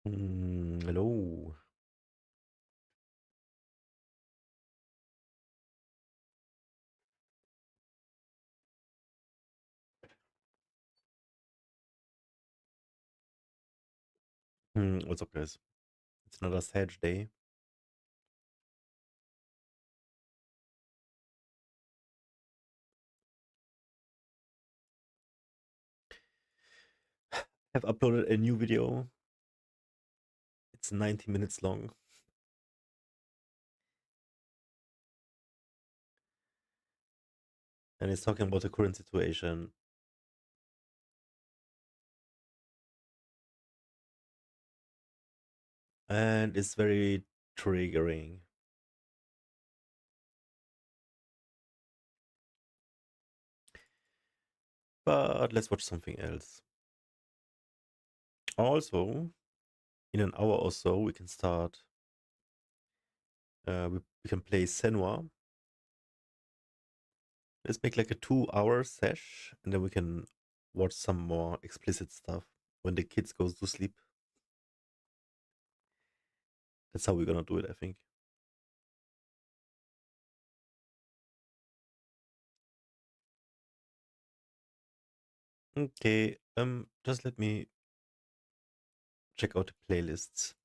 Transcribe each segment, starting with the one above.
Hello. What's up, guys? It's another Sage day. I've uploaded a new video. It's 90 minutes long. And it's talking about the current situation. And it's very triggering. But let's watch something else. Also, in an hour or so, we can start. We can play Senua. Let's make like a 2-hour sesh, and then we can watch some more explicit stuff when the kids goes to sleep. That's how we're gonna do it, I think. Okay, just let me check out the playlists.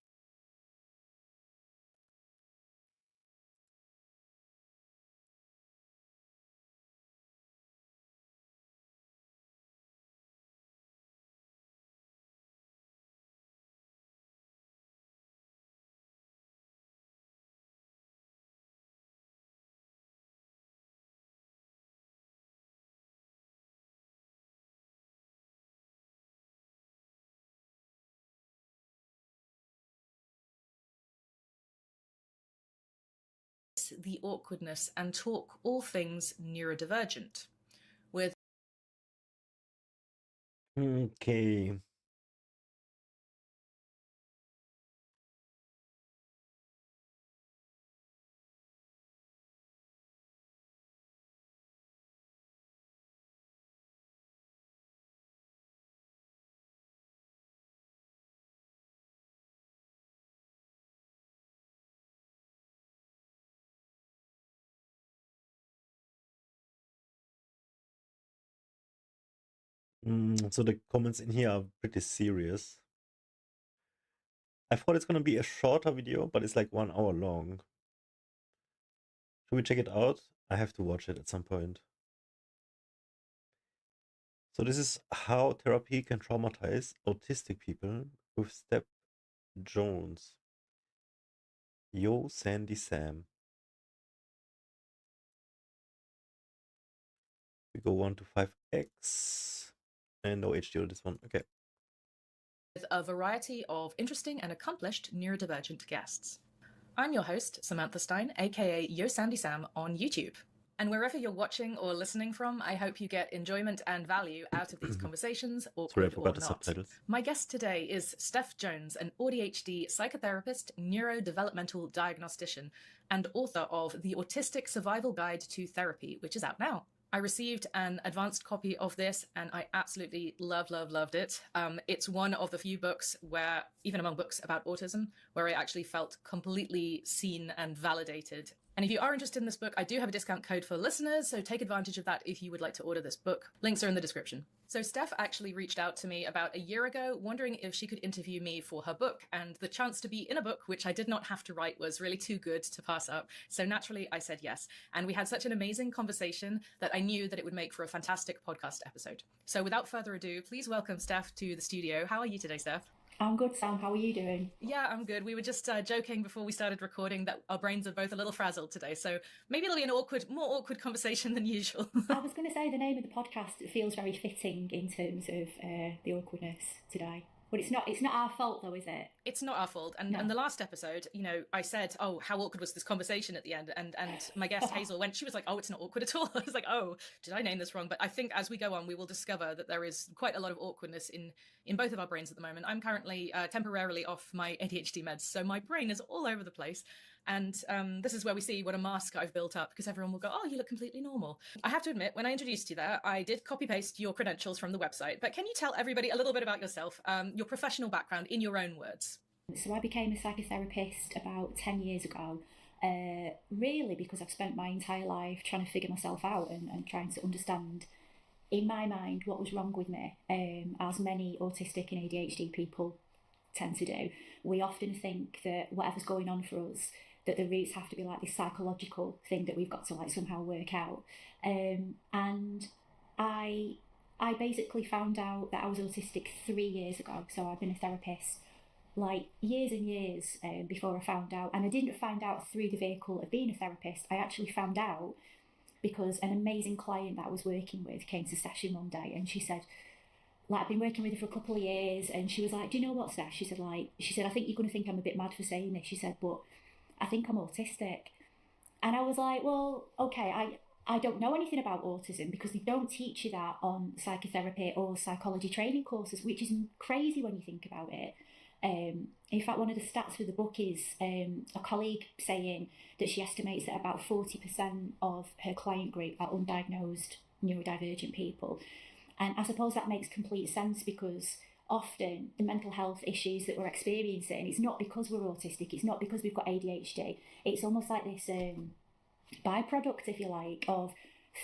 The awkwardness and talk all things neurodivergent with Okay. So the comments in here are pretty serious. I thought it's gonna be a shorter video, but it's like 1 hour long. Should we check it out? I have to watch it at some point. So this is how therapy can traumatize autistic people with Step Jones. Yo, Sandy Sam. We go 1 to 5x. And no HD on this one. Okay. with a variety of interesting and accomplished neurodivergent guests. I'm your host, Samantha Stein, aka Yo Sandy Sam on YouTube. And wherever you're watching or listening from, I hope you get enjoyment and value out of these conversations, Sorry, I awkward forgot or the not. subtitles. My guest today is Steph Jones, an ADHD psychotherapist, neurodevelopmental diagnostician, and author of The Autistic Survival Guide to Therapy, which is out now. I received an advanced copy of this and I absolutely loved it. It's one of the few books where, even among books about autism, where I actually felt completely seen and validated. And if you are interested in this book, I do have a discount code for listeners, so take advantage of that if you would like to order this book. Links are in the description. So Steph actually reached out to me about a year ago, wondering if she could interview me for her book, and the chance to be in a book, which I did not have to write, was really too good to pass up. So naturally, I said yes. And we had such an amazing conversation that I knew that it would make for a fantastic podcast episode. So without further ado, please welcome Steph to the studio. How are you today, Steph? I'm good, Sam. How are you doing? Yeah, I'm good. We were just joking before we started recording that our brains are both a little frazzled today, so maybe it'll be an more awkward conversation than usual. I was going to say the name of the podcast feels very fitting in terms of the awkwardness today. But it's not our fault though, is it? It's not our fault. And, No. and the last episode, you know, I said, oh, how awkward was this conversation at the end? And my guest Hazel she was like, oh, it's not awkward at all. I was like, oh, did I name this wrong? But I think as we go on, we will discover that there is quite a lot of awkwardness in both of our brains at the moment. I'm currently temporarily off my ADHD meds, so my brain is all over the place. And this is where we see what a mask I've built up, because everyone will go, oh, you look completely normal. I have to admit, when I introduced you there, I did copy paste your credentials from the website. But can you tell everybody a little bit about yourself, your professional background in your own words? So I became a psychotherapist about 10 years ago, really because I've spent my entire life trying to figure myself out and trying to understand, in my mind, what was wrong with me, as many autistic and ADHD people tend to do. We often think that whatever's going on for us, that the roots have to be like this psychological thing that we've got to like somehow work out. And I basically found out that I was autistic 3 years ago. So I've been a therapist like years and years before I found out. And I didn't find out through the vehicle of being a therapist. I actually found out because an amazing client that I was working with came to session one day, and she said, like, I've been working with her for a couple of years, and she was like, do you know what, Steph? She said, I think you're going to think I'm a bit mad for saying this. She said, but I think I'm autistic. And I was like, well, okay, I don't know anything about autism because they don't teach you that on psychotherapy or psychology training courses, which is crazy when you think about it. In fact, one of the stats for the book is a colleague saying that she estimates that about 40% of her client group are undiagnosed neurodivergent people. And I suppose that makes complete sense because often the mental health issues that we're experiencing, it's not because we're autistic, it's not because we've got ADHD. It's almost like this byproduct, if you like, of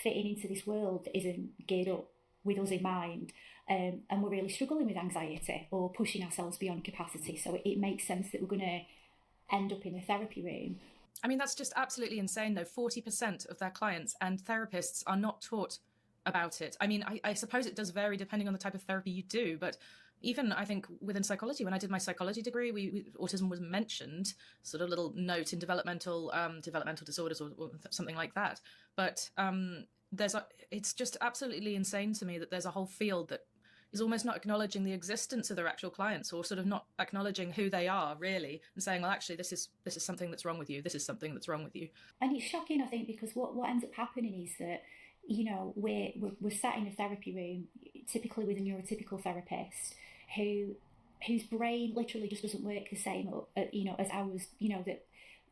fitting into this world that isn't geared up with us in mind. And we're really struggling with anxiety or pushing ourselves beyond capacity. So it makes sense that we're going to end up in a therapy room. I mean, that's just absolutely insane, though. 40% of their clients and therapists are not taught about it. I mean, I suppose it does vary depending on the type of therapy you do, but even I think within psychology, when I did my psychology degree, autism was mentioned, sort of little note in developmental disorders or something like that. But it's just absolutely insane to me that there's a whole field that is almost not acknowledging the existence of their actual clients, or sort of not acknowledging who they are really, and saying, well, actually, this is something that's wrong with you. This is something that's wrong with you. And it's shocking, I think, because what ends up happening is that, you know, we're sat in a therapy room, typically with a neurotypical therapist, whose brain literally just doesn't work the same, as ours. You know, that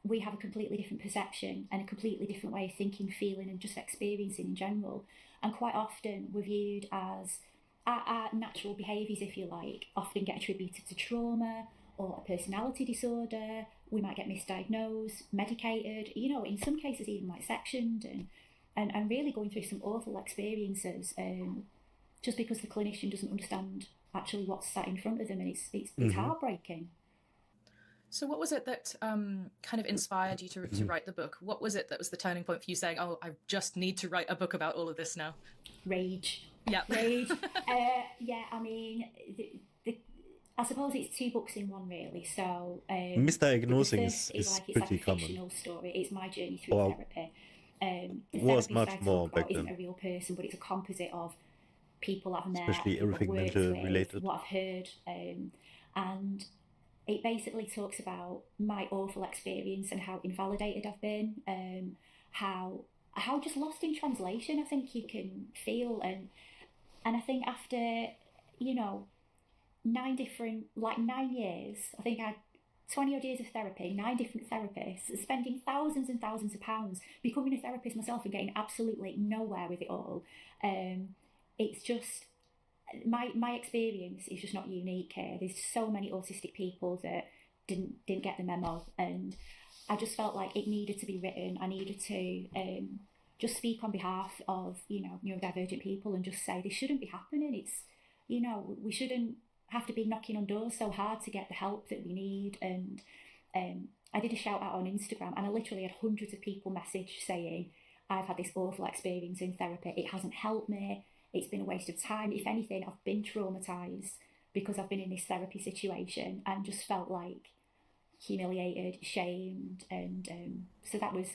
we have a completely different perception and a completely different way of thinking, feeling, and just experiencing in general. And quite often we're viewed as our natural behaviours, if you like, often get attributed to trauma or a personality disorder. We might get misdiagnosed, medicated, you know, in some cases even like sectioned and really going through some awful experiences just because the clinician doesn't understand actually what's sat in front of them, and it's heartbreaking. So what was it that kind of inspired you to write the book? What was it that was the turning point for you saying, oh, I just need to write a book about all of this now? Rage. Yeah. Rage. I mean, I suppose it's two books in one, really. So misdiagnosing is like, pretty it's like a common. fictional story. It's my journey through therapy. The was therapist much I talk more about back isn't then. a real person, but it's a composite of people I've met, Especially everything I've worked mental with, related. what I've heard, and it basically talks about my awful experience and how invalidated I've been, how just lost in translation I think you can feel, and I think after 9 years, I think I had 20 odd years of therapy, 9 different therapists, spending thousands and thousands of pounds, becoming a therapist myself and getting absolutely nowhere with it all. It's just my experience is just not unique here. There's so many autistic people that didn't get the memo, and I just felt like it needed to be written. I needed to just speak on behalf of neurodivergent people and just say this shouldn't be happening. It's we shouldn't have to be knocking on doors so hard to get the help that we need. And I did a shout out on Instagram, and I literally had hundreds of people message saying, I've had this awful experience in therapy. It hasn't helped me. It's been a waste of time. If anything, I've been traumatized because I've been in this therapy situation and just felt like humiliated, shamed, and so that was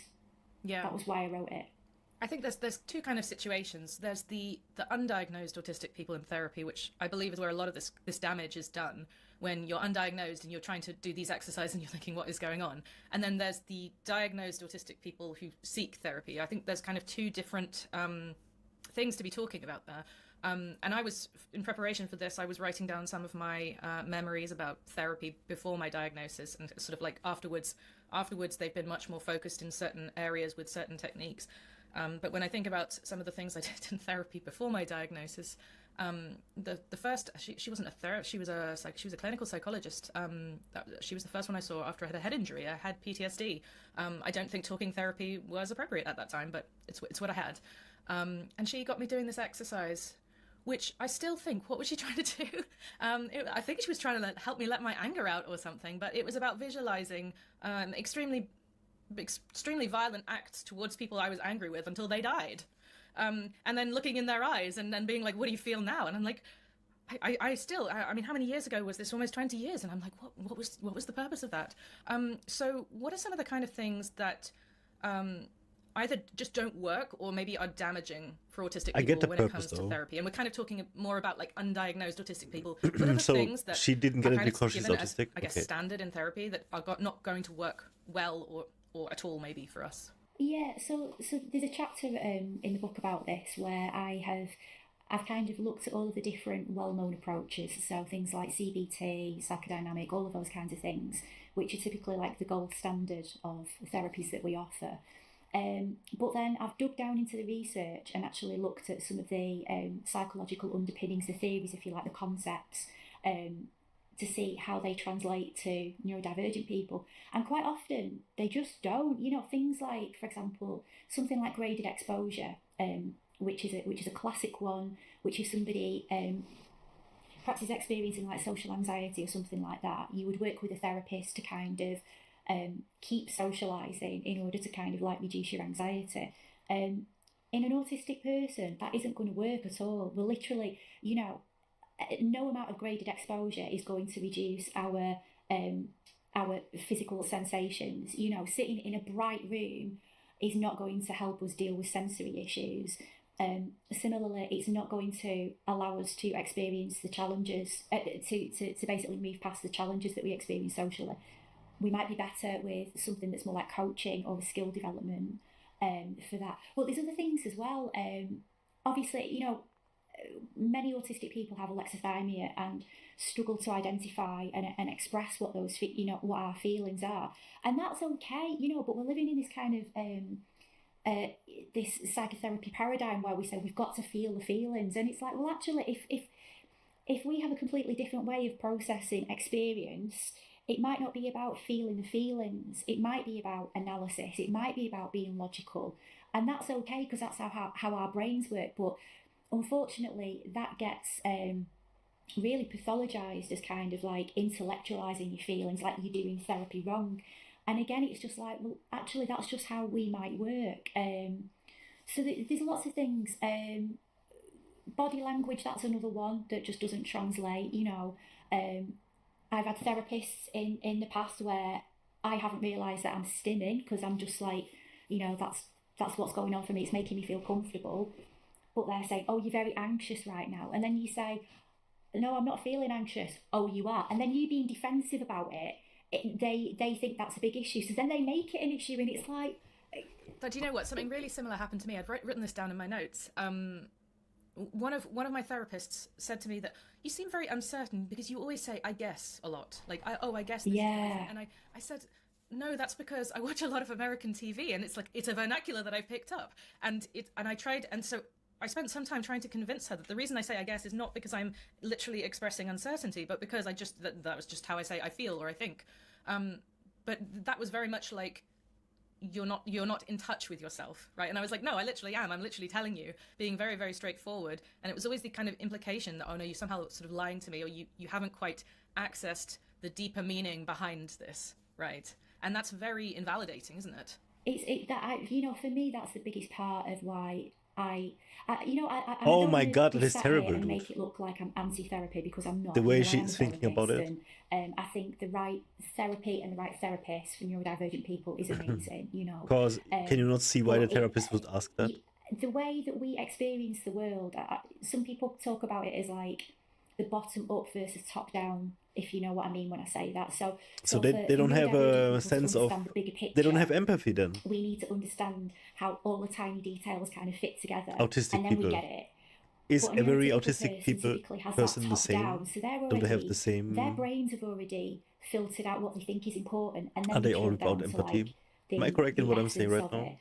why I wrote it. I think there's two kind of situations. There's the undiagnosed autistic people in therapy, which I believe is where a lot of this damage is done, when you're undiagnosed and you're trying to do these exercises and you're thinking, what is going on? And then there's the diagnosed autistic people who seek therapy. I think there's kind of two different things to be talking about there. And I was, in preparation for this, I was writing down some of my memories about therapy before my diagnosis, and sort of like afterwards they've been much more focused in certain areas with certain techniques. But when I think about some of the things I did in therapy before my diagnosis, the first she wasn't a therapist, she was a clinical psychologist. She was the first one I saw after I had a head injury. I had PTSD. I don't think talking therapy was appropriate at that time, but it's what I had. And she got me doing this exercise, which I still think, what was she trying to do? I think she was trying to help me let my anger out or something, but it was about visualizing extremely violent acts towards people I was angry with until they died. And then looking in their eyes and then being like, what do you feel now? And I'm like, I mean, how many years ago was this? Almost 20 years. And I'm like, what was the purpose of that? So what are some of the kind of things that either just don't work or maybe are damaging for autistic people when it comes to therapy? And we're kind of talking more about like undiagnosed autistic people. What are the So things that she didn't get it are kind of because she's given as, autistic? I guess, Okay. standard in therapy that are not going to work well or at all maybe for us? Yeah, so there's a chapter in the book about this where I've kind of looked at all of the different well-known approaches, so things like CBT, psychodynamic, all of those kinds of things, which are typically like the gold standard of therapies that we offer. But then I've dug down into the research and actually looked at some of the psychological underpinnings, the theories, if you like, the concepts, to see how they translate to neurodivergent people. And quite often they just don't. Things like, for example, something like graded exposure, which is a classic one, which is somebody perhaps is experiencing like social anxiety or something like that. You would work with a therapist to kind of keep socializing in order to kind of like reduce your anxiety. In an autistic person, that isn't going to work at all. We're literally, no amount of graded exposure is going to reduce our physical sensations. Sitting in a bright room is not going to help us deal with sensory issues. Similarly, it's not going to allow us to experience the challenges, to basically move past the challenges that we experience socially. We might be better with something that's more like coaching or skill development for that. But there's other things as well. Obviously, many autistic people have alexithymia and struggle to identify and express what those what our feelings are, and that's okay, but we're living in this kind of this psychotherapy paradigm where we say we've got to feel the feelings, and it's like, well, actually, if we have a completely different way of processing experience, it might not be about feeling the feelings, it might be about analysis, it might be about being logical, and that's okay because that's how our brains work. But unfortunately, that gets really pathologized as kind of like intellectualizing your feelings, like you're doing therapy wrong. And again, it's just like, well, actually, that's just how we might work. So there's lots of things. Body language, that's another one that just doesn't translate. I've had therapists in the past where I haven't realised that I'm stimming because I'm just like, that's what's going on for me. It's making me feel comfortable. But they're saying, oh, you're very anxious right now. And then you say, no, I'm not feeling anxious. Oh, you are. And then you being defensive about it, they think that's a big issue. So then they make it an issue, and it's like... But do you know what? Something really similar happened to me. I've written this down in my notes. One of my therapists said to me that you seem very uncertain because you always say, I guess, a lot. Like, I guess this. Yeah. And I said... No, that's because I watch a lot of American TV, and it's a vernacular that I picked up, and I tried, and so I spent some time trying to convince her that the reason I say I guess is not because I'm literally expressing uncertainty, but because that was just how I say I feel or I think. But that was very much like, you're not in touch with yourself, right? And I was like, no, I literally am. I'm literally telling you, being very, very straightforward. And it was always the kind of implication that, oh no, you're somehow sort of lying to me, or you haven't quite accessed the deeper meaning behind this, right? And that's very invalidating, isn't it? For me, that's the biggest part of why I oh my God, it is terrible. And make it look like I'm anti-therapy, because I'm not. The way she's thinking about it. And I think the right therapy and the right therapist for neurodivergent people is amazing. Because can you not see why the therapist would ask that? The way that we experience the world, some people talk about it as like the bottom up versus top down, if you know what I mean when I say that. So they don't have a sense of, the bigger picture, they don't have empathy then. We need to understand how all the tiny details kind of fit together. Autistic and then people. We get it. Is every autistic person the same? Down. So don't they have the same? Their brains have already filtered out what they think is important, and then are they all about empathy? Am I correct in what I'm saying right now?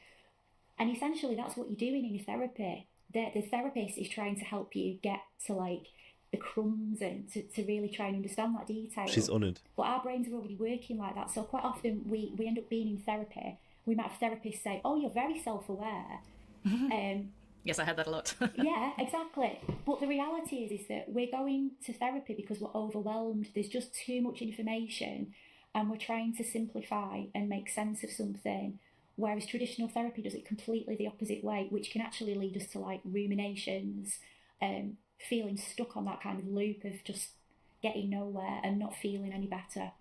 And essentially that's what you're doing in therapy. The therapist is trying to help you get to like the crumbs and to really try and understand that detail. She's on it. But our brains are already working like that. So quite often we end up being in therapy. We might have therapists say, oh, you're very self-aware. Yes, I had that a lot. Yeah, exactly. But the reality is that we're going to therapy because we're overwhelmed. There's just too much information and we're trying to simplify and make sense of something. Whereas traditional therapy does it completely the opposite way, which can actually lead us to like ruminations, feeling stuck on that kind of loop of just getting nowhere and not feeling any better.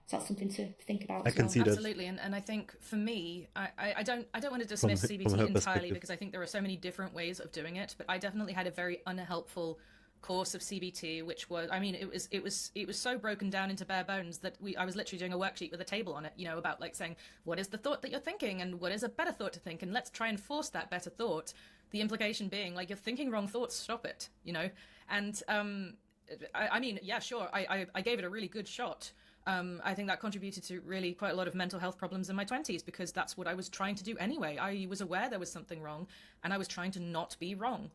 So that's something to think about. I can see that. Absolutely, and I think for me, I don't want to dismiss CBT entirely because I think there are so many different ways of doing it. But I definitely had a very unhelpful course of CBT, which was, I mean, it was so broken down into bare bones that I was literally doing a worksheet with a table on it, you know, about like saying what is the thought that you're thinking and what is a better thought to think, and let's try and force that better thought. The implication being like you're thinking wrong thoughts, stop it, you know. And I mean, yeah, sure, I gave it a really good shot. I think that contributed to really quite a lot of mental health problems in my 20s because that's what I was trying to do anyway. I was aware there was something wrong and I was trying to not be wrong.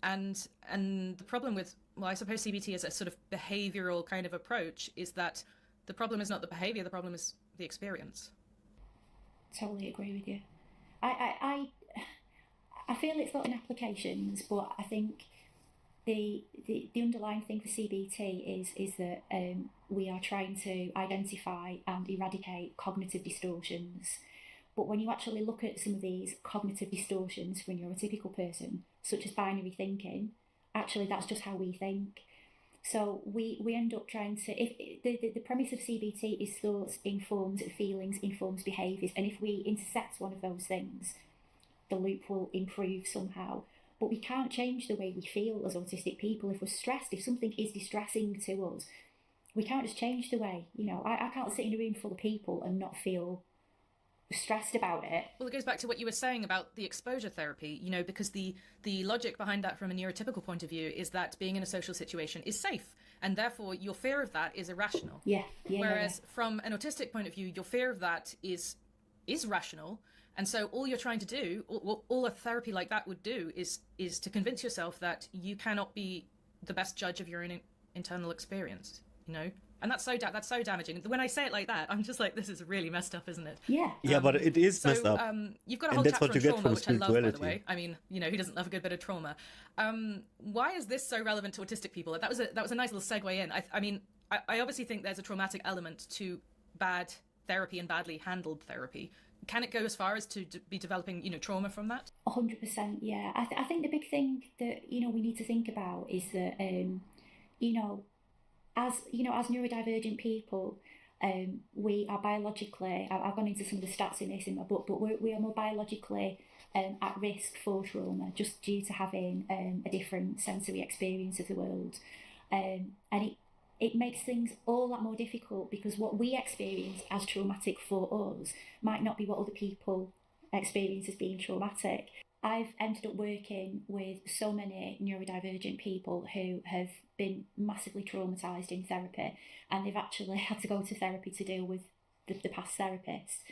And the problem with, well, I suppose CBT as a sort of behavioral kind of approach is that the problem is not the behavior, the problem is the experience. Totally agree with you. I feel it's got applications, but I think the underlying thing for CBT is that we are trying to identify and eradicate cognitive distortions. But when you actually look at some of these cognitive distortions for a neurotypical person, such as binary thinking, actually that's just how we think. So we end up trying to, if the premise of CBT is thoughts informs feelings, informs behaviours, and if we intersect one of those things, the loop will improve somehow. But we can't change the way we feel as autistic people. If we're stressed, if something is distressing to us, we can't just change the way, you know, I can't sit in a room full of people and not feel stressed about it. Well, it goes back to what you were saying about the exposure therapy, you know, because the logic behind that from a neurotypical point of view is that being in a social situation is safe, and therefore your fear of that is irrational. Whereas from an autistic point of view, your fear of that is rational. And so all you're trying to do, all a therapy like that would do is to convince yourself that you cannot be the best judge of your own internal experience, you know? And that's so damaging. When I say it like that, I'm just like, this is really messed up, isn't it? Yeah, but it is messed up. You've got a whole chapter on trauma, which I love, by the way. I mean, you know, who doesn't love a good bit of trauma? Why is this so relevant to autistic people? That was a nice little segue in. I mean, I obviously think there's a traumatic element to bad therapy and badly handled therapy. Can it go as far as to be developing, you know, trauma from that? 100%, yeah. I think the big thing that, you know, we need to think about is that, you know, as neurodivergent people, we are biologically, I've gone into some of the stats in this in my book, but we are more biologically at risk for trauma just due to having a different sensory experience of the world. And it makes things all that more difficult because what we experience as traumatic for us might not be what other people experience as being traumatic. I've ended up working with so many neurodivergent people who have been massively traumatised in therapy, and they've actually had to go to therapy to deal with the past therapist.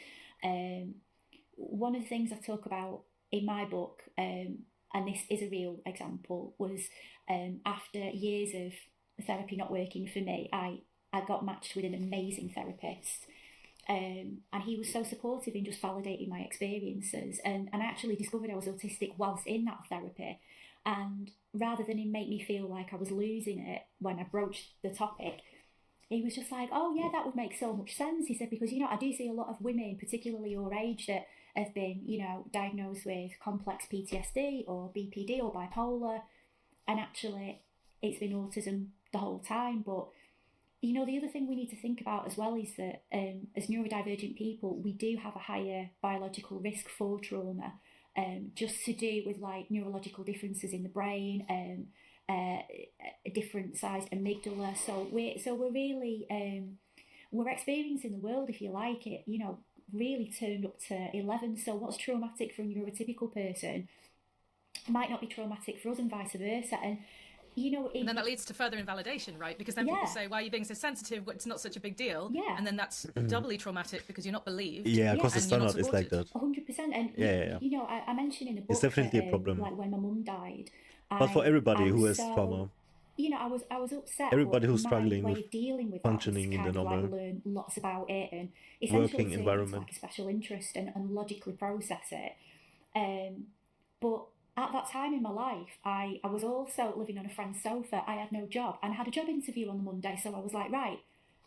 One of the things I talk about in my book, and this is a real example, was after years of therapy not working for me, I got matched with an amazing therapist. And he was so supportive in just validating my experiences, and I actually discovered I was autistic whilst in that therapy. And rather than him make me feel like I was losing it when I broached the topic, he was just like, oh yeah, that would make so much sense. He said, because, you know, I do see a lot of women, particularly your age, that have been, you know, diagnosed with complex PTSD or BPD or bipolar, and actually it's been autism the whole time. But you know, the other thing we need to think about as well is that as neurodivergent people, we do have a higher biological risk for trauma, just to do with like neurological differences in the brain, a different sized amygdala. So we're really we're experiencing the world, if you like it, you know, really turned up to 11. So what's traumatic for a neurotypical person might not be traumatic for us, and vice versa. And you know, and then that leads to further invalidation, right? Because then people say, why are you being so sensitive? It's not such a big deal. Yeah. And then that's doubly traumatic because you're not believed. Yeah, because the standard is like that. 100%. And, you know, I mentioned in the book, it's definitely a problem. like when my mum died. But for everybody who has trauma. You know, I was upset. Everybody who's my struggling way with of dealing with functioning that was in the normal like learn lots about it and essentially working environment, like a special interest and logically process it. But at that time in my life, I was also living on a friend's sofa. I had no job and I had a job interview on the Monday. So I was like, right,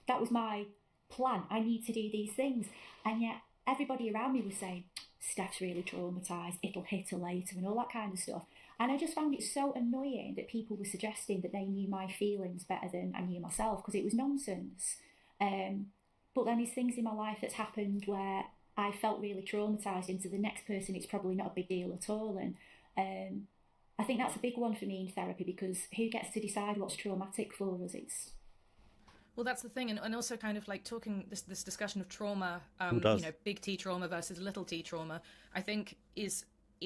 that was my plan. I need to do these things. And yet everybody around me was saying, Steph's really traumatised, it'll hit her later and all that kind of stuff. And I just found it so annoying that people were suggesting that they knew my feelings better than I knew myself, because it was nonsense. But then there's things in my life that's happened where I felt really traumatised, and to the next person it's probably not a big deal at all. And I think that's a big one for me in therapy, because who gets to decide what's traumatic for us? Well, that's the thing, and also kind of like talking this discussion of trauma, you know, big T trauma versus little T trauma, I think is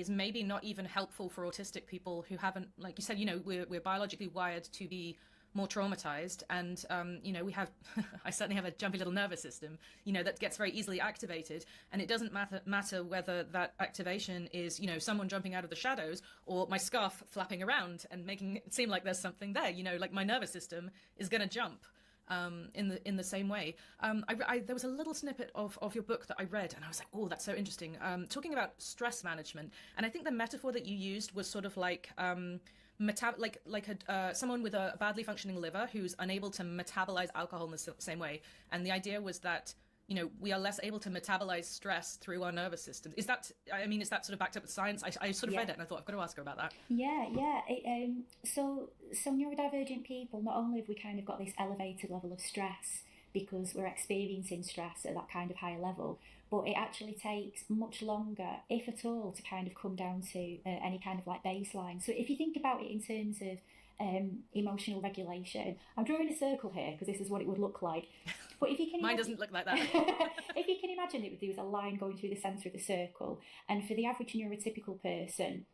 maybe not even helpful for autistic people who haven't, like you said, you know, we're biologically wired to be more traumatized, and you know, we have I certainly have a jumpy little nervous system, you know, that gets very easily activated, and it doesn't matter whether that activation is, you know, someone jumping out of the shadows or my scarf flapping around and making it seem like there's something there, you know, like my nervous system is going to jump in the same way. There was a little snippet of your book that I read, and I was like, oh, that's so interesting. Talking about stress management, and I think the metaphor that you used was sort of like someone with a badly functioning liver who's unable to metabolize alcohol in the same way. And the idea was that, you know, we are less able to metabolize stress through our nervous system. Is that sort of backed up with science? I sort of read it and I thought, I've got to ask her about that. Yeah. So neurodivergent people, not only have we kind of got this elevated level of stress because we're experiencing stress at that kind of higher level, but it actually takes much longer, if at all, to kind of come down to any kind of like baseline. So if you think about it in terms of emotional regulation, I'm drawing a circle here because this is what it would look like. But if you can, mine doesn't look like that. If you can imagine it, there was a line going through the centre of the circle, and for the average neurotypical person,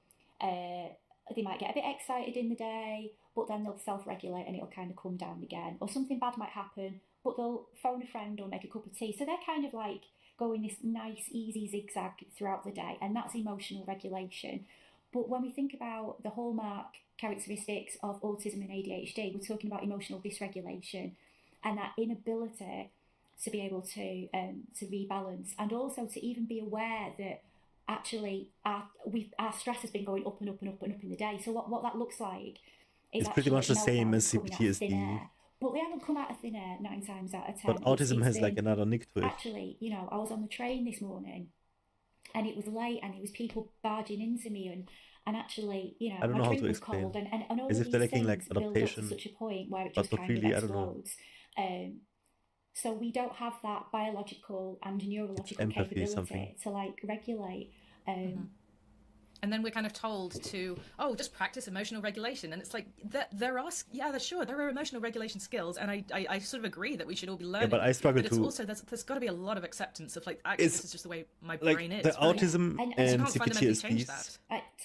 they might get a bit excited in the day, but then they'll self-regulate and it'll kind of come down again. Or something bad might happen, but they'll phone a friend or make a cup of tea. So they're kind of like going this nice, easy zigzag throughout the day, and that's emotional regulation. But when we think about the hallmark characteristics of autism and ADHD, we're talking about emotional dysregulation and that inability to be able to rebalance, and also to even be aware that actually our stress has been going up and up and up and up in the day. So what that looks like is it's pretty much the same as PTSD. But they haven't come out of thin air 9 times out of 10. But autism has like another nick to it. Actually, you know, I was on the train this morning and it was late and it was people barging into me and actually, you know, I don't know my how drink to was explain. Cold and all as of if they're these lacking things like adaptation, build up to such a point where it but just not kind really, of I don't know. explodes. So we don't have that biological and neurological capability to like regulate. And then we're kind of told to, just practice emotional regulation. And it's like, there are emotional regulation skills. And I sort of agree that we should all be learning. Yeah, but I struggle but it's also, there's got to be a lot of acceptance of like, actually, this is just the way my brain is. The autism and CPTSD.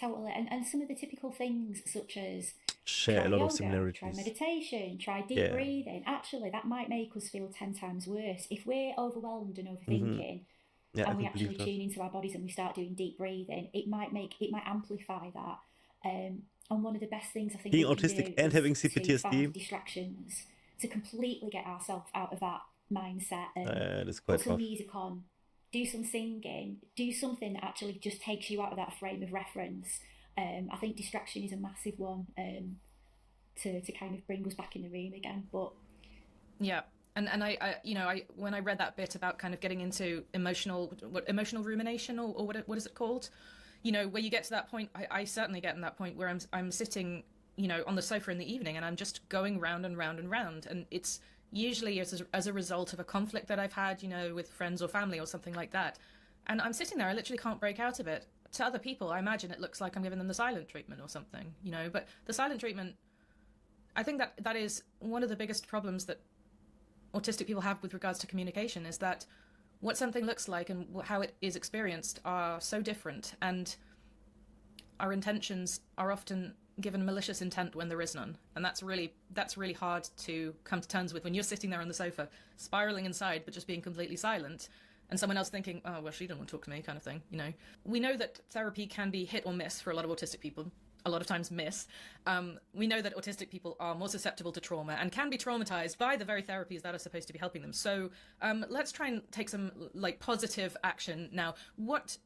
Totally. And some of the typical things such as share a lot of similarities. Try meditation, try deep breathing. Actually, that might make us feel 10 times worse. If we're overwhelmed and overthinking, and we actually tune into our bodies and we start doing deep breathing, it might amplify that. And one of the best things I think being autistic and having CPTSD, distractions to completely get ourselves out of that mindset and that's quite put some rough. music on, do some singing, do something that actually just takes you out of that frame of reference. I think distraction is a massive one to kind of bring us back in the room again. But yeah. And I when I read that bit about kind of getting into emotional rumination or what is it called? You know, where you get to that point, I certainly get in that point where I'm sitting, you know, on the sofa in the evening and I'm just going round and round and round. And it's usually as a result of a conflict that I've had, you know, with friends or family or something like that. And I'm sitting there, I literally can't break out of it. To other people, I imagine it looks like I'm giving them the silent treatment or something, you know, but the silent treatment, I think that is one of the biggest problems that autistic people have with regards to communication, is that what something looks like and how it is experienced are so different, and our intentions are often given malicious intent when there is none. And that's really hard to come to terms with when you're sitting there on the sofa, spiraling inside, but just being completely silent. And someone else thinking, oh, well, she didn't want to talk to me, kind of thing, you know. We know that therapy can be hit or miss for a lot of autistic people. A lot of times miss. We know that autistic people are more susceptible to trauma and can be traumatized by the very therapies that are supposed to be helping them. So let's try and take some like positive action now. What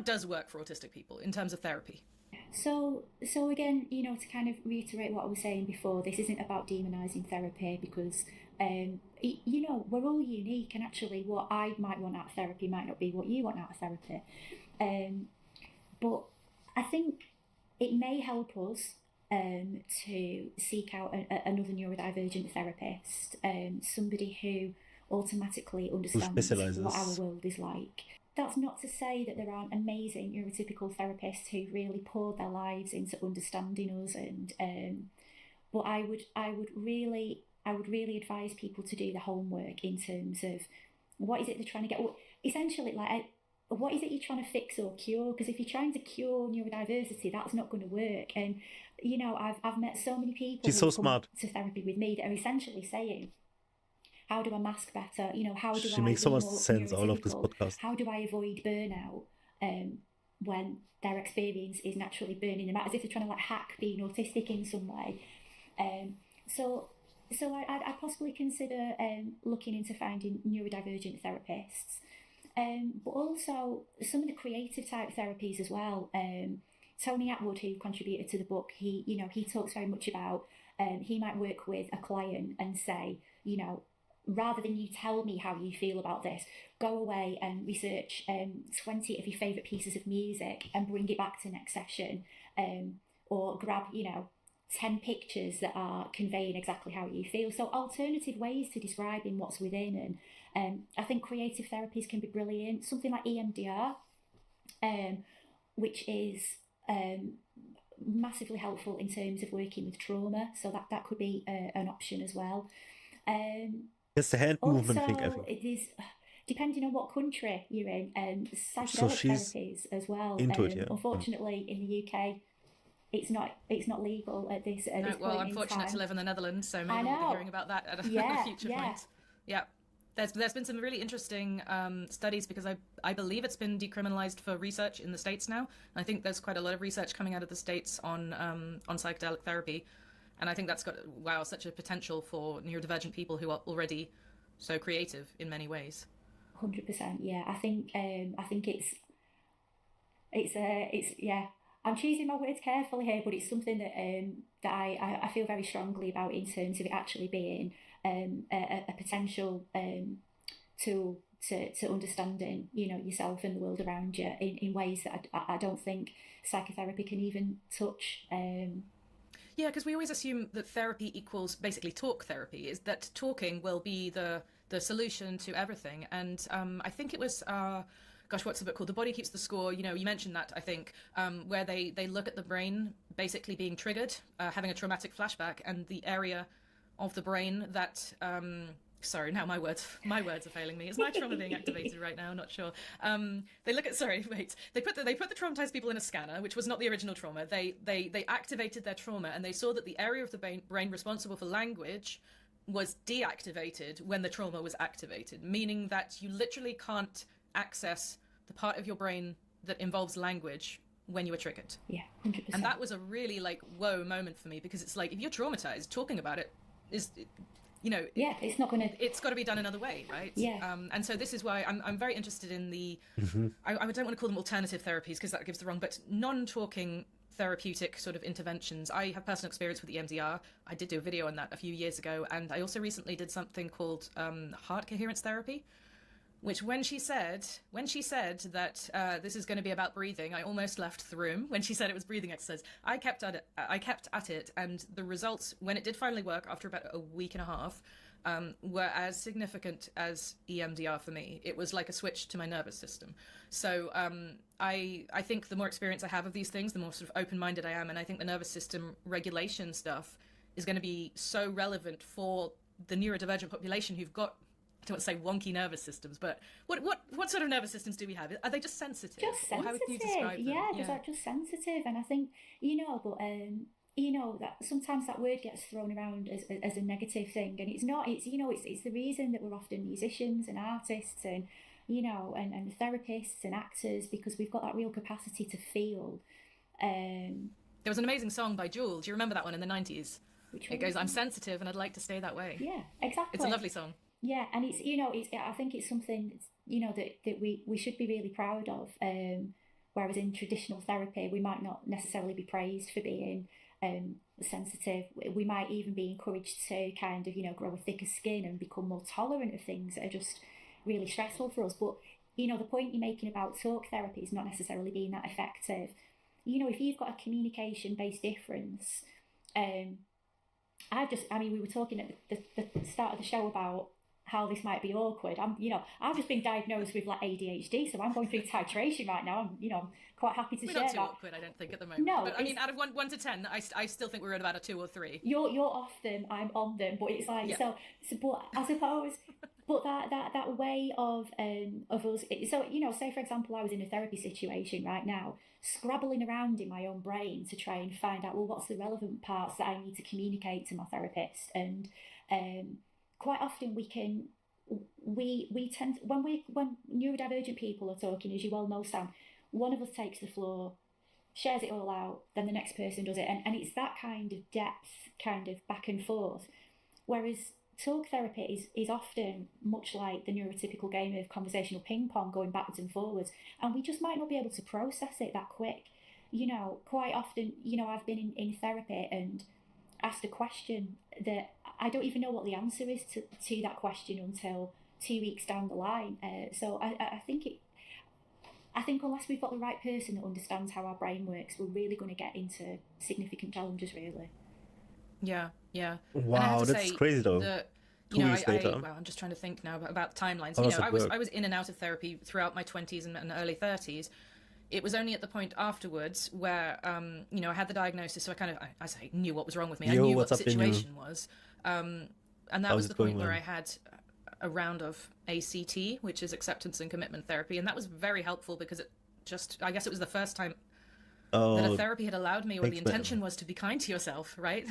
does work for autistic people in terms of therapy? So again, you know, to kind of reiterate what I was saying before, this isn't about demonizing therapy because, you know, we're all unique, and actually what I might want out of therapy might not be what you want out of therapy. But I think it may help us to seek out another neurodivergent therapist, somebody who automatically understands what our world is like. That's not to say that there aren't amazing neurotypical therapists who really pour their lives into understanding us, and but I would really advise people to do the homework in terms of what is it they're trying to get. Essentially, like, what is it you're trying to fix or cure? Because if you're trying to cure neurodiversity, that's not going to work. And you know, I've met so many people who come to therapy with me that are essentially saying, how do I mask better? You know, how do she makes so much sense, all of this podcast. How do I avoid burnout when their experience is naturally burning them out, as if they're trying to like hack being autistic in some way. So I'd possibly consider looking into finding neurodivergent therapists. But also some of the creative type therapies as well. Tony Atwood, who contributed to the book, he talks very much about he might work with a client and say, you know, rather than you tell me how you feel about this, go away and research 20 of your favourite pieces of music and bring it back to next session, or grab, you know, 10 pictures that are conveying exactly how you feel. So alternative ways to describing what's within. And I think creative therapies can be brilliant. Something like EMDR, which is massively helpful in terms of working with trauma. So that could be an option as well. It's the hand movement thing, I think. It is, depending on what country you're in, psychedelic therapies as well. Unfortunately, in the UK, it's not legal at this point. Well, I'm fortunate to live in the Netherlands, so maybe we'll be hearing about that at a future point. Yeah. There's been some really interesting studies, because I believe it's been decriminalized for research in the States now. I think there's quite a lot of research coming out of the States on psychedelic therapy. And I think that's got, such a potential for neurodivergent people who are already so creative in many ways. 100%, yeah. I think it's I'm choosing my words carefully here, but it's something that I feel very strongly about in terms of it actually being a potential tool to understanding, you know, yourself and the world around you in ways that I don't think psychotherapy can even touch. Yeah, because we always assume that therapy equals basically talk therapy, is that talking will be the solution to everything. And I think it was, what's the book called? The Body Keeps the Score. You know, you mentioned that, I think, where they look at the brain basically being triggered, having a traumatic flashback, and the area of the brain that... sorry, now my words are failing me. Is my trauma being activated right now? I'm not sure. They look at, they put the traumatized people in a scanner, which was not the original trauma. They activated their trauma, and they saw that the area of the brain responsible for language was deactivated when the trauma was activated, meaning that you literally can't access the part of your brain that involves language when you were triggered. Yeah, 100%. And that was a really whoa moment for me, because it's like, if you're traumatized, talking about it is... You know, it's not going to... It's got to be done another way, right? Yeah. And so this is why I'm very interested in the... I don't want to call them alternative therapies, because that gives the wrong... But non-talking therapeutic sort of interventions. I have personal experience with EMDR. I did do a video on that a few years ago. And I also recently did something called heart coherence therapy, which when she said that this is going to be about breathing, I almost left the room. When she said it was breathing exercise, I kept at it, and the results, when it did finally work after about a week and a half, were as significant as EMDR for me. It was like a switch to my nervous system. So I think the more experience I have of these things, the more sort of open-minded I am, and I think the nervous system regulation stuff is going to be so relevant for the neurodivergent population who've got, I don't want to say wonky nervous systems, but what sort of nervous systems do we have? Are they just sensitive? Just sensitive, or how would you describe them? They're just sensitive. And I think, you know, but that sometimes that word gets thrown around as a negative thing, and it's not. It's the reason that we're often musicians and artists and and therapists and actors, because we've got that real capacity to feel. There was an amazing song by Jewel. Do you remember that one in the 90s? It goes, "I'm sensitive and I'd like to stay that way." Yeah, exactly. It's a lovely song. Yeah, and it's I think it's something that we should be really proud of. Whereas in traditional therapy, we might not necessarily be praised for being sensitive. We might even be encouraged to kind of grow a thicker skin and become more tolerant of things that are just really stressful for us. But the point you're making about talk therapy is not necessarily being that effective. If you've got a communication-based difference, we were talking at the start of the show about how this might be awkward. I've just been diagnosed with like ADHD, so I'm going through titration right now. I'm quite happy to share that. We're not too awkward, I don't think, at the moment. No, but I mean, out of 1 to 10, I still think we're at about a 2 or 3. You're off them, I'm on them, but it's like so. But I suppose, but that way of us. So say for example, I was in a therapy situation right now, scrabbling around in my own brain to try and find out, well, what's the relevant parts that I need to communicate to my therapist. And quite often we tend, when neurodivergent people are talking, as you well know, Sam, one of us takes the floor, shares it all out, then the next person does it, and it's that kind of depth, kind of back and forth. Whereas talk therapy is often much like the neurotypical game of conversational ping pong, going backwards and forwards, and we just might not be able to process it that quick. Quite often, I've been in therapy and asked a question that I don't even know what the answer is to that question until 2 weeks down the line. So I think unless we've got the right person that understands how our brain works, we're really going to get into significant challenges, really. Yeah. Wow, that's crazy though. 2 weeks later. Well, I'm just trying to think now about timelines. I was in and out of therapy throughout my 20s and early 30s. It was only at the point afterwards where, I had the diagnosis, so I knew what was wrong with me. I knew what the situation was. And that was the point where I had a round of ACT, which is acceptance and commitment therapy. And that was very helpful because I guess it was the first time that a therapy had allowed me, or the intention was to be kind to yourself, right?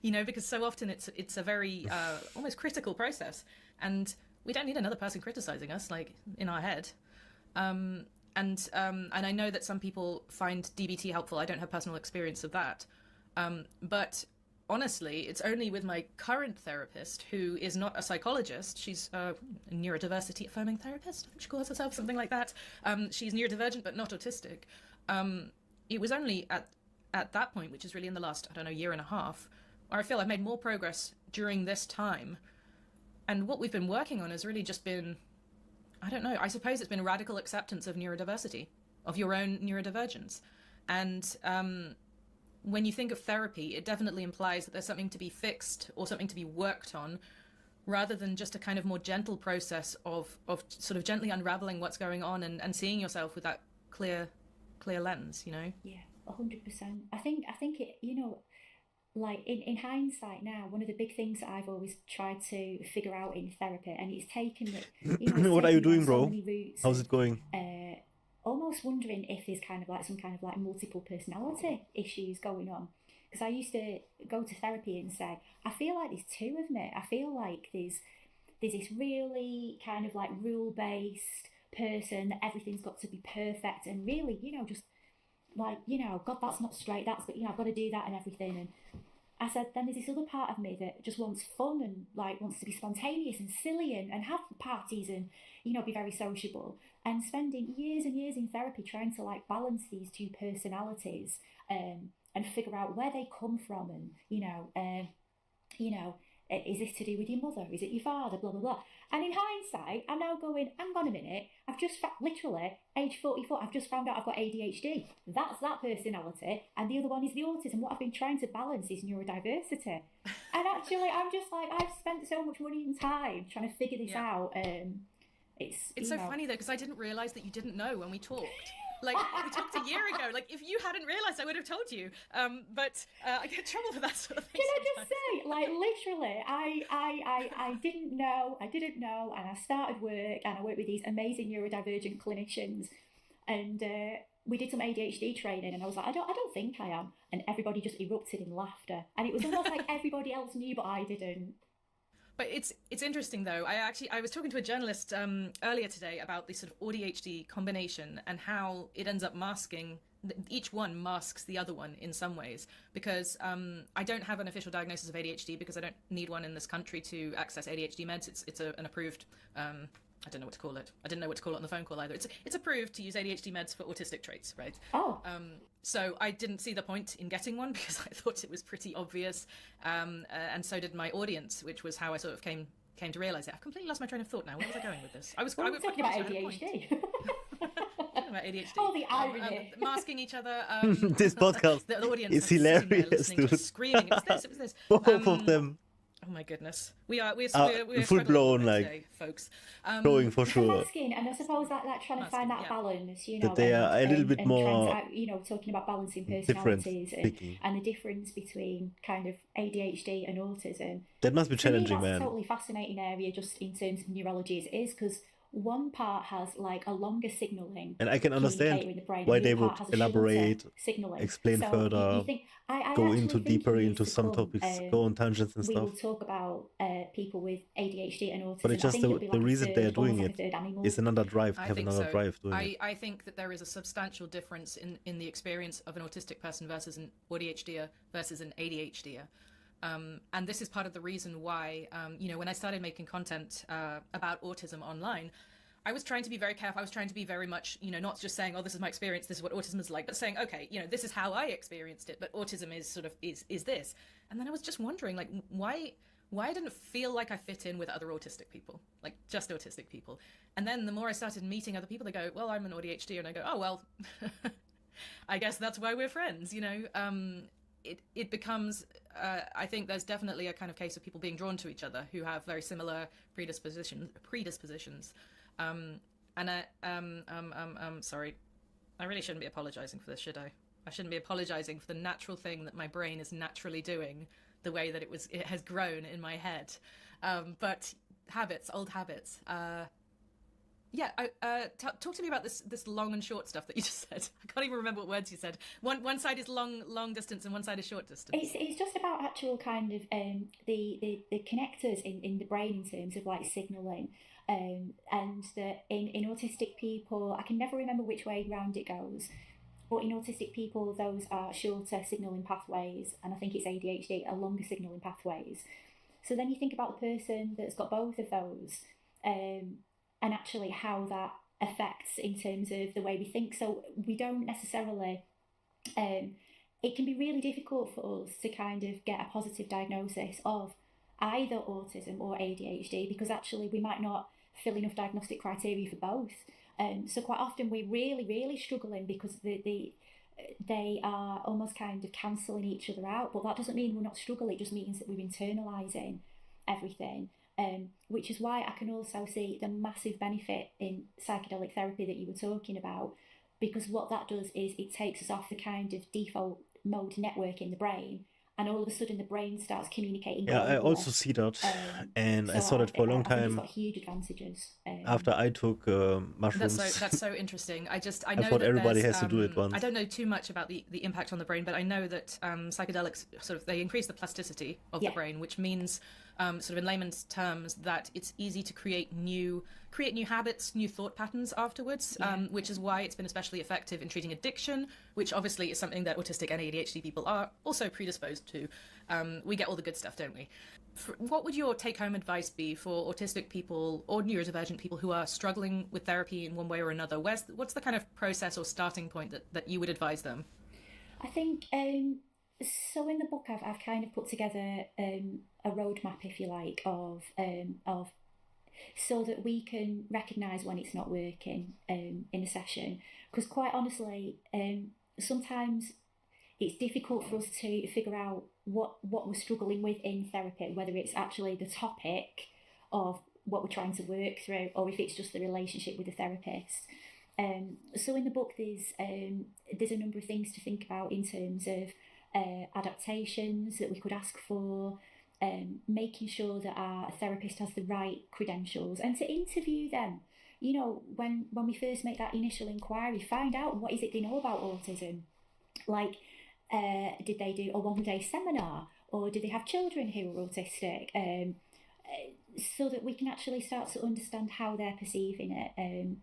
Because so often it's a very almost critical process. And we don't need another person criticizing us, like, in our head. And I know that some people find DBT helpful. I don't have personal experience of that. But honestly, it's only with my current therapist, who is not a psychologist. She's a neurodiversity affirming therapist. I think she calls herself something like that. She's neurodivergent but not autistic. It was only at that point, which is really in the last, year and a half, where I feel I've made more progress during this time. And what we've been working on has really just been, I suppose it's been radical acceptance of neurodiversity, of your own neurodivergence. And when you think of therapy, it definitely implies that there's something to be fixed or something to be worked on, rather than just a kind of more gentle process of sort of gently unraveling what's going on and seeing yourself with that clear lens, Yeah, 100%. I think it, like in hindsight now, one of the big things that I've always tried to figure out in therapy, and it's taken it. What are you doing, bro? Routes, how's it going? Almost wondering if there's kind of like some kind of like multiple personality issues going on, because I used to go to therapy and say, I feel like there's two of me. I feel like there's this really kind of like rule-based person that everything's got to be perfect, and really just like God, that's not straight, that's I've got to do that and everything. And I said, then there's this other part of me that just wants fun and like wants to be spontaneous and silly and have parties and be very sociable, and spending years and years in therapy trying to like balance these two personalities and figure out where they come from, and is this to do with your mother? Is it your father? Blah, blah, blah. And in hindsight, I'm now going, hang on a minute, I've just, literally, age 44, I've just found out I've got ADHD. That's that personality. And the other one is the autism. What I've been trying to balance is neurodiversity. And actually, I'm just like, I've spent so much money and time trying to figure this out. It's so funny, though, because I didn't realise that you didn't know when we talked. Like, we talked a year ago. Like, if you hadn't realised, I would have told you. But I get in trouble for that sort of thing. Can I just say, like, literally, I didn't know, and I started work, and I worked with these amazing neurodivergent clinicians, and we did some ADHD training, and I was like, I don't think I am, and everybody just erupted in laughter, and it was almost like everybody else knew, but I didn't. But it's interesting though. I was talking to a journalist earlier today about the sort of ADHD combination and how it ends up masking. Each one masks the other one in some ways, because I don't have an official diagnosis of ADHD because I don't need one in this country to access ADHD meds. It's an approved. I don't know what to call it. I didn't know what to call it on the phone call either. It's approved to use ADHD meds for autistic traits, right? Oh. So I didn't see the point in getting one because I thought it was pretty obvious, and so did my audience, which was how I sort of came to realize it. I've completely lost my train of thought now. Where was I going with this? I was talking about ADHD. About ADHD. Oh, the irony. Masking each other. This podcast the audience is hilarious, dude. Just screaming. It was this. Both of them. Oh my goodness, we're full blown, like today, folks. growing for sure. Masking, and I suppose that trying to find that balance, that they are a little bit more, talking about balancing personalities and the difference between kind of ADHD and autism. That must be challenging, that's man. A totally fascinating area, just in terms of neurology, as it is, because one part has like a longer signalling, and I can understand in the brain, why they would elaborate, explain so further, go into deeper into some topics, go on tangents and we stuff. will talk about people with ADHD and autism. But it's just the reason they're doing it is another drive. I have another drive doing it. I think that there is a substantial difference in the experience of an autistic person versus an ADHDer versus an ADHDer. And this is part of the reason why, when I started making content about autism online, I was trying to be very careful. I was trying to be very much, not just saying, oh, this is my experience, this is what autism is like, but saying, okay, this is how I experienced it, but autism is sort of, is this. And then I was just wondering, like, why I didn't feel like I fit in with other autistic people, like just autistic people. And then the more I started meeting other people, they go, well, I'm an ADHD. And I go, oh, well, I guess that's why we're friends, It becomes, I think there's definitely a kind of case of people being drawn to each other who have very similar predispositions. Sorry, I really shouldn't be apologizing for this, should I? I shouldn't be apologizing for the natural thing that my brain is naturally doing, the way that it has grown in my head. But old habits. Talk to me about this long and short stuff that you just said. I can't even remember what words you said. One side is long distance and one side is short distance. It's just about actual kind of the connectors in the brain in terms of like signalling, and that in autistic people, I can never remember which way round it goes, but in autistic people those are shorter signalling pathways, and I think it's ADHD are longer signalling pathways. So then you think about the person that's got both of those, and actually how that affects in terms of the way we think. So we don't necessarily, it can be really difficult for us to kind of get a positive diagnosis of either autism or ADHD, because actually we might not fill enough diagnostic criteria for both. So quite often we're really, really struggling because they are almost kind of cancelling each other out, but that doesn't mean we're not struggling, it just means that we're internalising everything. Which is why I can also see the massive benefit in psychedelic therapy that you were talking about, because what that does is it takes us off the kind of default mode network in the brain, and all of a sudden the brain starts communicating. Yeah, I also see that, and I saw that for a long time. It's got huge advantages. After I took mushrooms. That's so interesting. I know thought that everybody has to do it once. I don't know too much about the impact on the brain, but I know that psychedelics they increase the plasticity of the brain, which means sort of in layman's terms that it's easy to create new habits, new thought patterns afterwards, which is why it's been especially effective in treating addiction, which obviously is something that autistic and ADHD people are also predisposed to. We get all the good stuff, don't we? What would your take-home advice be for autistic people or neurodivergent people who are struggling with therapy in one way or another? What's the kind of process or starting point that you would advise them? I think so in the book I've kind of put together a roadmap, if you like, of so that we can recognise when it's not working in a session, because quite honestly sometimes it's difficult for us to figure out what we're struggling with in therapy, whether it's actually the topic of what we're trying to work through or if it's just the relationship with the therapist. So in the book there's a number of things to think about in terms of adaptations that we could ask for, making sure that our therapist has the right credentials and to interview them, you know, when we first make that initial inquiry, find out what is it they know about autism. Like, did they do a one-day seminar, or do they have children who are autistic? So that we can actually start to understand how they're perceiving it.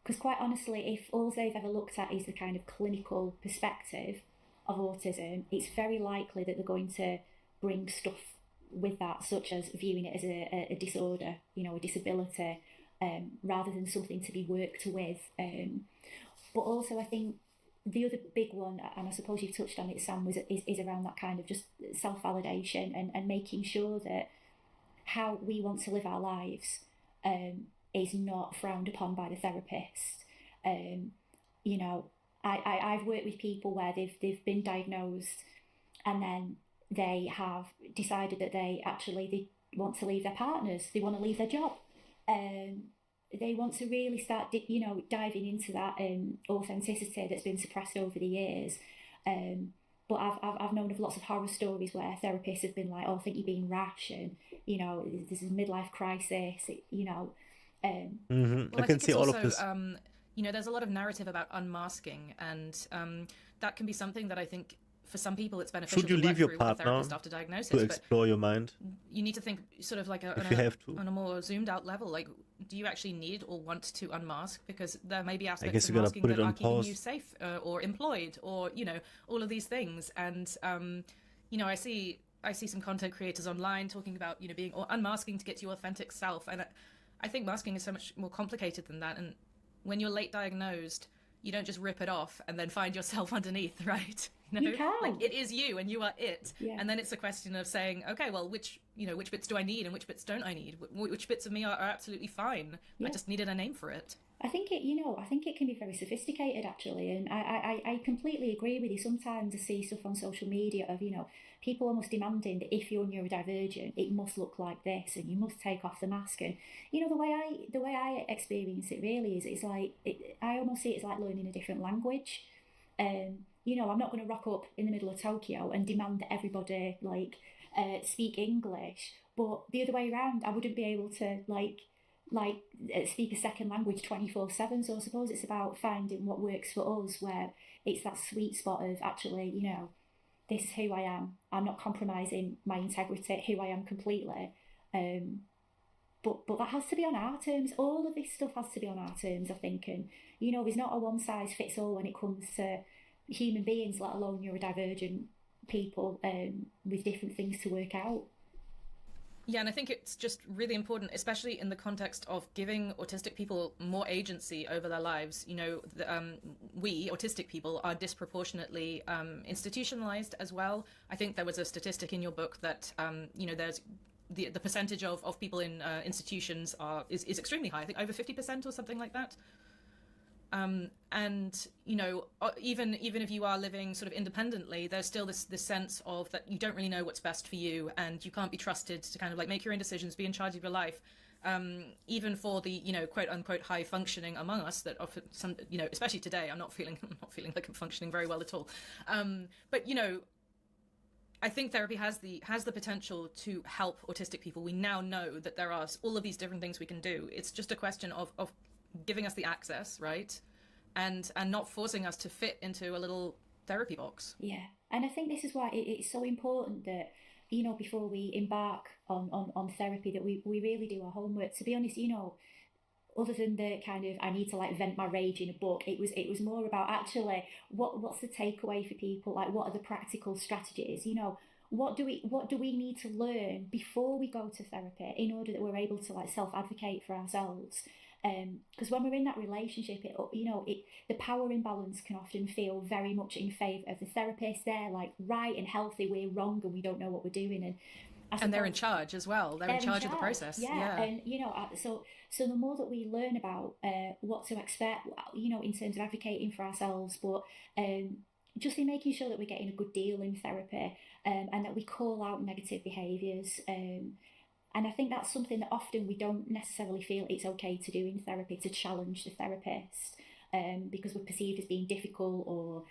Because quite honestly, if all they've ever looked at is the kind of clinical perspective of autism, it's very likely that they're going to bring stuff with that, such as viewing it as a disorder, you know, a disability, rather than something to be worked with. But also, I think the other big one, and I suppose you've touched on it, Sam, is around that kind of just self-validation and making sure that how we want to live our lives is not frowned upon by the therapist. You know, I've worked with people where they've been diagnosed, and then they have decided that they want to leave their partners, they want to leave their job, they want to really start diving into that authenticity that's been suppressed over the years. But I've known of lots of horror stories where therapists have been like, "Oh, I think you're being rash," and you know, this is a midlife crisis. You know, Well, Well, I I can think see it's all of also, this. you know, there's a lot of narrative about unmasking, and that can be something that I think for some people it's beneficial Should you to work leave your through with a partner therapist after to diagnosis. But explore your mind you need to think sort of like if you have to? on a more zoomed out level. Like, do you actually need or want to unmask? Because there may be I aspects guess of you're gonna masking put it that on are keeping you pause. safe or employed, or you know, all of these things. And you know, I see some content creators online talking about, you know, being or unmasking to get to your authentic self, and I think masking is so much more complicated than that. And when you're late diagnosed, you don't just rip it off and then find yourself underneath, right? You know, you can, like it is you and you are it. yeah. And then it's a question of saying, okay, well, which bits do I need and which bits don't I need? Which bits of me are absolutely fine? Yeah. I just needed a name for it. I think it can be very sophisticated actually, and I completely agree with you. Sometimes I see stuff on social media of, you know, people almost demanding that if you're neurodivergent, it must look like this, and you must take off the mask. And you know, the way I experience it really is, it's like I almost see it as like learning a different language. You know, I'm not going to rock up in the middle of Tokyo and demand that everybody speak English, but the other way around, I wouldn't be able to speak a second language 24/7. So I suppose it's about finding what works for us, where it's that sweet spot of actually, you know, this is who I am. I'm not compromising my integrity, who I am completely. But that has to be on our terms. All of this stuff has to be on our terms, I think. And you know, there's not a one size fits all when it comes to human beings, let alone neurodivergent people with different things to work out. Yeah, and I think it's just really important, especially in the context of giving autistic people more agency over their lives. You know, we, autistic people, are disproportionately institutionalized as well. I think there was a statistic in your book that, you know, there's the percentage of people in institutions is extremely high. I think over 50% or something like that. And you know, even if you are living sort of independently, there's still this sense of that you don't really know what's best for you, and you can't be trusted to kind of like make your own decisions, be in charge of your life. Even for the, you know, quote unquote high functioning among us, that often some, you know, especially today, I'm not feeling like I'm functioning very well at all. But you know, I think therapy has the potential to help autistic people. We now know that there are all of these different things we can do. It's just a question of giving us the access, right? And not forcing us to fit into a little therapy box. Yeah, and I think this is why it's so important that, you know, before we embark on therapy, that we really do our homework. To be honest, you know, other than the kind of I need to like vent my rage in a book, it was more about actually what's the takeaway for people, like what are the practical strategies, you know, what do we need to learn before we go to therapy in order that we're able to like self-advocate for ourselves. Because when we're in that relationship, the power imbalance can often feel very much in favour of the therapist. They're like right and healthy, we're wrong and we don't know what we're doing, and they're in charge as well. They're in charge of the process. Yeah. And you know, so the more that we learn about what to expect, you know, in terms of advocating for ourselves, but just in making sure that we're getting a good deal in therapy, and that we call out negative behaviours. And I think that's something that often we don't necessarily feel it's okay to do in therapy, to challenge the therapist, because we're perceived as being difficult, or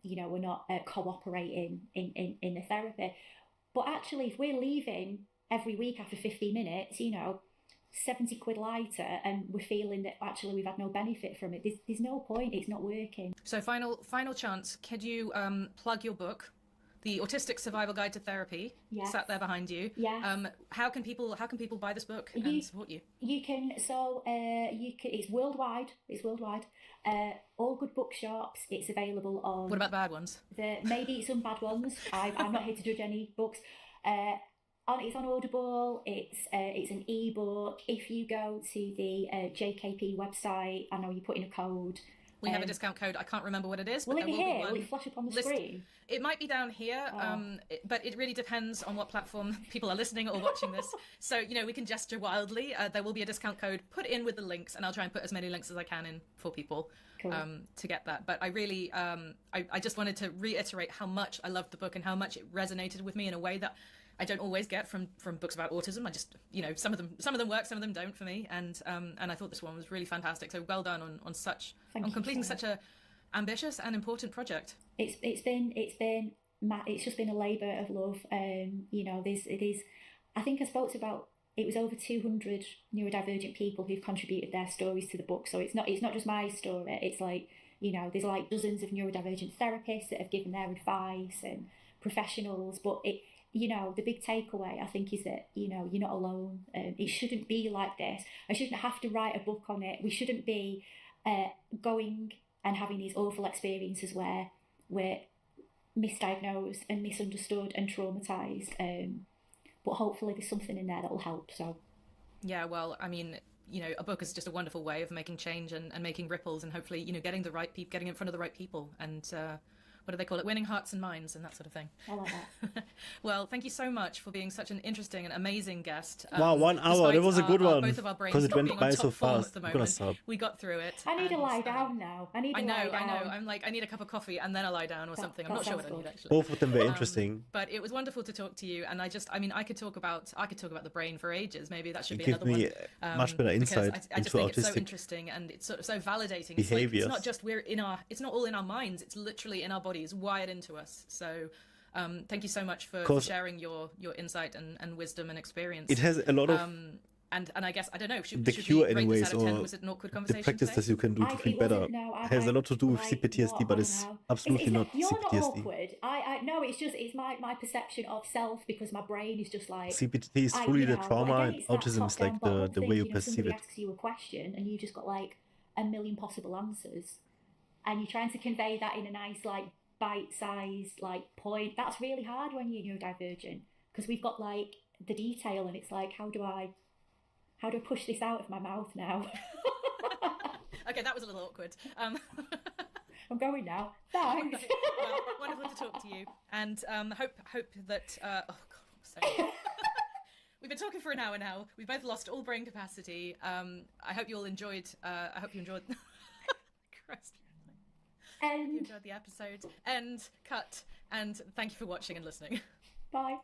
you know, we're not cooperating in the therapy. But actually, if we're leaving every week after 15 minutes, you know, 70 quid lighter and we're feeling that actually we've had no benefit from it. There's no point. It's not working. So final chance. Could you plug your book, The Autistic Survival Guide to Therapy? Yes. Sat there behind you. Yes. How can people buy this book and support you? You can. It's worldwide. It's worldwide. All good bookshops. It's available on. What about bad ones? Maybe some bad ones. I'm not here to judge any books. It's on Audible. It's an ebook. If you go to the JKP website, I know you put in a code. We have a discount code. I can't remember what it is. Will it be here? Will it flash up on the screen? It might be down here, but it really depends on what platform people are listening or watching this. So, we can gesture wildly. There will be a discount code put in with the links, and I'll try and put as many links as I can in for people to get that. But I really, I just wanted to reiterate how much I loved the book and how much it resonated with me in a way that I don't always get from books about autism. I just, some of them work, some of them don't for me, and I thought this one was really fantastic. So well done on completing such a ambitious and important project. It's just been a labour of love. I think I spoke to it was over 200 neurodivergent people who've contributed their stories to the book. So it's not just my story. It's like, there's like dozens of neurodivergent therapists that have given their advice and professionals, but the big takeaway, I think, is that, you're not alone. It shouldn't be like this. I shouldn't have to write a book on it. We shouldn't be going and having these awful experiences where we're misdiagnosed and misunderstood and traumatised. But hopefully there's something in there that will help. So, yeah, well, I mean, a book is just a wonderful way of making change and making ripples, and hopefully, getting getting in front of the right people, and what do they call it? Winning hearts and minds and that sort of thing. I like that. Well, thank you so much for being such an interesting and amazing guest. Wow, 1 hour. That was a good one. Both of our brains because it went by so fast. We got through it. I need to lie down now. I know. I'm like, I need a cup of coffee and then I lie down or something. I'm not sure what I need actually. Both of them were interesting. But it was wonderful to talk to you, and I could talk about the brain for ages. Maybe that should be another one. Give me much better insight I just into think autistic it's so interesting, and it's so validating. behaviors. It's not just it's not all in our minds. It's literally in our bodies, wired into us. So thank you so much for sharing your insight and wisdom and experience. It has a lot of and I guess, I don't know, should cure we rate anyways, this out of 10? Was it an awkward conversation the practices you can do to feel better. Has a lot to do with CPTSD, but it's absolutely not you're CPTSD. Not awkward. I no, it's my perception of self, because my brain is just like, CPTSD is fully the trauma, and autism is like the way you perceive it. Asks you a question and you just got like a million possible answers, and you're trying to convey that in a nice like bite-sized like point. That's really hard when you're neurodivergent, because we've got like the detail, and it's like, how do I push this out of my mouth now? Okay, that was a little awkward. I'm going now. Thanks. Well, wonderful to talk to you, and hope that. Oh God, I'm so. We've been talking for an hour now. We've both lost all brain capacity. I hope you all enjoyed. I hope you enjoyed. Christ. I hope you enjoyed the episode. End. Cut. And thank you for watching and listening. Bye.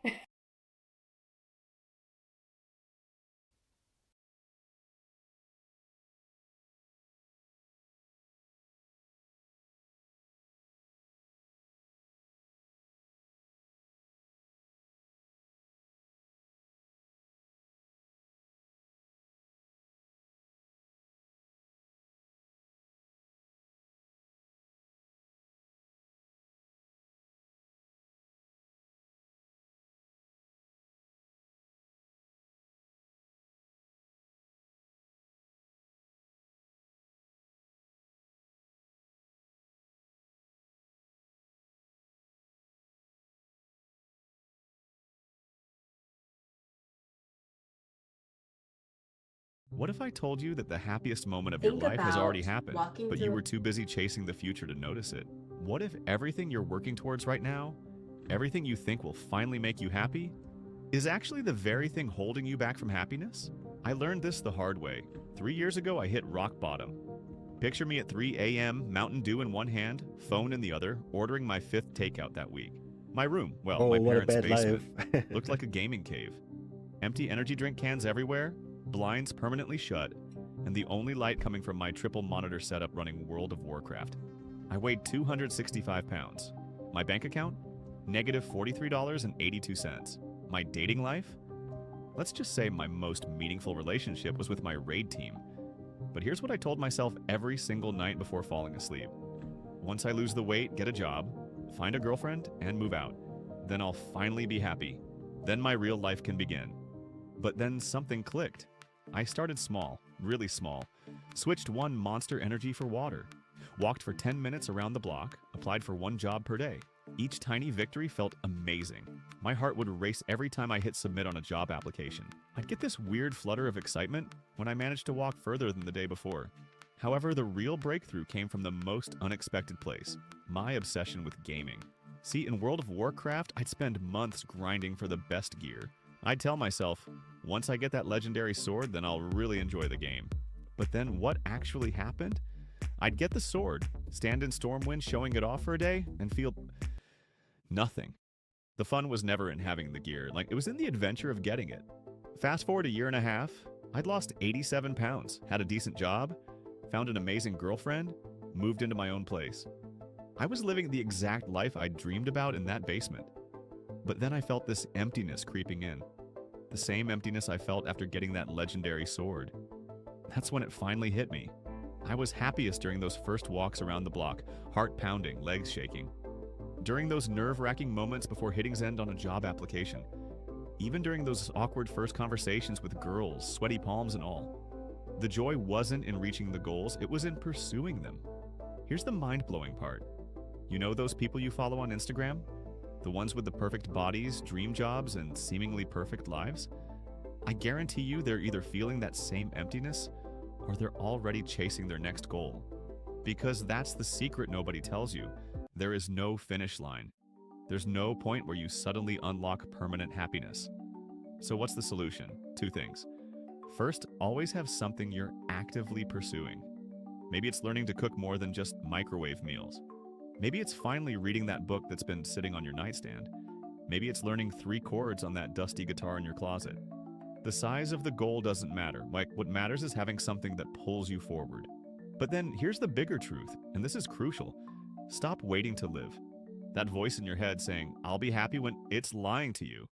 What if I told you that the happiest moment of your life has already happened, but you were too busy chasing the future to notice it? What if everything you're working towards right now, everything you think will finally make you happy, is actually the very thing holding you back from happiness? I learned this the hard way. 3 years ago, I hit rock bottom. Picture me at 3 a.m., Mountain Dew in one hand, phone in the other, ordering my 5th takeout that week. My room, well, my parents' basement, looked like a gaming cave. Empty energy drink cans everywhere, blinds permanently shut, and the only light coming from my triple monitor setup running World of Warcraft. I weighed 265 pounds. My bank account? Negative $43.82. My dating life? Let's just say my most meaningful relationship was with my raid team. But here's what I told myself every single night before falling asleep. Once I lose the weight, get a job, find a girlfriend, and move out. Then I'll finally be happy. Then my real life can begin. But then something clicked. I started small, really small. Switched one Monster Energy for water. Walked for 10 minutes around the block, applied for 1 job per day. Each tiny victory felt amazing. My heart would race every time I hit submit on a job application. I'd get this weird flutter of excitement when I managed to walk further than the day before. However, the real breakthrough came from the most unexpected place, my obsession with gaming. See, in World of Warcraft, I'd spend months grinding for the best gear. I'd tell myself, once I get that legendary sword, then I'll really enjoy the game. But then what actually happened? I'd get the sword, stand in Stormwind showing it off for a day, and feel nothing. The fun was never in having the gear, like it was in the adventure of getting it. Fast forward a year and a half, I'd lost 87 pounds, had a decent job, found an amazing girlfriend, moved into my own place. I was living the exact life I dreamed about in that basement. But then I felt this emptiness creeping in. The same emptiness I felt after getting that legendary sword. That's when it finally hit me. I was happiest during those first walks around the block, heart pounding, legs shaking. During those nerve-wracking moments before hitting send on a job application. Even during those awkward first conversations with girls, sweaty palms and all. The joy wasn't in reaching the goals, it was in pursuing them. Here's the mind-blowing part. You know those people you follow on Instagram? The ones with the perfect bodies, dream jobs, and seemingly perfect lives? I guarantee you they're either feeling that same emptiness, or they're already chasing their next goal. Because that's the secret nobody tells you. There is no finish line. There's no point where you suddenly unlock permanent happiness. So what's the solution? 2 things. First, always have something you're actively pursuing. Maybe it's learning to cook more than just microwave meals. Maybe it's finally reading that book that's been sitting on your nightstand. Maybe it's learning 3 chords on that dusty guitar in your closet. The size of the goal doesn't matter. Like, what matters is having something that pulls you forward. But then here's the bigger truth, and this is crucial. Stop waiting to live. That voice in your head saying, I'll be happy when it's lying to you.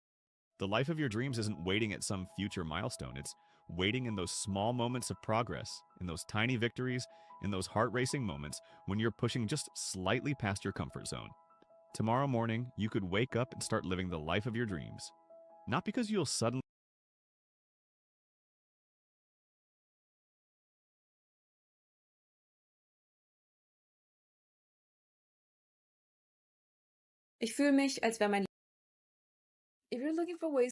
The life of your dreams isn't waiting at some future milestone. It's waiting in those small moments of progress, in those tiny victories, in those heart-racing moments when you're pushing just slightly past your comfort zone. Tomorrow morning, you could wake up and start living the life of your dreams. Not because you'll suddenly Ich fühle mich, als wäre mein... If you're looking for ways...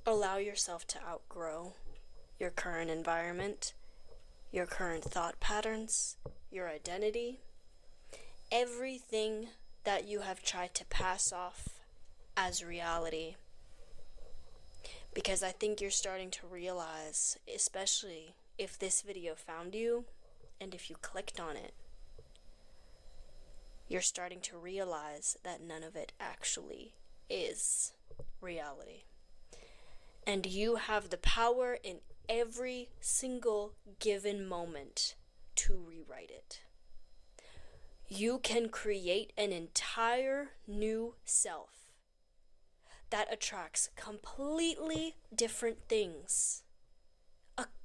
Allow yourself to outgrow your current environment, your current thought patterns, your identity, everything that you have tried to pass off as reality. Because I think you're starting to realize, especially if this video found you and if you clicked on it, you're starting to realize that none of it actually is reality. And you have the power in every single given moment to rewrite it. You can create an entire new self that attracts completely different things.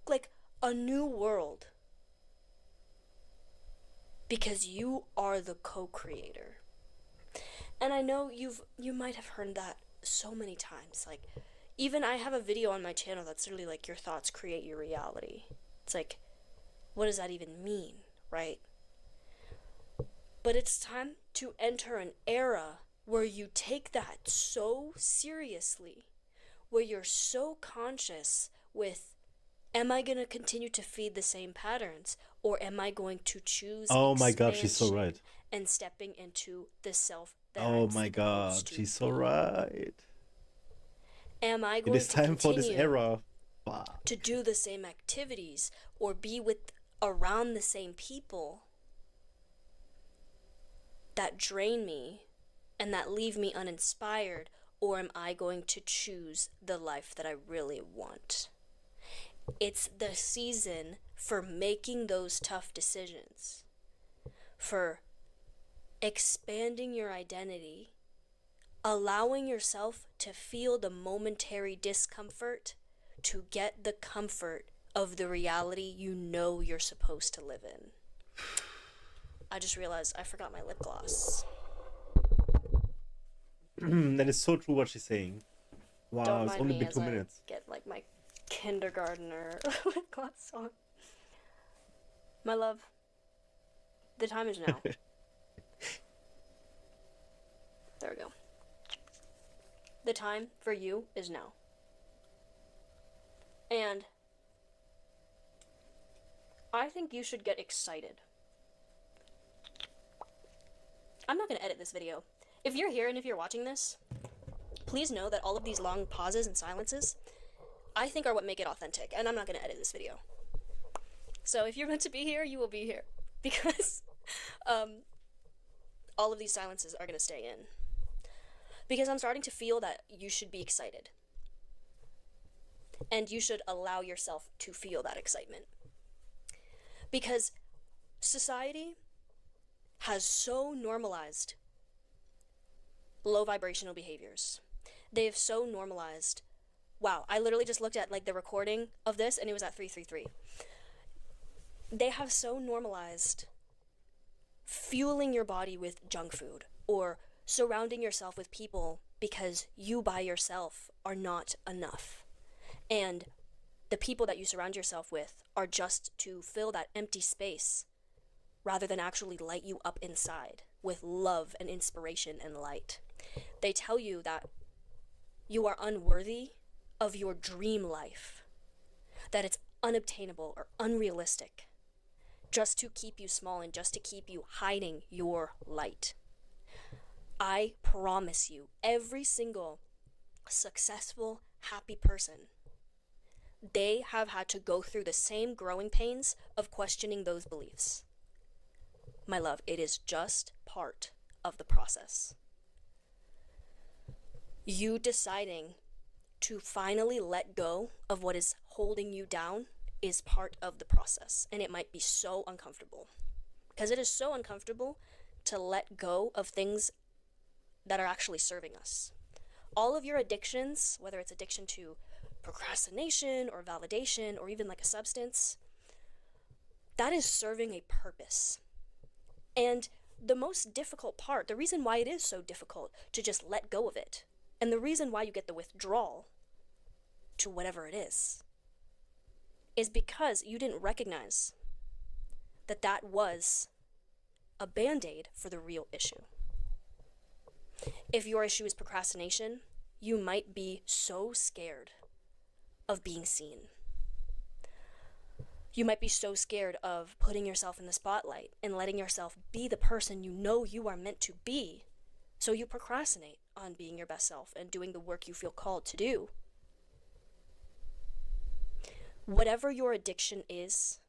Like a new world. Because you are the co-creator. And I know you might have heard that so many times. Like, even I have a video on my channel that's literally like, your thoughts create your reality. It's like, what does that even mean, right? But it's time to enter an era where you take that so seriously, where you're so conscious with, am I going to continue to feed the same patterns, or am I going to choose Oh my god, she's so right. and stepping into the self that Oh I'm my god, supposed to she's so be? right. Am I It going is to time for this continue era. Fuck. to do the same activities or be with around the same people that drain me and that leave me uninspired, or am I going to choose the life that I really want? It's the season for making those tough decisions, for expanding your identity, allowing yourself to feel the momentary discomfort to get the comfort of the reality you know you're supposed to live in. I just realized I forgot my lip gloss. That is so true what she's saying. Wow, Don't it's mind only me been as 2 I minutes. get like my kindergartner lip gloss on. My love, the time is now. There we go. The time for you is now. And I think you should get excited. I'm not going to edit this video. If you're here and if you're watching this, please know that all of these long pauses and silences, I think are what make it authentic, and I'm not going to edit this video. So if you're meant to be here, you will be here. Because all of these silences are going to stay in. Because I'm starting to feel that you should be excited. And you should allow yourself to feel that excitement. Because society has so normalized low vibrational behaviors. They have so normalized. Wow, I literally just looked at like the recording of this and it was at 333. They have so normalized fueling your body with junk food or surrounding yourself with people because you by yourself are not enough. And the people that you surround yourself with are just to fill that empty space rather than actually light you up inside with love and inspiration and light. They tell you that you are unworthy of your dream life, that it's unobtainable or unrealistic, just to keep you small and just to keep you hiding your light. I promise you, every single successful, happy person, they have had to go through the same growing pains of questioning those beliefs. My love, it is just part of the process. You deciding to finally let go of what is holding you down is part of the process, and it might be so uncomfortable. Because it is so uncomfortable to let go of things that are actually serving us. All of your addictions, whether it's addiction to procrastination or validation or even like a substance, that is serving a purpose. And the most difficult part, the reason why it is so difficult to just let go of it, and the reason why you get the withdrawal to whatever it is because you didn't recognize that that was a band-aid for the real issue. If your issue is procrastination, you might be so scared of being seen. You might be so scared of putting yourself in the spotlight and letting yourself be the person you know you are meant to be, so you procrastinate on being your best self and doing the work you feel called to do. Whatever your addiction is,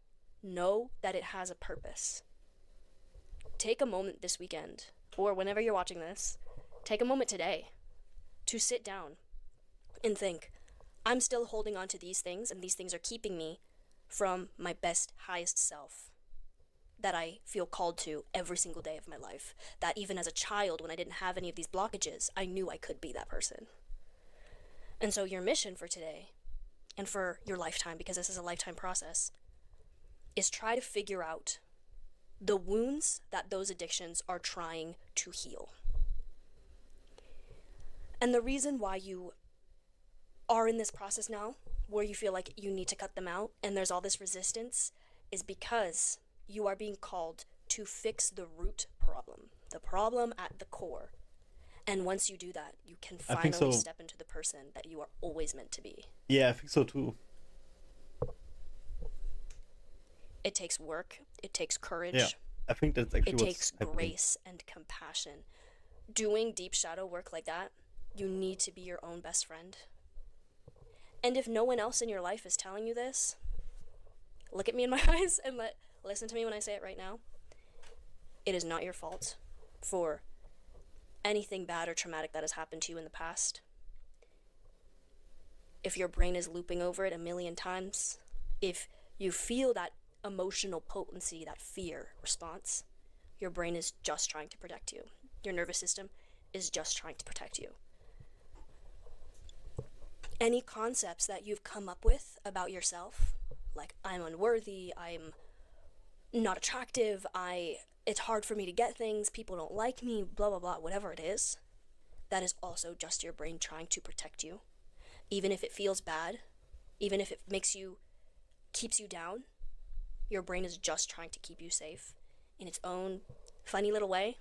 know that it has a purpose. Take a moment this weekend, or whenever you're watching this, take a moment today to sit down and think, I'm still holding on to these things, and these things are keeping me from my best, highest self that I feel called to every single day of my life. That even as a child, when I didn't have any of these blockages, I knew I could be that person. And so your mission for today, and for your lifetime, because this is a lifetime process, is try to figure out the wounds that those addictions are trying to heal. And the reason why you are in this process now, where you feel like you need to cut them out and there's all this resistance, is because you are being called to fix the root problem, the problem at the core. And once you do that, you can finally step into the person that you are always meant to be. Yeah, I think so too. It takes work. It takes courage. Yeah, I think that's actually it what's takes happening. Grace and compassion. Doing deep shadow work like that, you need to be your own best friend. And if no one else in your life is telling you this, look at me in my eyes and listen to me when I say it right now. It is not your fault for anything bad or traumatic that has happened to you in the past. If your brain is looping over it a million times, If you feel that emotional potency, that fear response, your brain is just trying to protect you. Your nervous system is just trying to protect you. Any concepts that you've come up with about yourself, like I'm unworthy, I'm not attractive, it's hard for me to get things, people don't like me, blah, blah, blah, whatever it is, that is also just your brain trying to protect you. Even if it feels bad, even if it keeps you down, your brain is just trying to keep you safe in its own funny little way.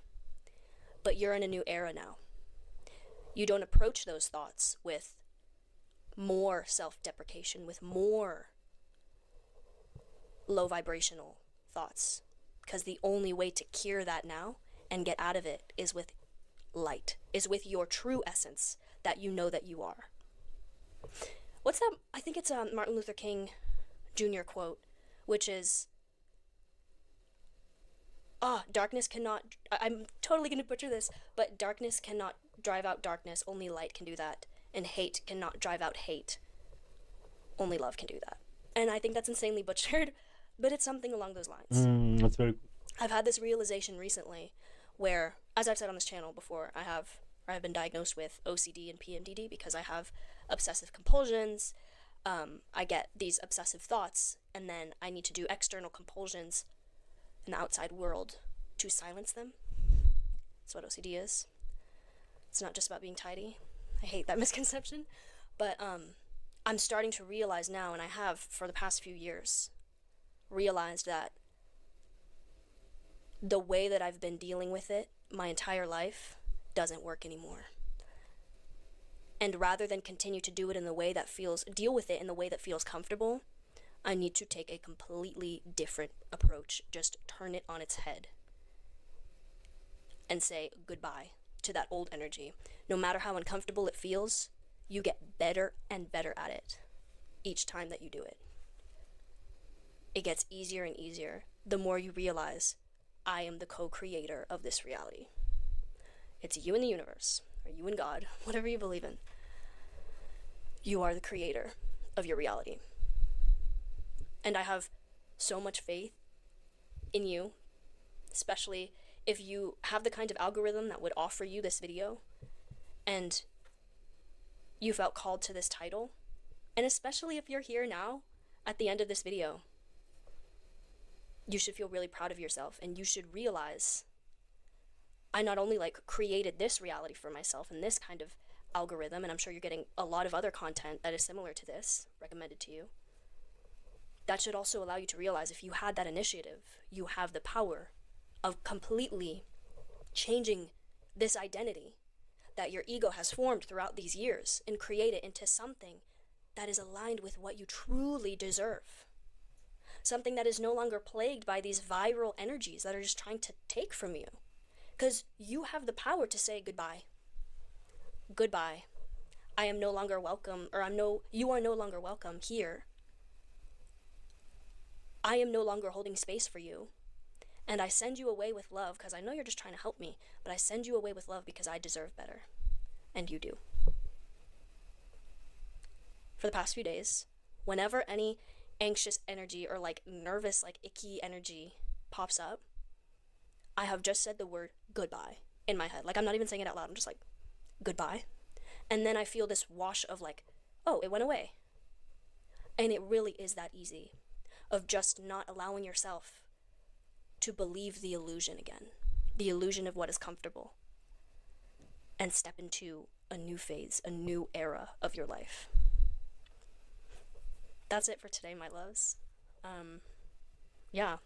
But you're in a new era now. You don't approach those thoughts with more self-deprecation, with more low vibrational thoughts, because the only way to cure that now and get out of it is with light, is with your true essence that you know that you are. What's that? I think it's a Martin Luther King Jr. quote, which is, darkness cannot, I'm totally going to butcher this, but darkness cannot drive out darkness, only light can do that. And hate cannot drive out hate, only love can do that. And I think that's insanely butchered, but it's something along those lines. That's very... I've had this realization recently where, as I've said on this channel before, I have been diagnosed with OCD and PMDD because I have obsessive compulsions. I get these obsessive thoughts, and then I need to do external compulsions in the outside world to silence them. That's what OCD is. It's not just about being tidy. I hate that misconception. But I'm starting to realize now, and I have for the past few years, realized that the way that I've been dealing with it my entire life doesn't work anymore. And rather than continue to do it in the way that deal with it in the way that feels comfortable, I need to take a completely different approach. Just turn it on its head and say goodbye to that old energy. No matter how uncomfortable it feels, you get better and better at it each time that you do it. It gets easier and easier the more you realize I am the co-creator of this reality. It's you and the universe, or you and God, whatever you believe in. You are the creator of your reality. And I have so much faith in you, especially if you have the kind of algorithm that would offer you this video, and you felt called to this title, and especially if you're here now at the end of this video, you should feel really proud of yourself, and you should realize I not only created this reality for myself and this kind of algorithm, and I'm sure you're getting a lot of other content that is similar to this recommended to you. That should also allow you to realize if you had that initiative, you have the power of completely changing this identity that your ego has formed throughout these years and create it into something that is aligned with what you truly deserve. Something that is no longer plagued by these viral energies that are just trying to take from you. Because you have the power to say goodbye. Goodbye. I am no longer welcome, or you are no longer welcome here. I am no longer holding space for you. And I send you away with love because I know you're just trying to help me, but I send you away with love because I deserve better. And you do. For the past few days, whenever any anxious energy or nervous, icky energy pops up, I have just said the word goodbye in my head. I'm not even saying it out loud. I'm just goodbye. And then I feel this wash of oh, it went away. And it really is that easy of just not allowing yourself to believe the illusion again, the illusion of what is comfortable, and step into a new phase, a new era of your life. That's it for today, my loves. Yeah.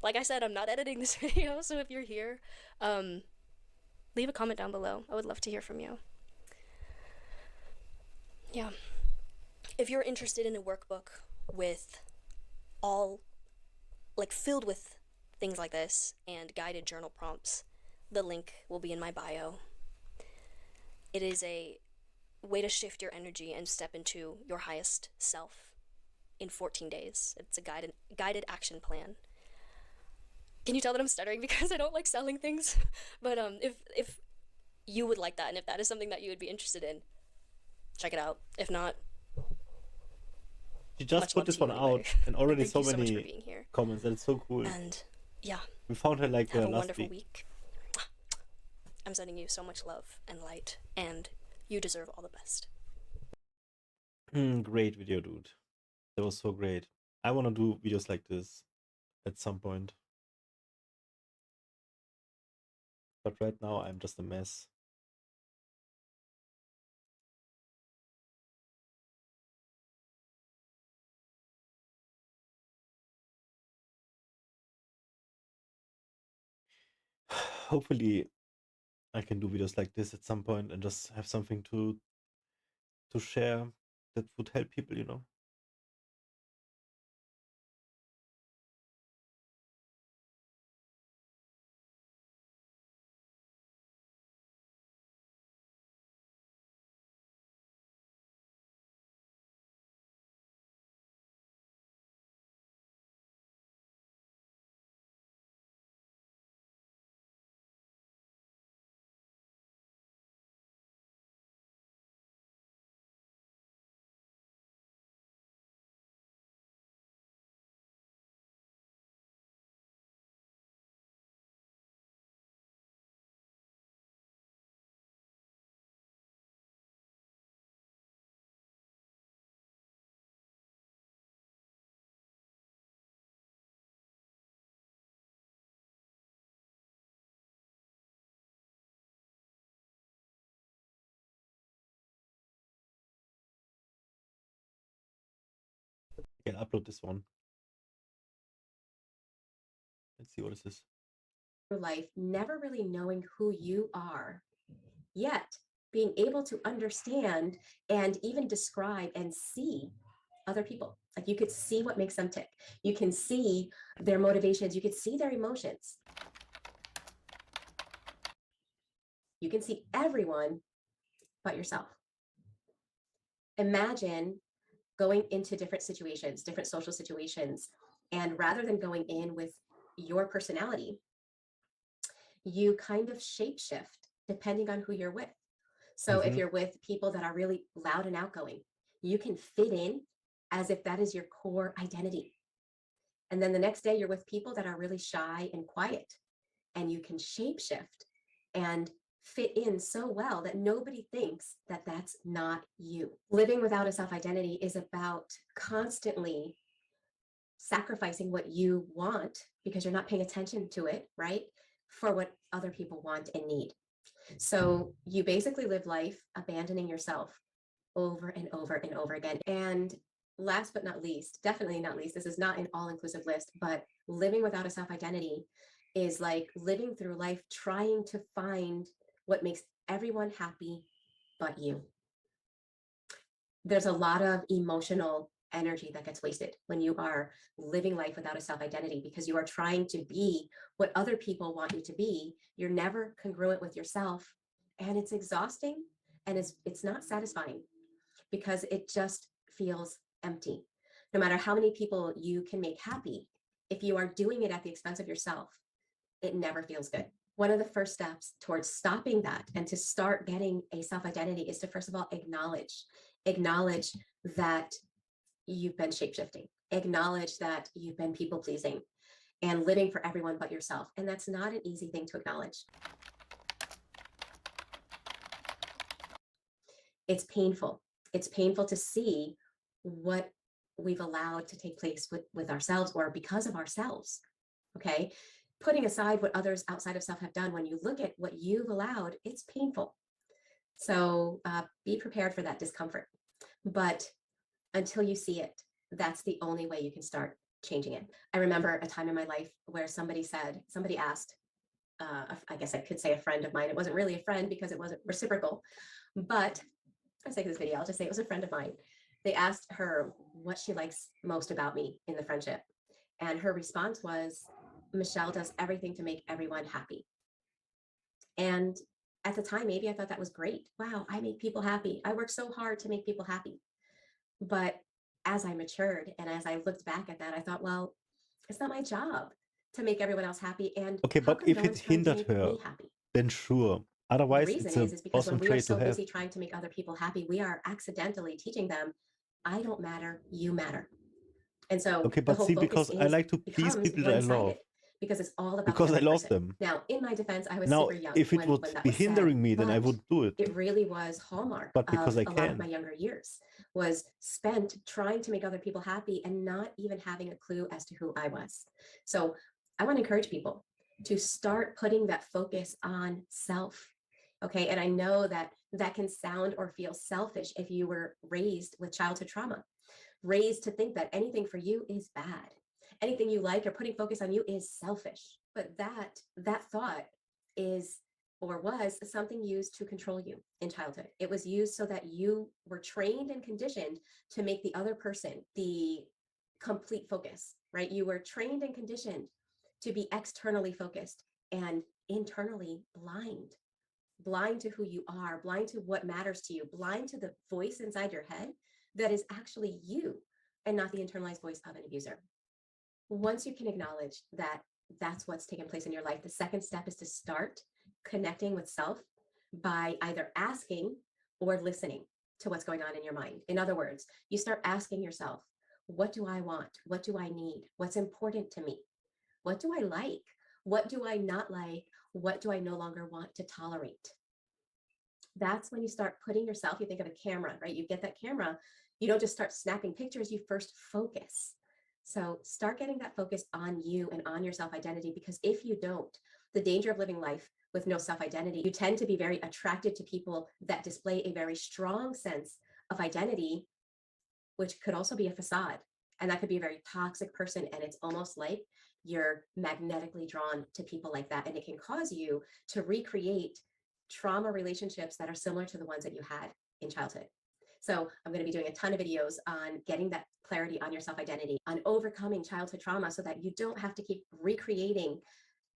Like I said, I'm not editing this video, so if you're here, leave a comment down below. I would love to hear from you. Yeah. If you're interested in a workbook with all, filled with things like this and guided journal prompts, the link will be in my bio. It is a way to shift your energy and step into your highest self in 14 days. It's a guided action plan. Can you tell that I'm stuttering because I don't like selling things? But if you would like that, and if that is something that you would be interested in, check it out. If not, She just Much put love this to you one anyway. out, and already Thank so you so much for many being here. comments, and it's so cool. And yeah, We found her like have a last wonderful week. week. I'm sending you so much love and light, and you deserve all the best. Great video, dude. That was so great. I want to do videos like this at some point. But right now, I'm just a mess. Hopefully, I can do videos like this at some point and just have something to share that would help people, you know. I can upload this one. Let's see what this is. Your life, never really knowing who you are, yet being able to understand and even describe and see other people. Like you could see what makes them tick. You can see their motivations. You could see their emotions. You can see everyone but yourself. Imagine going into different situations, different social situations, and rather than going in with your personality, you kind of shapeshift depending on who you're with. So if you're with people that are really loud and outgoing, you can fit in as if that is your core identity. And then the next day you're with people that are really shy and quiet, and you can shapeshift and fit in so well that nobody thinks that that's not you. Living without a self-identity is about constantly sacrificing what you want because you're not paying attention to it, right? For what other people want and need. So you basically live life abandoning yourself over and over and over again. And last but not least, definitely not least, this is not an all-inclusive list, but living without a self-identity is like living through life trying to find what makes everyone happy but you. There's a lot of emotional energy that gets wasted when you are living life without a self-identity because you are trying to be what other people want you to be. You're never congruent with yourself, and it's exhausting, and it's not satisfying because it just feels empty. No matter how many people you can make happy, if you are doing it at the expense of yourself, it never feels good. One of the first steps towards stopping that and to start getting a self-identity is to, first of all, acknowledge that you've been shapeshifting, acknowledge that you've been people-pleasing and living for everyone but yourself. And that's not an easy thing to acknowledge. It's painful. It's painful to see what we've allowed to take place with ourselves or because of ourselves, okay? Putting aside what others outside of self have done, when you look at what you've allowed, it's painful. So be prepared for that discomfort. But until you see it, that's the only way you can start changing it. I remember a time in my life where somebody asked, I guess I could say a friend of mine. It wasn't really a friend because it wasn't reciprocal, but for the sake of this video, I'll just say it was a friend of mine. They asked her what she likes most about me in the friendship. And her response was, Michelle does everything to make everyone happy. And at the time, maybe I thought that was great. Wow, I make people happy. I work so hard to make people happy. But as I matured and as I looked back at that, I thought, well, it's not my job to make everyone else happy. And okay, but if it hindered her, then sure. Otherwise, the reason it's is because awesome when we are trait to so have. busy trying to make other people happy, we are accidentally teaching them, I don't matter, you matter. And so Okay, the but whole see, focus because I like to please becomes people that I love. one-sided because it's all about Because the I other love person. them. Now, in my defense, I was Now, super young if it when would that be was hindering said, me, then I but would do it. it really was hallmark But because of I a lot can. of my younger years, was spent trying to make other people happy and not even having a clue as to who I was. So I want to encourage people to start putting that focus on self. Okay, and I know that that can sound or feel selfish if you were raised with childhood trauma, raised to think that anything for you is bad, anything you like or putting focus on you is selfish. But that thought is or was something used to control you in childhood. It was used so that you were trained and conditioned to make the other person the complete focus, right? You were trained and conditioned to be externally focused and internally blind to who you are, blind to what matters to you, blind to the voice inside your head that is actually you and not the internalized voice of an abuser. Once you can acknowledge that that's what's taken place in your life, the second step is to start connecting with self by either asking or listening to what's going on in your mind. In other words, you start asking yourself, what do I want? What do I need? What's important to me? What do I like? What do I not like? What do I no longer want to tolerate? That's when you start putting yourself, you think of a camera, right? You get that camera, you don't just start snapping pictures, you first focus. So start getting that focus on you and on your self-identity, because if you don't, the danger of living life with no self-identity, you tend to be very attracted to people that display a very strong sense of identity, which could also be a facade. And that could be a very toxic person. And it's almost like you're magnetically drawn to people like that. And it can cause you to recreate trauma relationships that are similar to the ones that you had in childhood. So I'm going to be doing a ton of videos on getting that clarity on your self-identity, on overcoming childhood trauma so that you don't have to keep recreating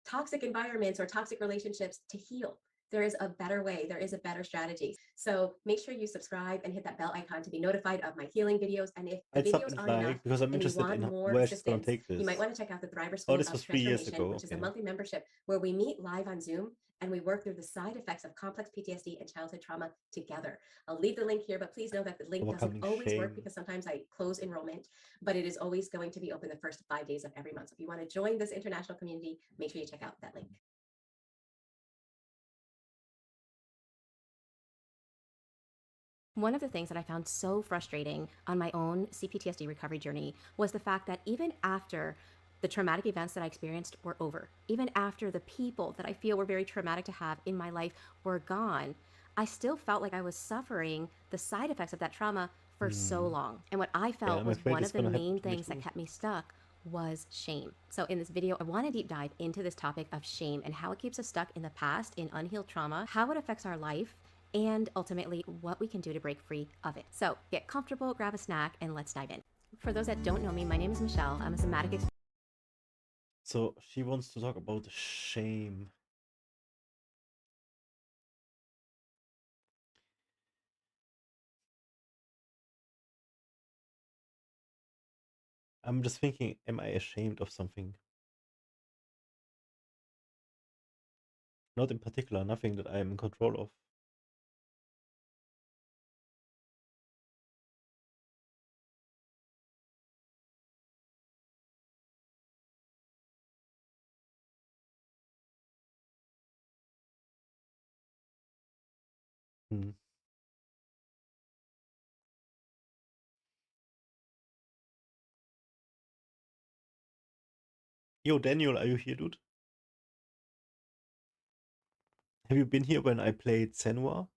toxic environments or toxic relationships to heal. There is a better way. There is a better strategy. So make sure you subscribe and hit that bell icon to be notified of my healing videos. And if the videos aren't enough because I'm and you interested want in more where she's gonna assistance, take this. you might want to check out the Thriver Oh, School this of was 3 years Transformation, ago. which is a Okay. monthly membership where we meet live on Zoom and we work through the side effects of complex PTSD and childhood trauma together. I'll leave the link here, but please know that the link doesn't Overcoming always work shame. because sometimes I close enrollment, but it is always going to be open the first 5 days of every month. So if you want to join this international community, make sure you check out that link. One of the things that I found so frustrating on my own CPTSD recovery journey was the fact that even after the traumatic events that I experienced were over, even after the people that I feel were very traumatic to have in my life were gone, I still felt like I was suffering the side effects of that trauma for so long. And what I felt I'm was afraid one it's of the gonna happen main to me things that too. kept me stuck was shame. So in this video, I want to deep dive into this topic of shame and how it keeps us stuck in the past, in unhealed trauma, how it affects our life, and ultimately what we can do to break free of it. So get comfortable, grab a snack, and let's dive in. For those that don't know me, my name is Michelle. I'm a somatic So she wants to talk about shame. I'm just thinking, am I ashamed of something? Not in particular, nothing that I am in control of. Hmm. Yo, Daniel, are you here, dude? Have you been here when I played Senua?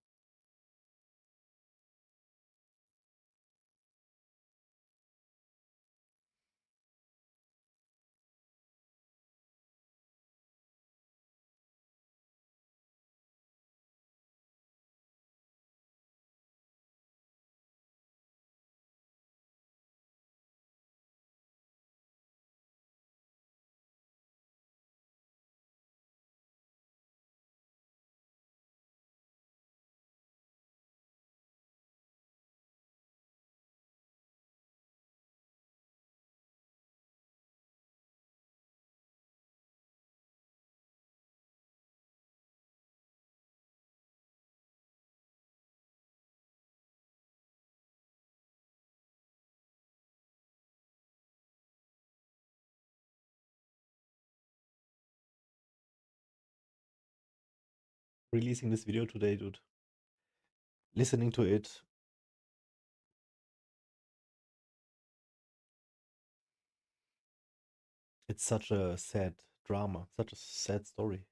releasing this video today, dude. Listening to it. It's such a sad drama, such a sad story.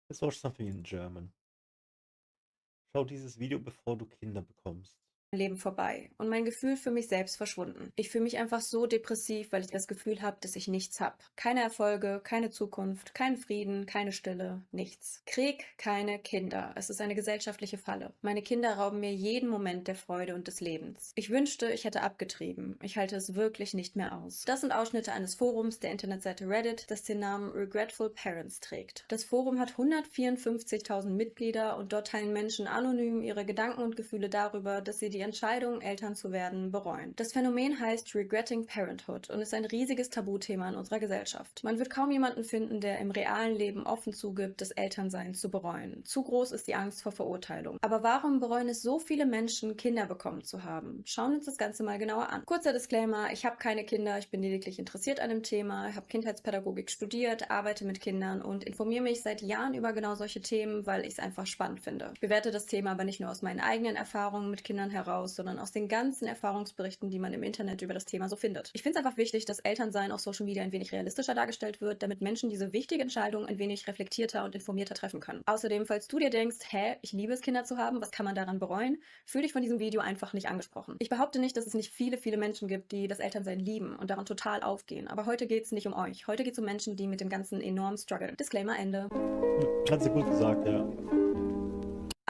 Let's watch something in German. Schau dieses Video, bevor du Kinder bekommst. Leben vorbei und mein Gefühl für mich selbst verschwunden. Ich fühle mich einfach so depressiv, weil ich das Gefühl habe, dass ich nichts habe. Keine Erfolge, keine Zukunft, keinen Frieden, keine Stille, nichts. Krieg, keine Kinder. Es ist eine gesellschaftliche Falle. Meine Kinder rauben mir jeden Moment der Freude und des Lebens. Ich wünschte, ich hätte abgetrieben. Ich halte es wirklich nicht mehr aus. Das sind Ausschnitte eines Forums der Internetseite Reddit, das den Namen Regretful Parents trägt. Das Forum hat 154.000 Mitglieder und dort teilen Menschen anonym ihre Gedanken und Gefühle darüber, dass sie die Entscheidung, Eltern zu werden, bereuen. Das Phänomen heißt Regretting Parenthood und ist ein riesiges Tabuthema in unserer Gesellschaft. Man wird kaum jemanden finden, der im realen Leben offen zugibt, das Elternsein zu bereuen. Zu groß ist die Angst vor Verurteilung. Aber warum bereuen es so viele Menschen, Kinder bekommen zu haben? Schauen wir uns das Ganze mal genauer an. Kurzer Disclaimer, ich habe keine Kinder, ich bin lediglich interessiert an dem Thema, habe Kindheitspädagogik studiert, arbeite mit Kindern und informiere mich seit Jahren über genau solche Themen, weil ich es einfach spannend finde. Ich bewerte das Thema aber nicht nur aus meinen eigenen Erfahrungen mit Kindern heraus, sondern aus den ganzen Erfahrungsberichten, die man im Internet über das Thema so findet. Ich finde es einfach wichtig, dass Elternsein auf Social Media ein wenig realistischer dargestellt wird, damit Menschen diese wichtige Entscheidung ein wenig reflektierter und informierter treffen können. Außerdem, falls du dir denkst, ich liebe es, Kinder zu haben, was kann man daran bereuen, fühl dich von diesem Video einfach nicht angesprochen. Ich behaupte nicht, dass es nicht viele Menschen gibt, die das Elternsein lieben und daran total aufgehen, aber heute geht es nicht um euch. Heute geht es um Menschen, die mit dem Ganzen enorm strugglen. Disclaimer Ende. Hat sie gut gesagt, ja.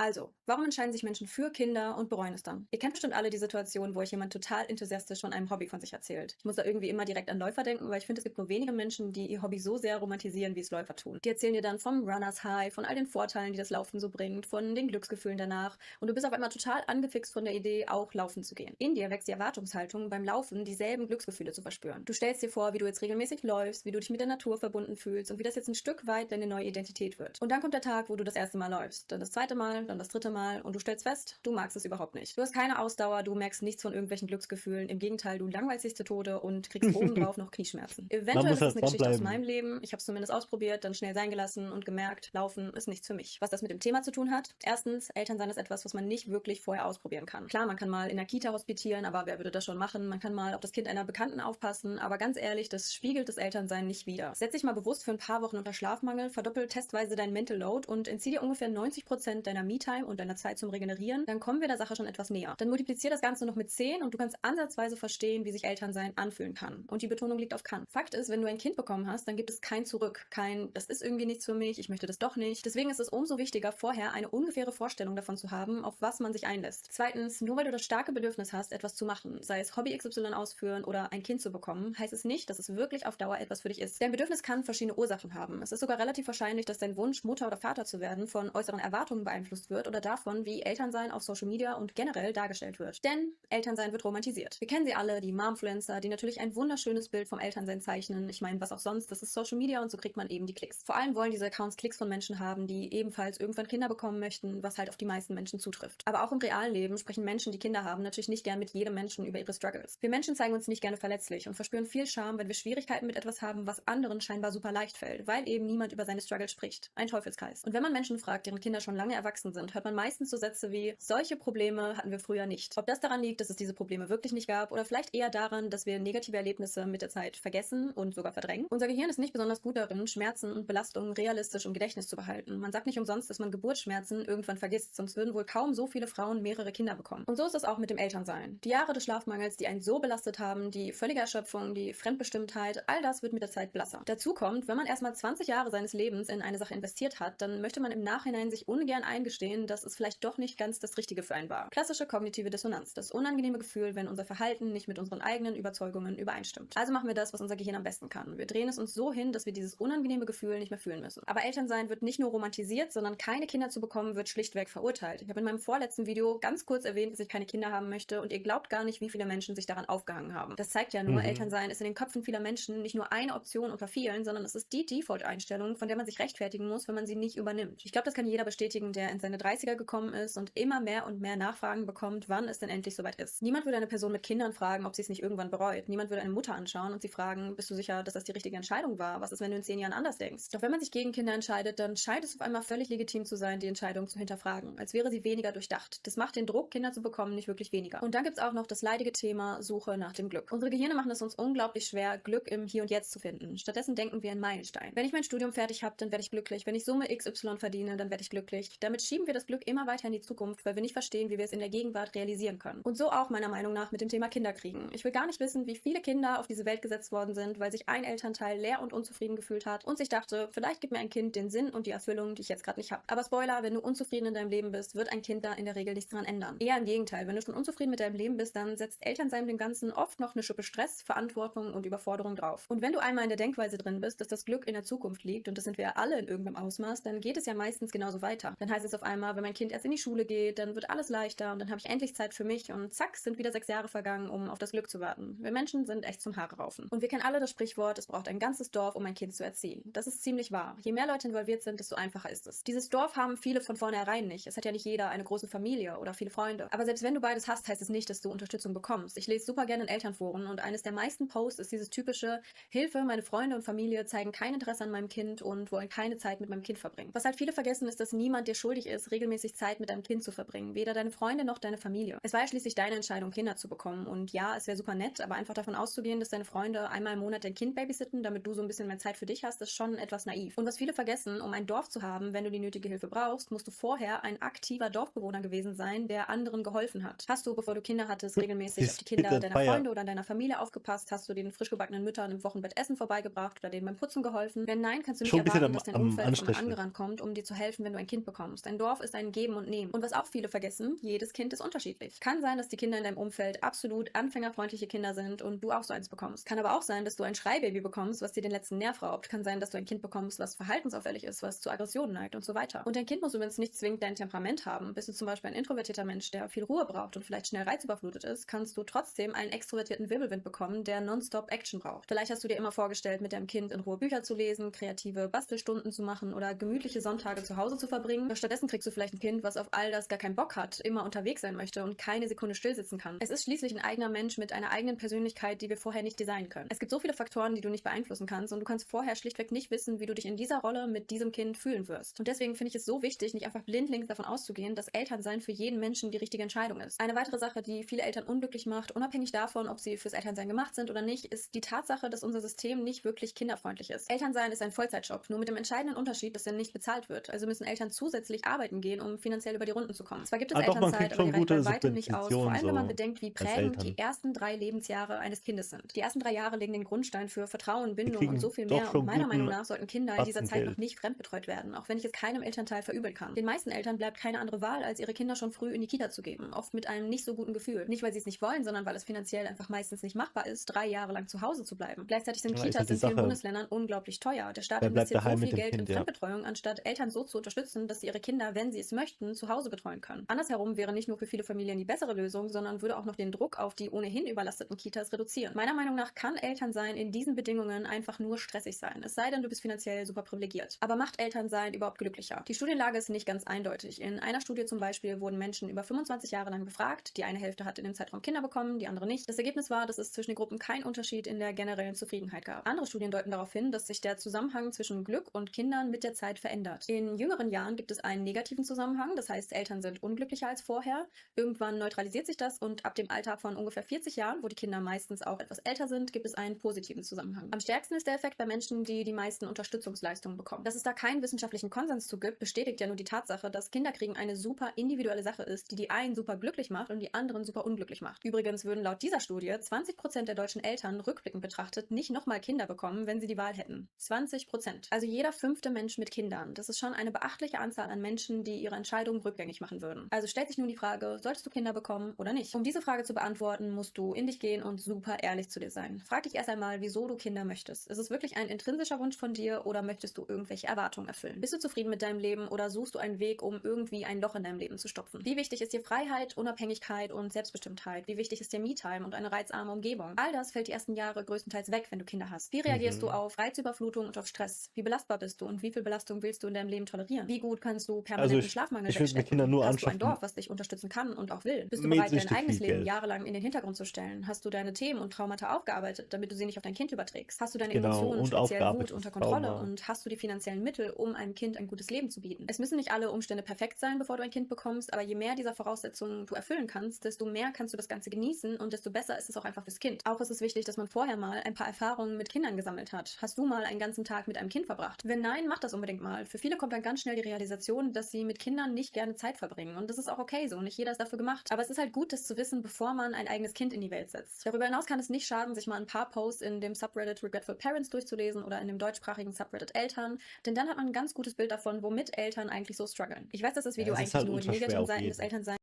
Also, warum entscheiden sich Menschen für Kinder und bereuen es dann? Ihr kennt bestimmt alle die Situation, wo euch jemand total enthusiastisch von einem Hobby von sich erzählt. Ich muss da irgendwie immer direkt an Läufer denken, weil ich finde, es gibt nur wenige Menschen, die ihr Hobby so sehr romantisieren, wie es Läufer tun. Die erzählen dir dann vom Runners High, von all den Vorteilen, die das Laufen so bringt, von den Glücksgefühlen danach und du bist auf einmal total angefixt von der Idee, auch laufen zu gehen. In dir wächst die Erwartungshaltung, beim Laufen dieselben Glücksgefühle zu verspüren. Du stellst dir vor, wie du jetzt regelmäßig läufst, wie du dich mit der Natur verbunden fühlst und wie das jetzt ein Stück weit deine neue Identität wird. Und dann kommt der Tag, wo du das erste Mal läufst, dann das zweite Mal, dann das dritte Mal und du stellst fest, du magst es überhaupt nicht. Du hast keine Ausdauer, du merkst nichts von irgendwelchen Glücksgefühlen. Im Gegenteil, du langweilst dich zu Tode und kriegst obendrauf noch Knieschmerzen. Eventuell ist das eine Geschichte aus meinem Leben. Ich habe es zumindest ausprobiert, dann schnell sein gelassen und gemerkt, Laufen ist nichts für mich. Was das mit dem Thema zu tun hat? Erstens, Elternsein ist etwas, was man nicht wirklich vorher ausprobieren kann. Klar, man kann mal in der Kita hospitieren, aber wer würde das schon machen? Man kann mal auf das Kind einer Bekannten aufpassen, aber ganz ehrlich, das spiegelt das Elternsein nicht wider. Setz dich mal bewusst für ein paar Wochen unter Schlafmangel, verdoppel testweise dein Mental Load und entzieh dir ungefähr 90% deiner Me-Time und deiner Zeit zum Regenerieren, dann kommen wir der Sache schon etwas näher. Dann multiplizier das Ganze noch mit 10 und du kannst ansatzweise verstehen, wie sich Elternsein anfühlen kann. Und die Betonung liegt auf kann. Fakt ist, wenn du ein Kind bekommen hast, dann gibt es kein Zurück, kein, das ist irgendwie nichts für mich, ich möchte das doch nicht. Deswegen ist es umso wichtiger, vorher eine ungefähre Vorstellung davon zu haben, auf was man sich einlässt. Zweitens, nur weil du das starke Bedürfnis hast, etwas zu machen, sei es Hobby XY ausführen oder ein Kind zu bekommen, heißt es nicht, dass es wirklich auf Dauer etwas für dich ist. Dein Bedürfnis kann verschiedene Ursachen haben. Es ist sogar relativ wahrscheinlich, dass dein Wunsch, Mutter oder Vater zu werden, von äußeren Erwartungen beeinflusst wird oder davon, wie Elternsein auf Social Media und generell dargestellt wird. Denn Elternsein wird romantisiert. Wir kennen sie alle, die Momfluencer, die natürlich ein wunderschönes Bild vom Elternsein zeichnen. Ich meine, was auch sonst, das ist Social Media und so kriegt man eben die Klicks. Vor allem wollen diese Accounts Klicks von Menschen haben, die ebenfalls irgendwann Kinder bekommen möchten, was halt auf die meisten Menschen zutrifft. Aber auch im realen Leben sprechen Menschen, die Kinder haben, natürlich nicht gern mit jedem Menschen über ihre Struggles. Wir Menschen zeigen uns nicht gerne verletzlich und verspüren viel Scham, wenn wir Schwierigkeiten mit etwas haben, was anderen scheinbar super leicht fällt, weil eben niemand über seine Struggles spricht. Ein Teufelskreis. Und wenn man Menschen fragt, deren Kinder schon lange erwachsen Erwachsen sind, hört man meistens so Sätze wie, solche Probleme hatten wir früher nicht. Ob das daran liegt, dass es diese Probleme wirklich nicht gab oder vielleicht eher daran, dass wir negative Erlebnisse mit der Zeit vergessen und sogar verdrängen. Unser Gehirn ist nicht besonders gut darin, Schmerzen und Belastungen realistisch im Gedächtnis zu behalten. Man sagt nicht umsonst, dass man Geburtsschmerzen irgendwann vergisst, sonst würden wohl kaum so viele Frauen mehrere Kinder bekommen. Und so ist es auch mit dem Elternsein. Die Jahre des Schlafmangels, die einen so belastet haben, die völlige Erschöpfung, die Fremdbestimmtheit, all das wird mit der Zeit blasser. Dazu kommt, wenn man erstmal 20 Jahre seines Lebens in eine Sache investiert hat, dann möchte man im Nachhinein sich ungern eingestehen, dass es vielleicht doch nicht ganz das Richtige für einen war. Klassische kognitive Dissonanz, das unangenehme Gefühl, wenn unser Verhalten nicht mit unseren eigenen Überzeugungen übereinstimmt. Also machen wir das, was unser Gehirn am besten kann. Wir drehen es uns so hin, dass wir dieses unangenehme Gefühl nicht mehr fühlen müssen. Aber Elternsein wird nicht nur romantisiert, sondern keine Kinder zu bekommen wird schlichtweg verurteilt. Ich habe in meinem vorletzten Video ganz kurz erwähnt, dass ich keine Kinder haben möchte und ihr glaubt gar nicht, wie viele Menschen sich daran aufgehangen haben. Das zeigt ja nur, Elternsein ist in den Köpfen vieler Menschen nicht nur eine Option unter vielen, sondern es ist die Default-Einstellung, von der man sich rechtfertigen muss, wenn man sie nicht übernimmt. Ich glaube, das kann jeder bestätigen, der in seine 30er gekommen ist und immer mehr und mehr Nachfragen bekommt, wann es denn endlich soweit ist. Niemand würde eine Person mit Kindern fragen, ob sie es nicht irgendwann bereut. Niemand würde eine Mutter anschauen und sie fragen, bist du sicher, dass das die richtige Entscheidung war? Was ist, wenn du in 10 Jahren anders denkst? Doch wenn man sich gegen Kinder entscheidet, dann scheint es auf einmal völlig legitim zu sein, die Entscheidung zu hinterfragen, als wäre sie weniger durchdacht. Das macht den Druck, Kinder zu bekommen, nicht wirklich weniger. Und dann gibt es auch noch das leidige Thema Suche nach dem Glück. Unsere Gehirne machen es uns unglaublich schwer, Glück im Hier und Jetzt zu finden. Stattdessen denken wir in Meilenstein. Wenn ich mein Studium fertig habe, dann werde ich glücklich. Wenn ich Summe XY verdiene, dann werde ich glücklich. Damit schieben wir das Glück immer weiter in die Zukunft, weil wir nicht verstehen, wie wir es in der Gegenwart realisieren können. Und so auch meiner Meinung nach mit dem Thema Kinderkriegen. Ich will gar nicht wissen, wie viele Kinder auf diese Welt gesetzt worden sind, weil sich ein Elternteil leer und unzufrieden gefühlt hat und sich dachte, vielleicht gibt mir ein Kind den Sinn und die Erfüllung, die ich jetzt gerade nicht habe. Aber Spoiler, wenn du unzufrieden in deinem Leben bist, wird ein Kind da in der Regel nichts dran ändern. Eher im Gegenteil, wenn du schon unzufrieden mit deinem Leben bist, dann setzt Elternsein dem Ganzen oft noch eine Schippe Stress, Verantwortung und Überforderung drauf. Und wenn du einmal in der Denkweise drin bist, dass das Glück in der Zukunft liegt, und das sind wir ja alle in irgendeinem Ausmaß, dann geht es ja meistens genauso weiter. Dann heißt es auf einmal, wenn mein Kind erst in die Schule geht, dann wird alles leichter und dann habe ich endlich Zeit für mich und zack, sind wieder 6 Jahre vergangen, um auf das Glück zu warten. Wir Menschen sind echt zum Haare raufen. Und wir kennen alle das Sprichwort, es braucht ein ganzes Dorf, um ein Kind zu erziehen. Das ist ziemlich wahr. Je mehr Leute involviert sind, desto einfacher ist es. Dieses Dorf haben viele von vornherein nicht. Es hat ja nicht jeder eine große Familie oder viele Freunde. Aber selbst wenn du beides hast, heißt es nicht, dass du Unterstützung bekommst. Ich lese super gerne in Elternforen und eines der meisten Posts ist dieses typische Hilfe, meine Freunde und Familie zeigen kein Interesse an meinem Kind und wollen keine Zeit mit meinem Kind verbringen. Was halt viele vergessen, ist, dass niemand dir schuldig ist, regelmäßig Zeit mit deinem Kind zu verbringen. Weder deine Freunde noch deine Familie. Es war ja schließlich deine Entscheidung, Kinder zu bekommen. Und ja, es wäre super nett, aber einfach davon auszugehen, dass deine Freunde einmal im Monat dein Kind babysitten, damit du so ein bisschen mehr Zeit für dich hast, ist schon etwas naiv. Und was viele vergessen, um ein Dorf zu haben, wenn du die nötige Hilfe brauchst, musst du vorher ein aktiver Dorfbewohner gewesen sein, der anderen geholfen hat. Hast du, bevor du Kinder hattest, regelmäßig auf die Kinder deiner Freunde oder deiner Familie aufgepasst? Hast du den frisch gebackenen Müttern im Wochenbett Essen vorbeigebracht oder denen beim Putzen geholfen? Wenn nein, kannst du nicht erwarten, dass dein Umfeld von angerannt kommt, um dir zu helfen, wenn du ein Kind bekommst. Ein Dorf ist ein Geben und Nehmen. Und was auch viele vergessen, jedes Kind ist unterschiedlich. Kann sein, dass die Kinder in deinem Umfeld absolut anfängerfreundliche Kinder sind und du auch so eins bekommst. Kann aber auch sein, dass du ein Schreibaby bekommst, was dir den letzten Nerv raubt. Kann sein, dass du ein Kind bekommst, was verhaltensauffällig ist, was zu Aggressionen neigt und so weiter. Und dein Kind muss übrigens nicht zwingend dein Temperament haben. Bist du zum Beispiel ein introvertierter Mensch, der viel Ruhe braucht und vielleicht schnell reizüberflutet ist, kannst du trotzdem einen extrovertierten Wirbelwind bekommen, der nonstop Action braucht. Vielleicht hast du dir immer vorgestellt, mit deinem Kind in Ruhe Bücher zu lesen, kreative Bastelstunden zu machen oder gemütliche Sonntage zu Hause zu verbringen. Stattdessen kriegst du vielleicht ein Kind, was auf all das gar keinen Bock hat, immer unterwegs sein möchte und keine Sekunde stillsitzen kann. Es ist schließlich ein eigener Mensch mit einer eigenen Persönlichkeit, die wir vorher nicht designen können. Es gibt so viele Faktoren, die du nicht beeinflussen kannst und du kannst vorher schlichtweg nicht wissen, wie du dich in dieser Rolle mit diesem Kind fühlen wirst. Und deswegen finde ich es so wichtig, nicht einfach blindlings davon auszugehen, dass Elternsein für jeden Menschen die richtige Entscheidung ist. Eine weitere Sache, die viele Eltern unglücklich macht, unabhängig davon, ob sie fürs Elternsein gemacht sind oder nicht, ist die Tatsache, dass unser System nicht wirklich kinderfreundlich ist. Elternsein ist ein Vollzeitjob, nur mit dem entscheidenden Unterschied, dass er nicht bezahlt wird. Also müssen Eltern zusätzlich arbeiten gehen, um finanziell über die Runden zu kommen. Zwar gibt es Elternzeit, aber die reicht bei weitem nicht aus, vor allem wenn man bedenkt, wie prägend die ersten 3 Lebensjahre eines Kindes sind. Die ersten 3 Jahre legen den Grundstein für Vertrauen, Bindung und so viel mehr. Und meiner Meinung nach sollten Kinder in dieser Zeit noch nicht fremdbetreut werden, auch wenn ich es keinem Elternteil verübeln kann. Den meisten Eltern bleibt keine andere Wahl, als ihre Kinder schon früh in die Kita zu geben, oft mit einem nicht so guten Gefühl. Nicht, weil sie es nicht wollen, sondern weil es finanziell einfach meistens nicht machbar ist, 3 Jahre lang zu Hause zu bleiben. Gleichzeitig sind Kitas in vielen Bundesländern unglaublich teuer. Der Staat investiert so viel Geld in Fremdbetreuung, anstatt Eltern so zu unterstützen, dass sie ihre Kinder, wenn sie es möchten, zu Hause betreuen können. Andersherum wäre nicht nur für viele Familien die bessere Lösung, sondern würde auch noch den Druck auf die ohnehin überlasteten Kitas reduzieren. Meiner Meinung nach kann Elternsein in diesen Bedingungen einfach nur stressig sein. Es sei denn, du bist finanziell super privilegiert. Aber macht Elternsein überhaupt glücklicher? Die Studienlage ist nicht ganz eindeutig. In einer Studie zum Beispiel wurden Menschen über 25 Jahre lang befragt. Die eine Hälfte hat in dem Zeitraum Kinder bekommen, die andere nicht. Das Ergebnis war, dass es zwischen den Gruppen keinen Unterschied in der generellen Zufriedenheit gab. Andere Studien deuten darauf hin, dass sich der Zusammenhang zwischen Glück und Kindern mit der Zeit verändert. In jüngeren Jahren gibt es einen negativen negativen Zusammenhang. Das heißt, Eltern sind unglücklicher als vorher. Irgendwann neutralisiert sich das und ab dem Alter von ungefähr 40 Jahren, wo die Kinder meistens auch etwas älter sind, gibt es einen positiven Zusammenhang. Am stärksten ist der Effekt bei Menschen, die die meisten Unterstützungsleistungen bekommen. Dass es da keinen wissenschaftlichen Konsens zu gibt, bestätigt ja nur die Tatsache, dass Kinderkriegen eine super individuelle Sache ist, die die einen super glücklich macht und die anderen super unglücklich macht. Übrigens würden laut dieser Studie 20% der deutschen Eltern rückblickend betrachtet nicht nochmal Kinder bekommen, wenn sie die Wahl hätten. 20%. Also jeder 5. Mensch mit Kindern. Das ist schon eine beachtliche Anzahl an Menschen, die ihre Entscheidung rückgängig machen würden. Also stellt sich nun die Frage, solltest du Kinder bekommen oder nicht? Um diese Frage zu beantworten, musst du in dich gehen und super ehrlich zu dir sein. Frag dich erst einmal, wieso du Kinder möchtest. Ist es wirklich ein intrinsischer Wunsch von dir oder möchtest du irgendwelche Erwartungen erfüllen? Bist du zufrieden mit deinem Leben oder suchst du einen Weg, um irgendwie ein Loch in deinem Leben zu stopfen? Wie wichtig ist dir Freiheit, Unabhängigkeit und Selbstbestimmtheit? Wie wichtig ist dir Me-Time und eine reizarme Umgebung? All das fällt die ersten Jahre größtenteils weg, wenn du Kinder hast. Wie reagierst du auf Reizüberflutung und auf Stress? Wie belastbar bist du und wie viel Belastung willst du in deinem Leben tolerieren? Wie gut kannst du permanenten Schlafmangel ich will mir wegstecken? Kinder nur Hast du ein anschaffen Dorf, was dich unterstützen kann und auch will? Bist du mit bereit, dein richtig eigenes viel Leben Geld. jahrelang in den Hintergrund zu stellen? Hast du deine Themen und Traumata aufgearbeitet, damit du sie nicht auf dein Kind überträgst? Hast du deine Genau, Emotionen, und speziell Wut, aufgearbeitetes unter Kontrolle Trauma. und hast du die finanziellen Mittel, um einem Kind ein gutes Leben zu bieten? Es müssen nicht alle Umstände perfekt sein, bevor du ein Kind bekommst, aber je mehr dieser Voraussetzungen du erfüllen kannst, desto mehr kannst du das Ganze genießen und desto besser ist es auch einfach fürs Kind. Auch ist es wichtig, dass man vorher mal ein paar Erfahrungen mit Kindern gesammelt hat. Hast du mal einen ganzen Tag mit einem Kind verbracht? Wenn nein, mach das unbedingt mal. Für viele kommt dann ganz schnell die Realisation, dass sie mit Kindern nicht gerne Zeit verbringen. Und das ist auch okay so. Nicht jeder ist dafür gemacht. Aber es ist halt gut, das zu wissen, bevor man ein eigenes Kind in die Welt setzt. Darüber hinaus kann es nicht schaden, sich mal ein paar Posts in dem Subreddit Regretful Parents durchzulesen oder in dem deutschsprachigen Subreddit Eltern. Denn dann hat man ein ganz gutes Bild davon, womit Eltern eigentlich so strugglen. Ich weiß, dass das Video Es ist eigentlich halt nur die ultra schwer negativen auf Seiten des jeden. Elternseins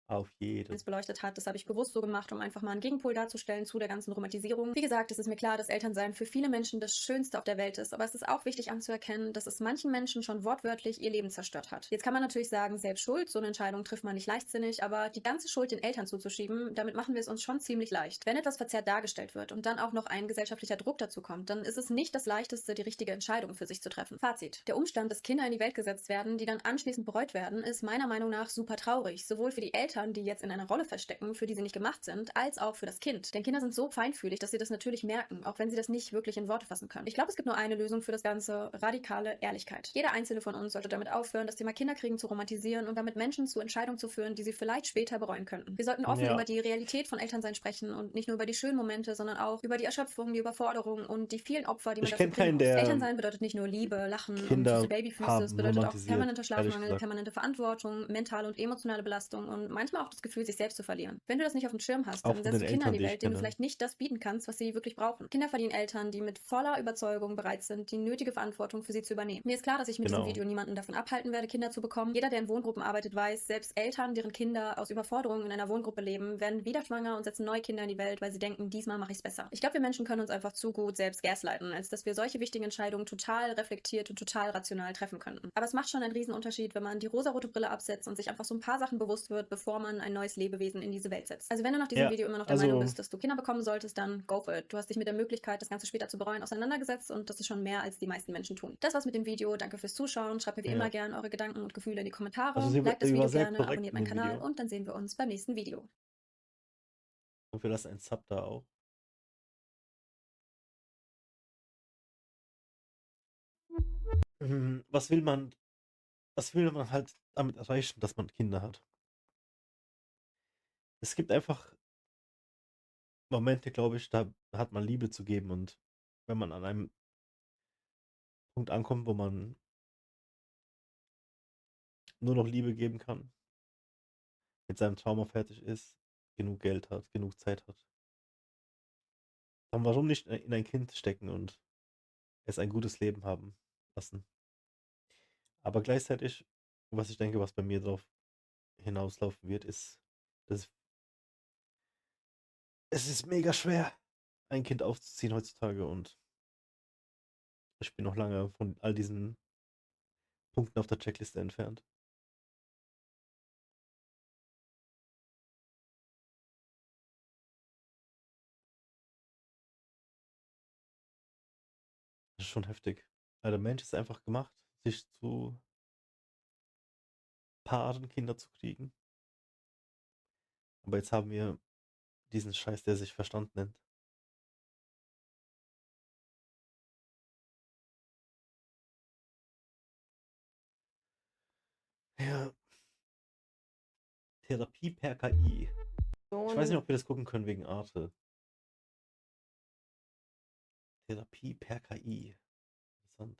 Auf jeden. beleuchtet hat. Das habe ich bewusst so gemacht, um einfach mal einen Gegenpol darzustellen zu der ganzen Romantisierung. Wie gesagt, es ist mir klar, dass Elternsein für viele Menschen das Schönste auf der Welt ist, aber es ist auch wichtig anzuerkennen, dass es manchen Menschen schon wortwörtlich ihr Leben zerstört hat. Jetzt kann man natürlich sagen, selbst schuld, so eine Entscheidung trifft man nicht leichtsinnig, aber die ganze Schuld den Eltern zuzuschieben, damit machen wir es uns schon ziemlich leicht. Wenn etwas verzerrt dargestellt wird und dann auch noch ein gesellschaftlicher Druck dazu kommt, dann ist es nicht das Leichteste, die richtige Entscheidung für sich zu treffen. Fazit. Der Umstand, dass Kinder in die Welt gesetzt werden, die dann anschließend bereut werden, ist meiner Meinung nach super traurig. Sowohl für die Eltern, die jetzt in einer Rolle verstecken, für die sie nicht gemacht sind, als auch für das Kind. Denn Kinder sind so feinfühlig, dass sie das natürlich merken, auch wenn sie das nicht wirklich in Worte fassen können. Ich glaube, es gibt nur eine Lösung für das Ganze: radikale Ehrlichkeit. Jeder einzelne von uns sollte damit aufhören, das Thema Kinderkriegen zu romantisieren und damit Menschen zu Entscheidungen zu führen, die sie vielleicht später bereuen könnten. Wir sollten offen über die Realität von Elternsein sprechen und nicht nur über die schönen Momente, sondern auch über die Erschöpfung, die Überforderung und die vielen Opfer, die man dafür bringen muss. Elternsein bedeutet nicht nur Liebe, Lachen und süße Babyfüße, es bedeutet auch permanenter Schlafmangel, permanente Verantwortung, mentale und emotionale Belastung und manchmal auch das Gefühl, sich selbst zu verlieren. Wenn du das nicht auf dem Schirm hast, dann setzt du Kinder in die Welt, denen du vielleicht nicht das bieten kannst, was sie wirklich brauchen. Kinder verdienen Eltern, die mit voller Überzeugung bereit sind, die nötige Verantwortung für sie zu übernehmen. Mir ist klar, dass ich mit diesem Video niemanden davon abhalten werde, Kinder zu bekommen. Jeder, der in Wohngruppen arbeitet, weiß, selbst Eltern, deren Kinder aus Überforderung in einer Wohngruppe leben, werden wieder schwanger und setzen neue Kinder in die Welt, weil sie denken, diesmal mache ich es besser. Ich glaube, wir Menschen können uns einfach zu gut selbst gaslighten, als dass wir solche wichtigen Entscheidungen total reflektiert und total rational treffen könnten. Aber es macht schon einen Riesenunterschied, wenn man die rosarote Brille absetzt und sich einfach so ein paar Sachen bewusst wird, bevor man ein neues Lebewesen in diese Welt setzt. Also wenn du nach diesem Video immer noch der Meinung bist, dass du Kinder bekommen solltest, dann go for it. Du hast dich mit der Möglichkeit, das Ganze später zu bereuen, auseinandergesetzt und das ist schon mehr, als die meisten Menschen tun. Das war's mit dem Video. Danke fürs Zuschauen. Schreibt mir wie immer gerne eure Gedanken und Gefühle in die Kommentare. Liked das Video gerne, abonniert meinen Kanal und dann sehen wir uns beim nächsten Video. Und wir lassen einen Sub da auch. Was will man halt damit erreichen, dass man Kinder hat? Es gibt einfach Momente, glaube ich, da hat man Liebe zu geben und wenn man an einem Punkt ankommt, wo man nur noch Liebe geben kann, mit seinem Trauma fertig ist, genug Geld hat, genug Zeit hat, dann warum nicht in ein Kind stecken und es ein gutes Leben haben lassen? Aber gleichzeitig, was ich denke, was bei mir drauf hinauslaufen wird, ist, dass es ist mega schwer, ein Kind aufzuziehen heutzutage und ich bin noch lange von all diesen Punkten auf der Checkliste entfernt. Das ist schon heftig. Weil der Mensch ist einfach gemacht, sich zu paaren, Kinder zu kriegen. Aber jetzt haben wir diesen Scheiß, der sich Verstand nennt. Ja. Therapie per KI. Ich weiß nicht, ob wir das gucken können wegen Arte. Therapie per KI. Interessant.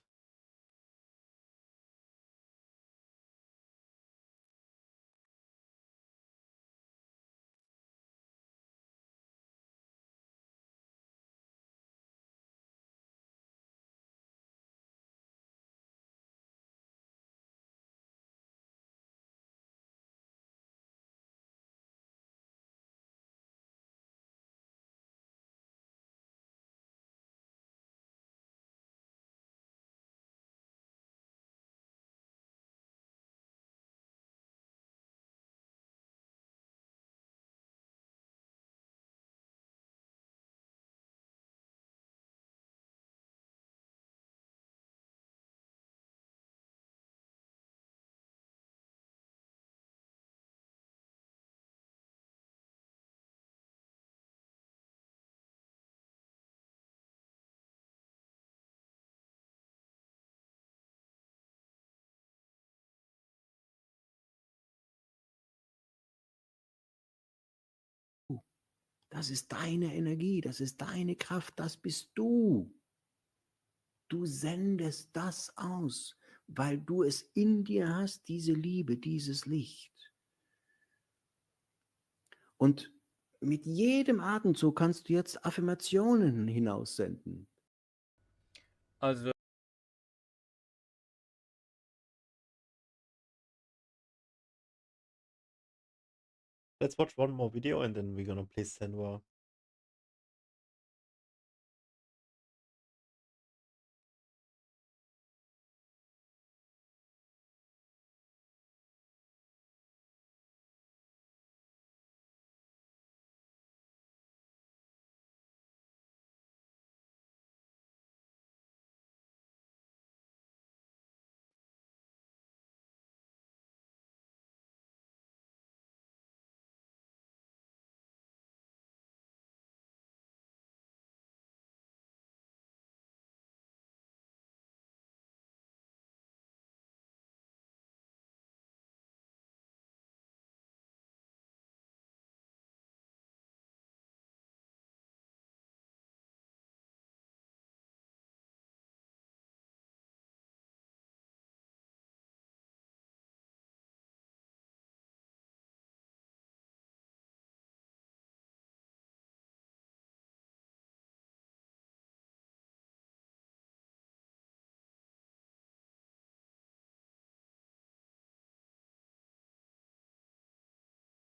Das ist deine Energie, das ist deine Kraft, das bist du. Du sendest das aus, weil du es in dir hast, diese Liebe, dieses Licht. Und mit jedem Atemzug kannst du jetzt Affirmationen hinaussenden. Also Let's watch one more video and then we're gonna play Senua.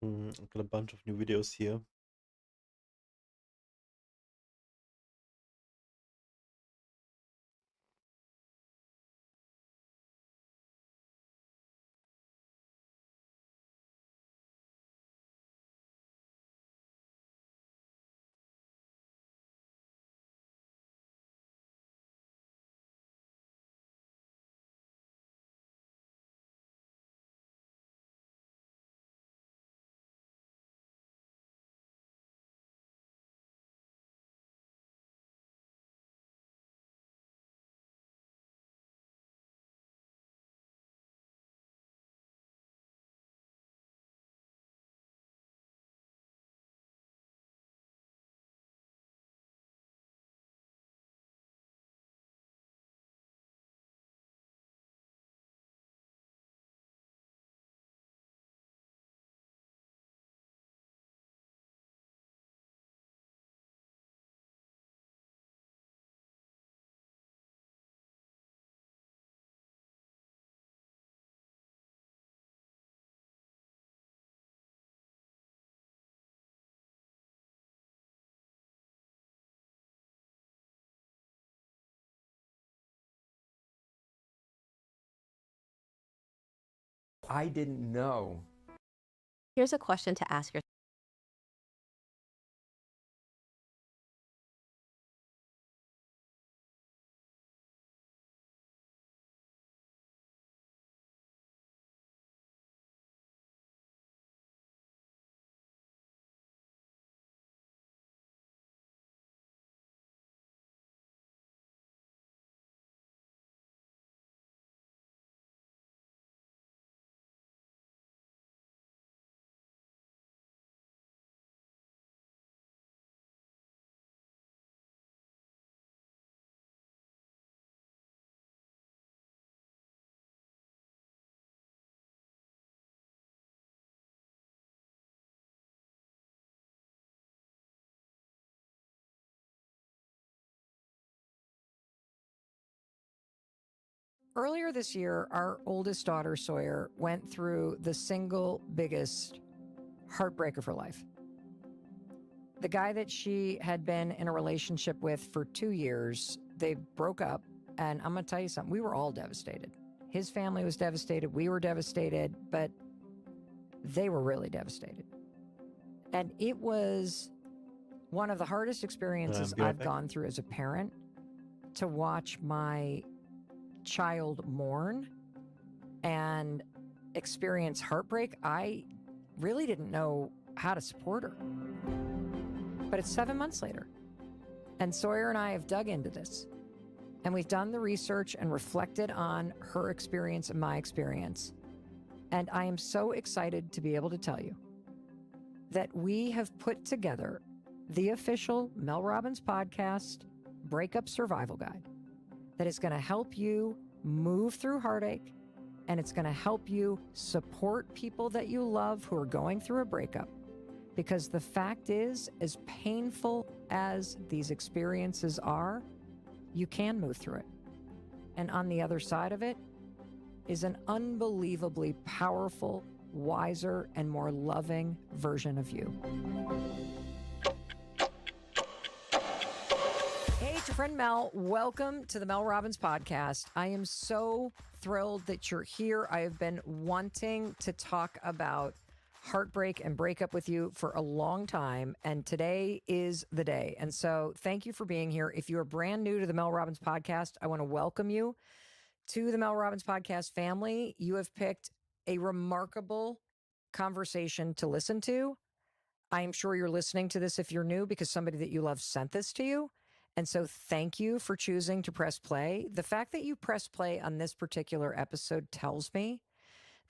I've got a bunch of new videos here. I didn't know. Here's a question to ask yourself. Earlier this year, our oldest daughter, Sawyer, went through the single biggest heartbreak of her life. The guy that she had been in a relationship with for 2 years, they broke up. And I'm going to tell you something, we were all devastated. His family was devastated, we were devastated, but they were really devastated. And it was one of the hardest experiences I've gone through as a parent, to watch my child mourn and experience heartbreak. I really didn't know how to support her. But it's 7 months later, and Sawyer and I have dug into this, and we've done the research and reflected on her experience and my experience. And I am so excited to be able to tell you that we have put together the official Mel Robbins podcast Breakup Survival Guide that is going to help you move through heartache, and it's going to help you support people that you love who are going through a breakup. Because the fact is, as painful as these experiences are, you can move through it. And on the other side of it is an unbelievably powerful, wiser, and more loving version of you. Hey, it's your friend Mel. Welcome to the Mel Robbins podcast. I am so thrilled that you're here. I have been wanting to talk about heartbreak and breakup with you for a long time, and today is the day. And so thank you for being here. If you are brand new to the Mel Robbins podcast, I want to welcome you to the Mel Robbins podcast family. You have picked a remarkable conversation to listen to. I am sure you're listening to this if you're new because somebody that you love sent this to you. And so thank you for choosing to press play. The fact that you press play on this particular episode tells me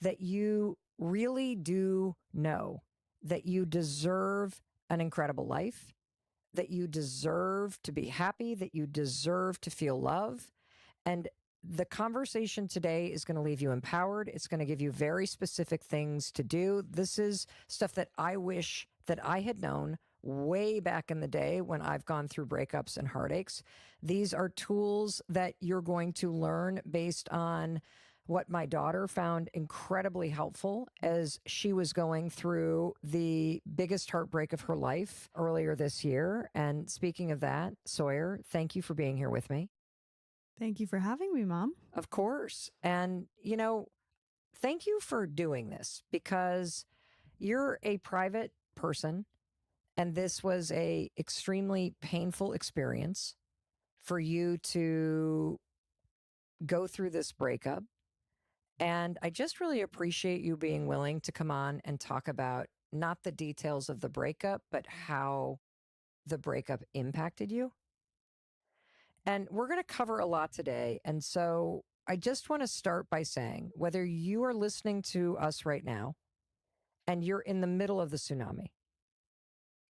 that you really do know that you deserve an incredible life, that you deserve to be happy, that you deserve to feel love. And the conversation today is going to leave you empowered. It's going to give you very specific things to do. This is stuff that I wish that I had known way back in the day when I've gone through breakups and heartaches. These are tools that you're going to learn based on what my daughter found incredibly helpful as she was going through the biggest heartbreak of her life earlier this year. And speaking of that, Sawyer, thank you for being here with me. Thank you for having me, Mom. Of course. And, you know, thank you for doing this because you're a private person and this was a extremely painful experience for you to go through this breakup. And I just really appreciate you being willing to come on and talk about not the details of the breakup, but how the breakup impacted you. And we're going to cover a lot today. And so I just want to start by saying, whether you are listening to us right now and you're in the middle of the tsunami,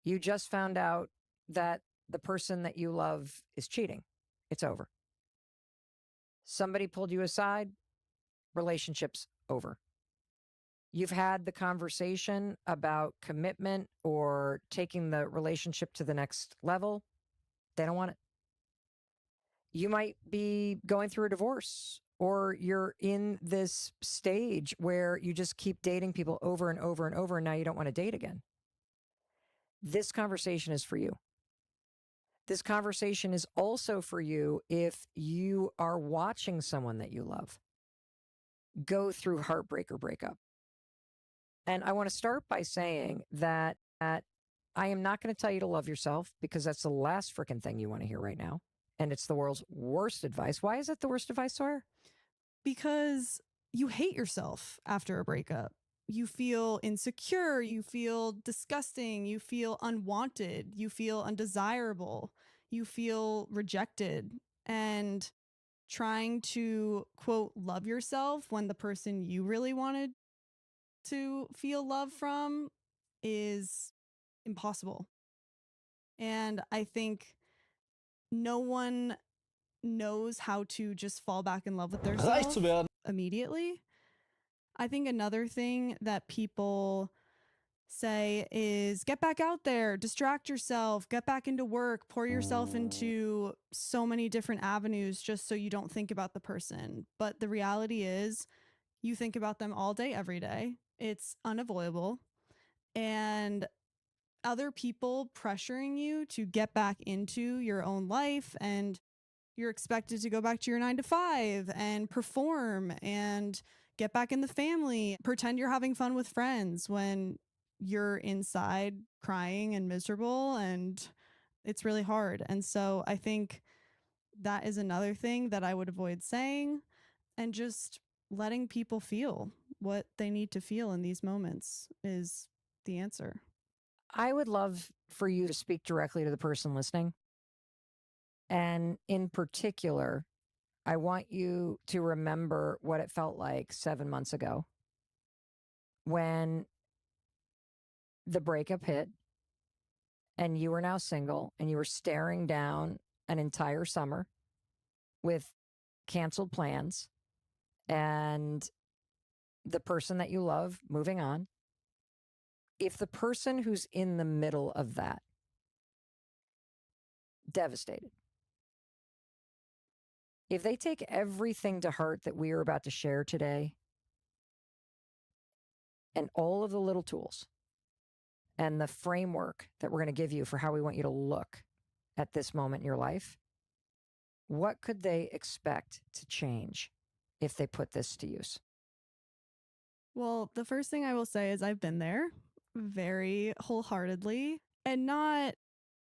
you just found out that the person that you love is cheating. It's over. Somebody pulled you aside. Relationship's over. You've had the conversation about commitment or taking the relationship to the next level. They don't want it. You might be going through a divorce, or you're in this stage where you just keep dating people over and over and over, and now you don't want to date again. This conversation is for you. This conversation is also for you if you are watching someone that you love go through heartbreak or breakup. And I want to start by saying that I am not going to tell you to love yourself because that's the last freaking thing you want to hear right now. And it's the world's worst advice. Why is it the worst advice, Sawyer? Because you hate yourself after a breakup. You feel insecure. You feel disgusting. You feel unwanted. You feel undesirable. You feel rejected. And trying to, quote, love yourself when the person you really wanted to feel love from is impossible. And I think no one knows how to just fall back in love with themselves immediately. I think another thing that people say is get back out there, distract yourself, get back into work, pour yourself into so many different avenues just so you don't think about the person. But the reality is you think about them all day, every day. It's unavoidable. And other people pressuring you to get back into your own life, and you're expected to go back to your 9 to 5 and perform and get back in the family, pretend you're having fun with friends when you're inside crying and miserable, and it's really hard. And so I think that is another thing that I would avoid saying, and just letting people feel what they need to feel in these moments is the answer. I would love for you to speak directly to the person listening. And in particular, I want you to remember what it felt like 7 months ago when the breakup hit and you were now single and you were staring down an entire summer with canceled plans and the person that you love moving on. If the person who's in the middle of that, devastated, if they take everything to heart that we are about to share today and all of the little tools and the framework that we're going to give you for how we want you to look at this moment in your life, what could they expect to change if they put this to use? Well, the first thing I will say is I've been there very wholeheartedly, and not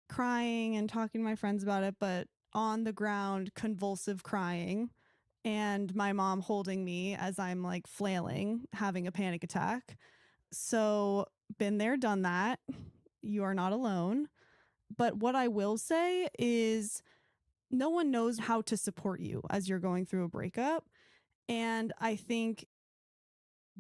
crying and talking to my friends about it, but on the ground, convulsive crying, and my mom holding me as I'm like flailing, having a panic attack. So, been there, done that. You are not alone. But what I will say is no one knows how to support you as you're going through a breakup. And I think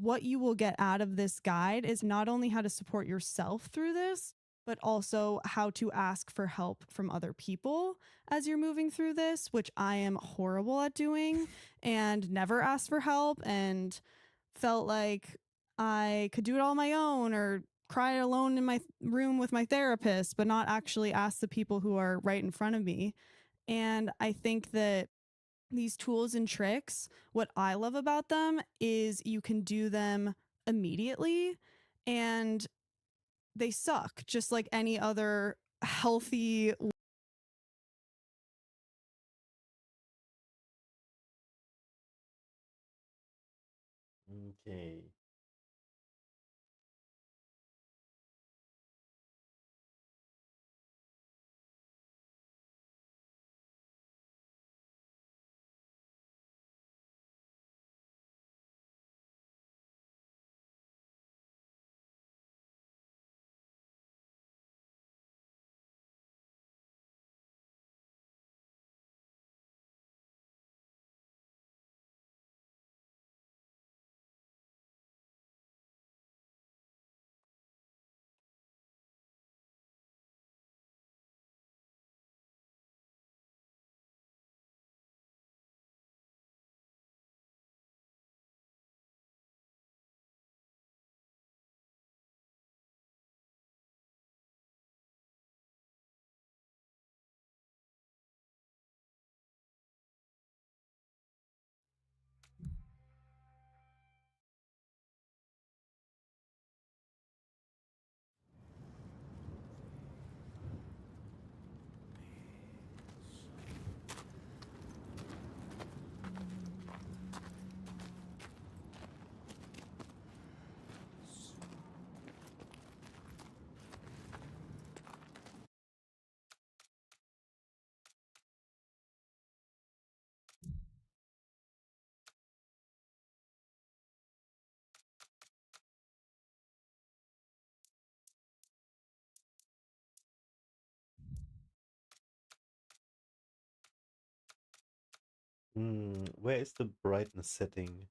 what you will get out of this guide is not only how to support yourself through this, but also how to ask for help from other people as you're moving through this, which I am horrible at doing and never asked for help and felt like I could do it all on my own or cry alone in my room with my therapist, but not actually ask the people who are right in front of me. And I think that these tools and tricks, what I love about them is you can do them immediately, and they suck just like any other healthy. Okay. Where is the brightness setting?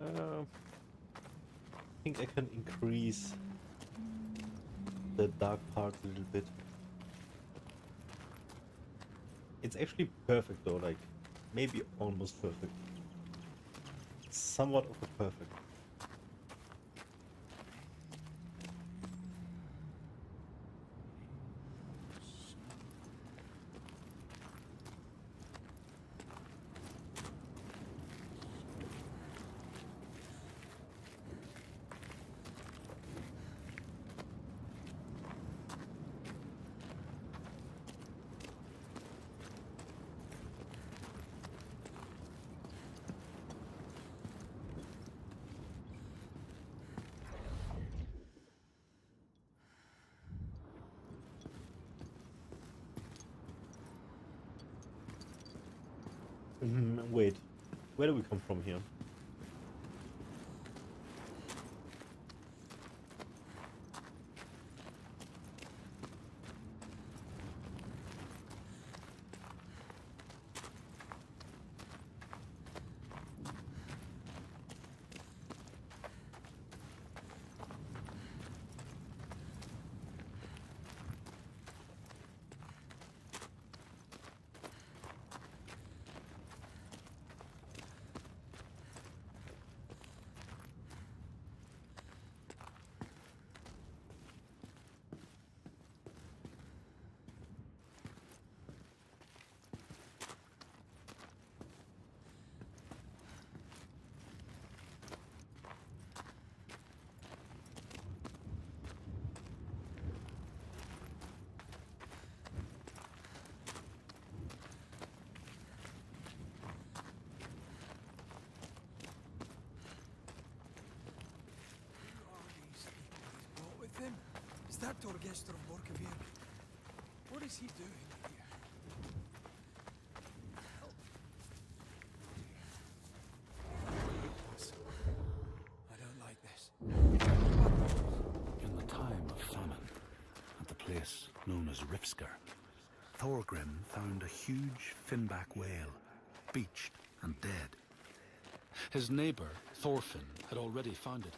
I think I can increase the dark part a little bit. It's actually perfect though, like maybe almost perfect. Somewhat of a perfect. Wait, where do we come from here? Is that Torgestor of Borkavir? What is he doing here? I don't like this. In the time of famine, at the place known as Rifsker, Thorgrim found a huge finback whale, beached and dead. His neighbour, Thorfinn, had already found it.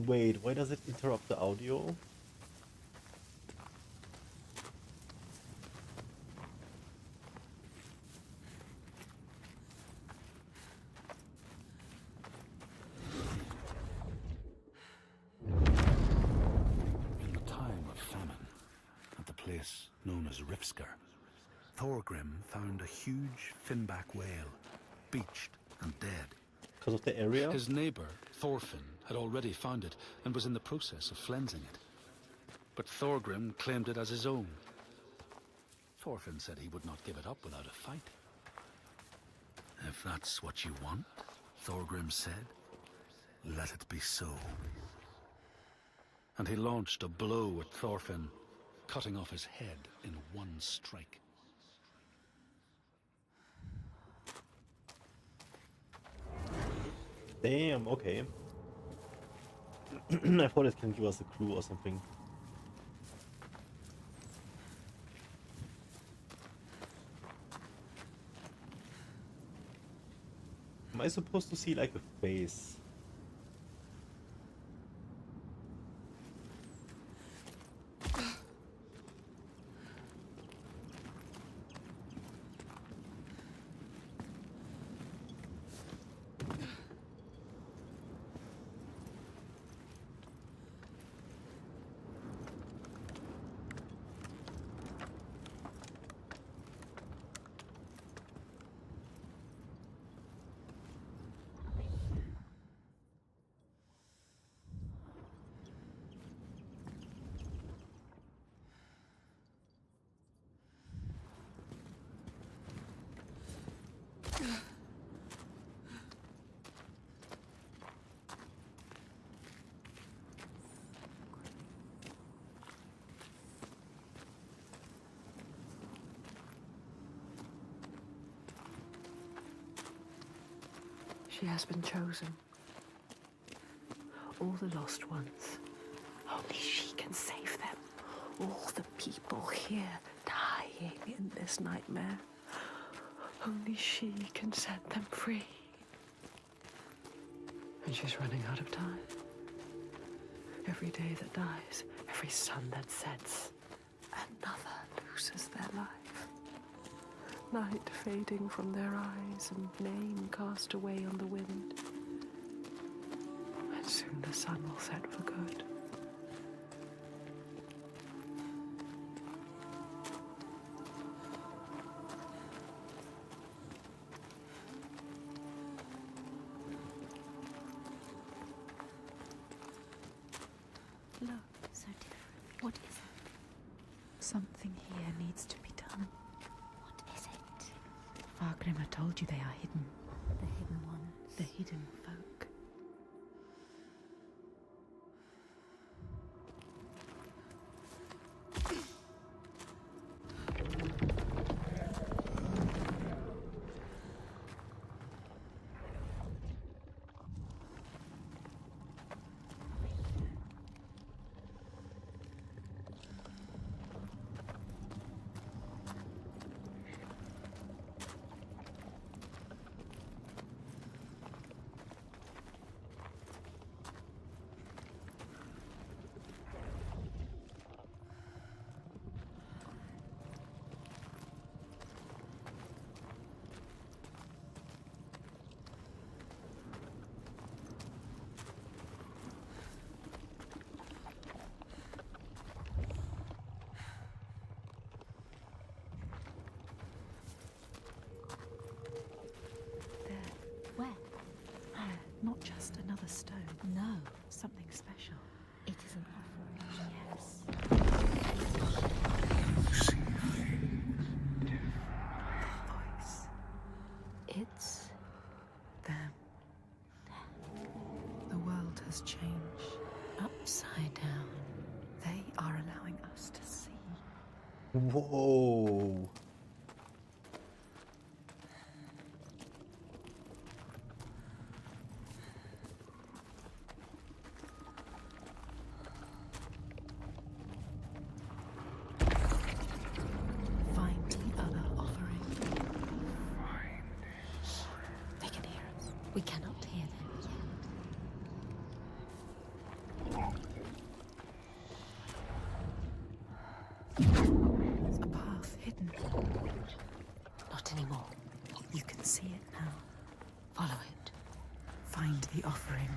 Wait, why does it interrupt the audio? In the time of famine, at the place known as Rifsker, Thorgrim found a huge finback whale, beached and dead. Because of the area? His neighbour, Thorfinn, had already found it and was in the process of flensing it. But Thorgrim claimed it as his own. Thorfinn said he would not give it up without a fight. If that's what you want, Thorgrim said, let it be so. And he launched a blow at Thorfinn, cutting off his head in one strike. Damn, okay. I thought it can give us a clue or something. Am I supposed to see like a face? She has been chosen. All the lost ones. Only she can save them. all the people here dying in this nightmare. Only she can set them free. And she's running out of time. Every day that dies, every sun that sets, another loses their life. Light fading from their eyes and name cast away on the wind. And soon the sun will set for good. Look, so different. What is it? Something here needs to be done. What is it? Fargrim told you they are hidden. The hidden ones. The hidden folk. Not just another stone. No, something special. It is an offering. Yes. The voice. It's them. The world has changed. Upside down. They are allowing us to see. Whoa. We cannot hear them yet. A path hidden. Not anymore. You can see it now. Follow it. Find the offering.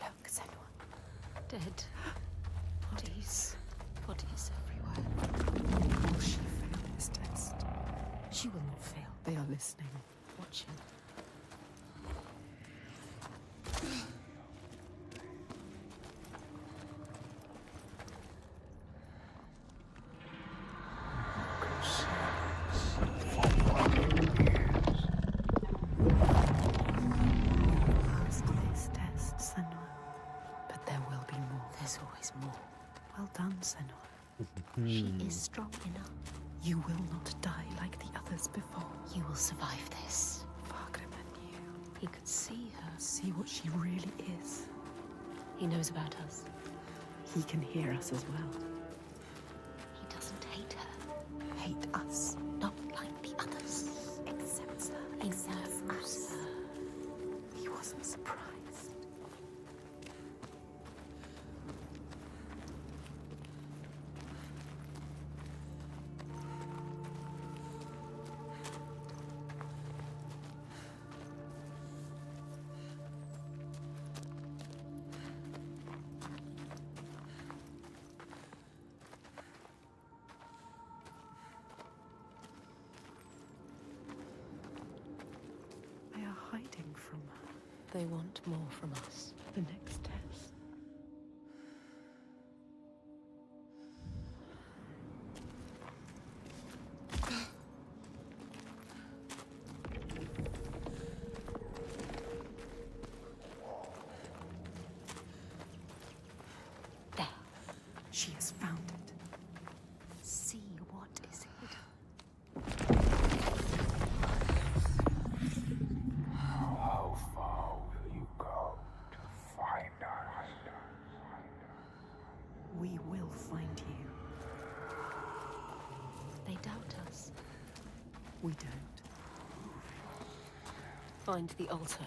Look, Senua. Dead. Bodies. Bodies everywhere. Will she fail this test? She will not fail. They are listening, watching. Passed this test, Senua. But there will be more. There's always more. Well done, Senua. She is strong enough. You will not die like the others before. You will survive this. Fargrim knew. He could see her. See what she really is. He knows about us. He can hear us as well. He doesn't hate her. Hate us. Not like the others. Accepts her. Accepts us. He wasn't surprised. They are hiding from her. They want more from us. The next test. There. She has found it. See what is hidden. How far will you go? We don't. Find the altar.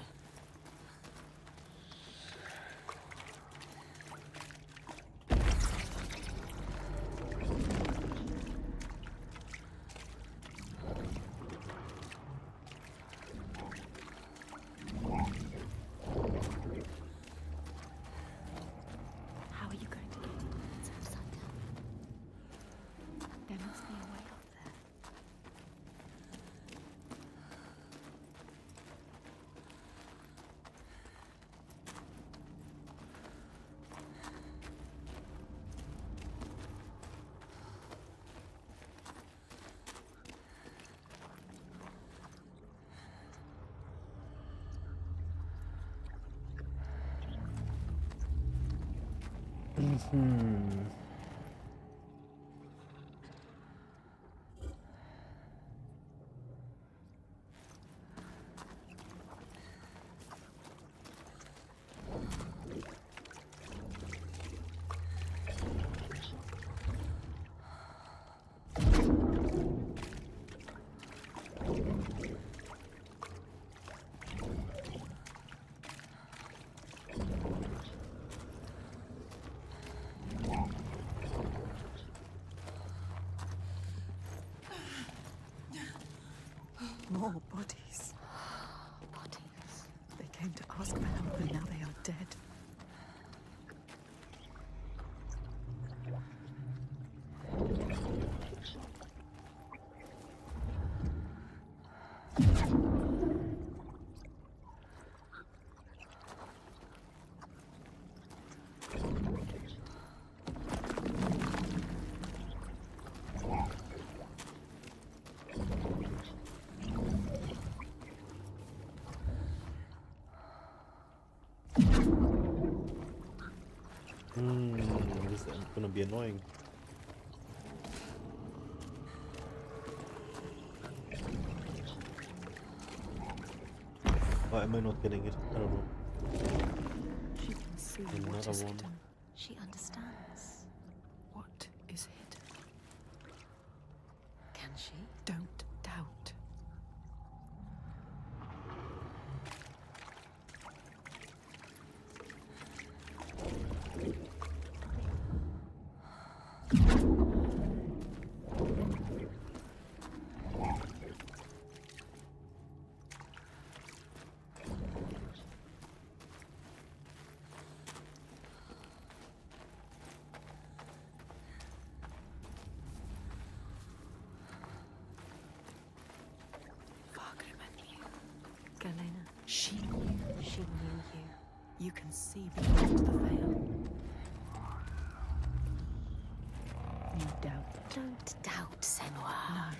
How are you going to get it? It's upside down. There must be a way up there. More bodies. Bodies. They came to ask for help and now they are dead. This is gonna be annoying. Why am I not getting it? I don't know. She can see what Another is one. hidden. She understands. What is hidden? Can she? Don't doubt. Galena. She knew. She knew you. You can see beyond the veil. You doubt. Don't doubt, Senua.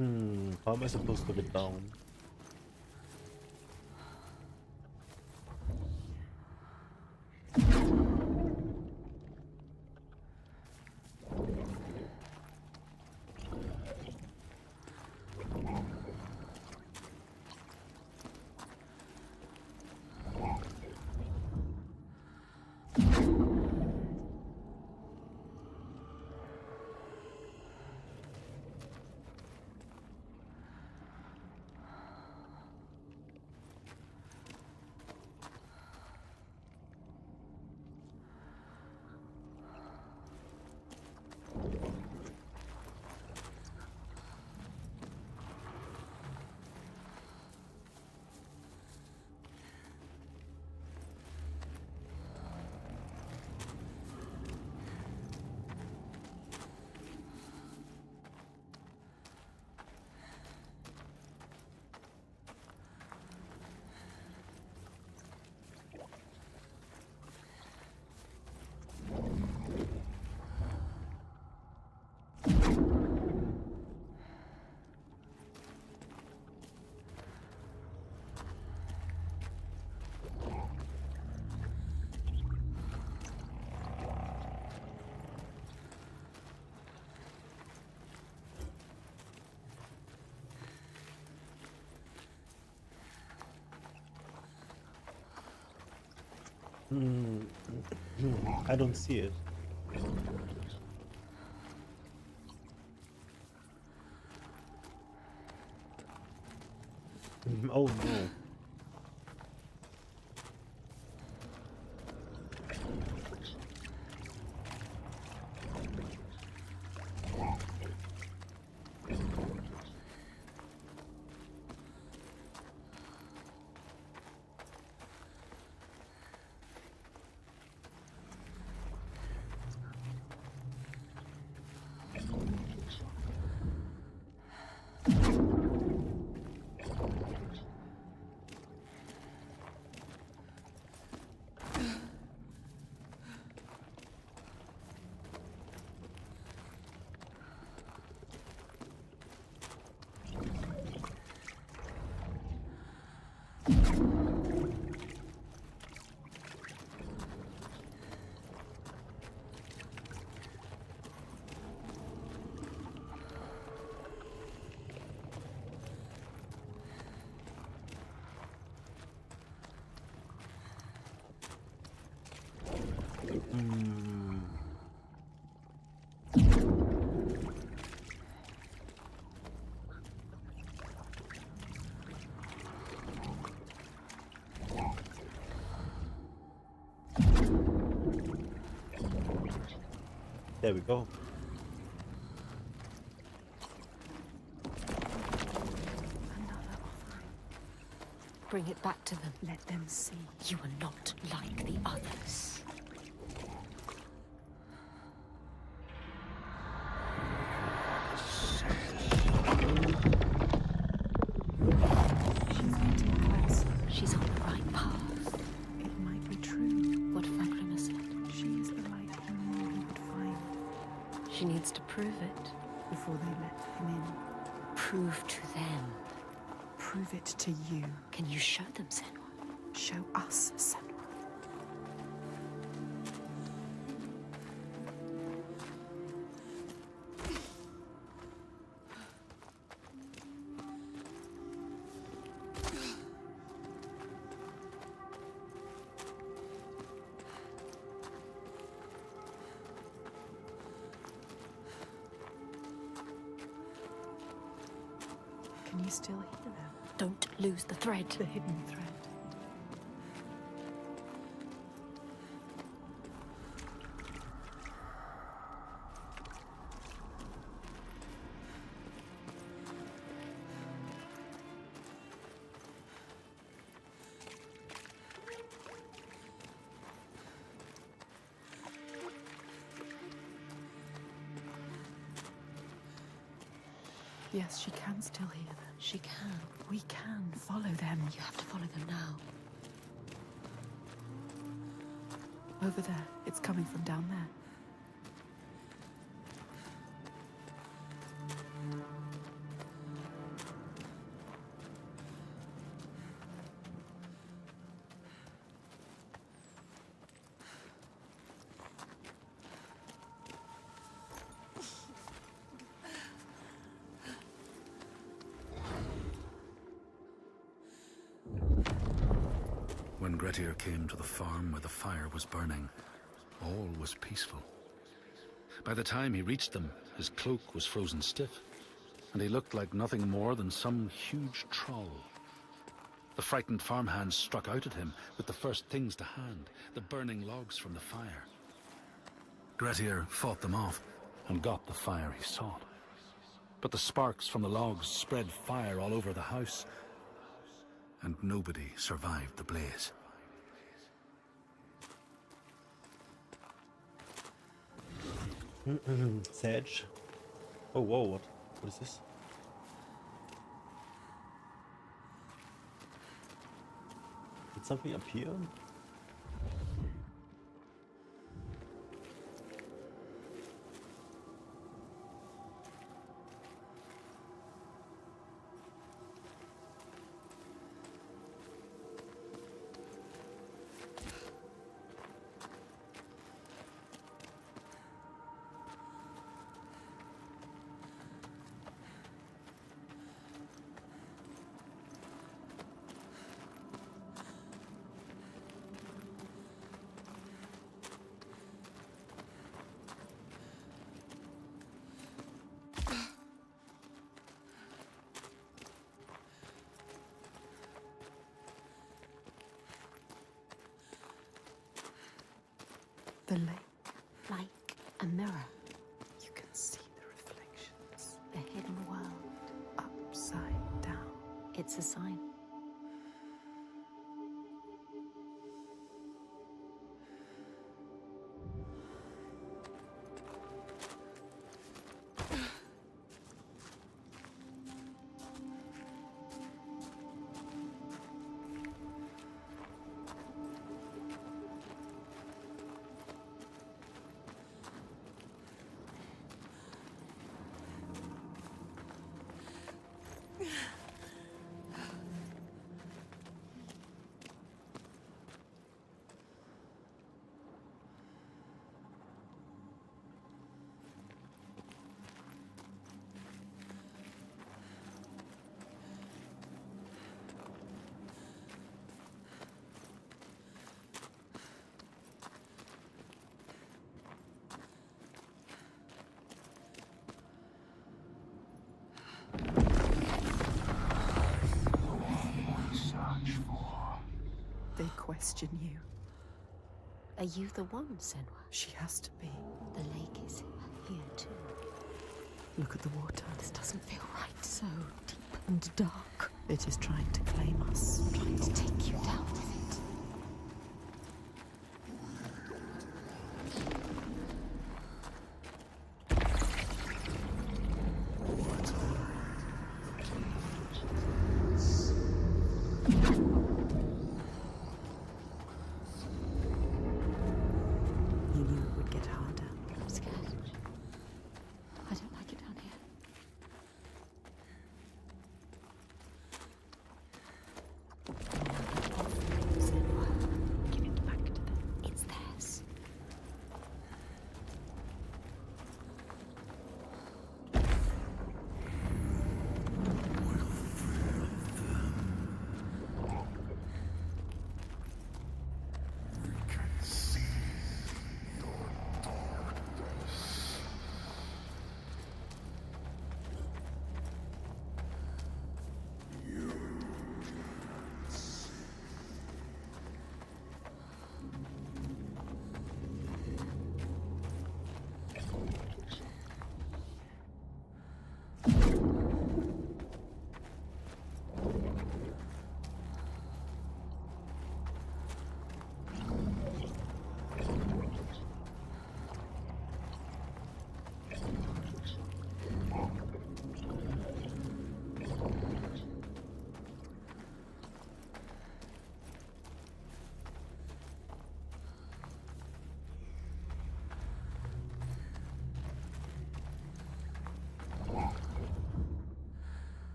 No. How am I supposed to get down? I don't see it. Oh no. There we go. Bring it back to them. Let them see you are not like the others. She's getting closer. She's on the right path. It might be true. What Fagrima said. She is the light he knew he would find. She needs to prove it before they let him in. Prove to them. Prove it to you. Can you show them, Senua? Show us, Senua. Can you still hear them? Don't lose the thread. The hidden thread. Yes, she can still hear them. She can. We can follow them. You have to follow them now. Over there. It's coming from down there. When Gladiator came to the farm where the fire was burning, all was peaceful. By the time he reached them, his cloak was frozen stiff, and he looked like nothing more than some huge troll. The frightened farmhands struck out at him with the first things to hand, the burning logs from the fire. Gladiator fought them off and got the fire he sought. But the sparks from the logs spread fire all over the house, and nobody survived the blaze. Sage. Oh, whoa, what is this? Did something appear? lake, like a mirror. You can see the reflections. The hidden world, upside down. It's a sign. They question you. Are you the one, Senwa? She has to be. The lake is here too. Look at the water. This doesn't feel right. So deep and dark. It is trying to claim us. Trying to take you down with it. You knew it would get harder. I'm scared. I don't like it down here. Give it back to them. It's theirs.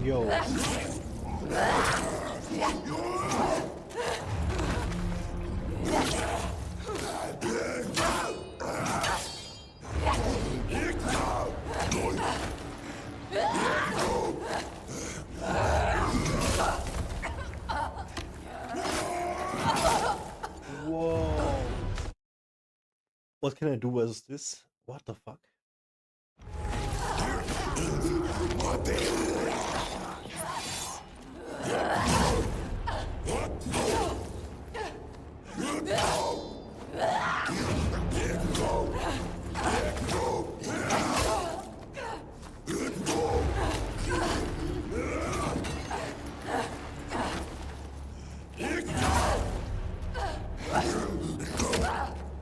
Yo. Whoa. What can I do with this? What the fuck?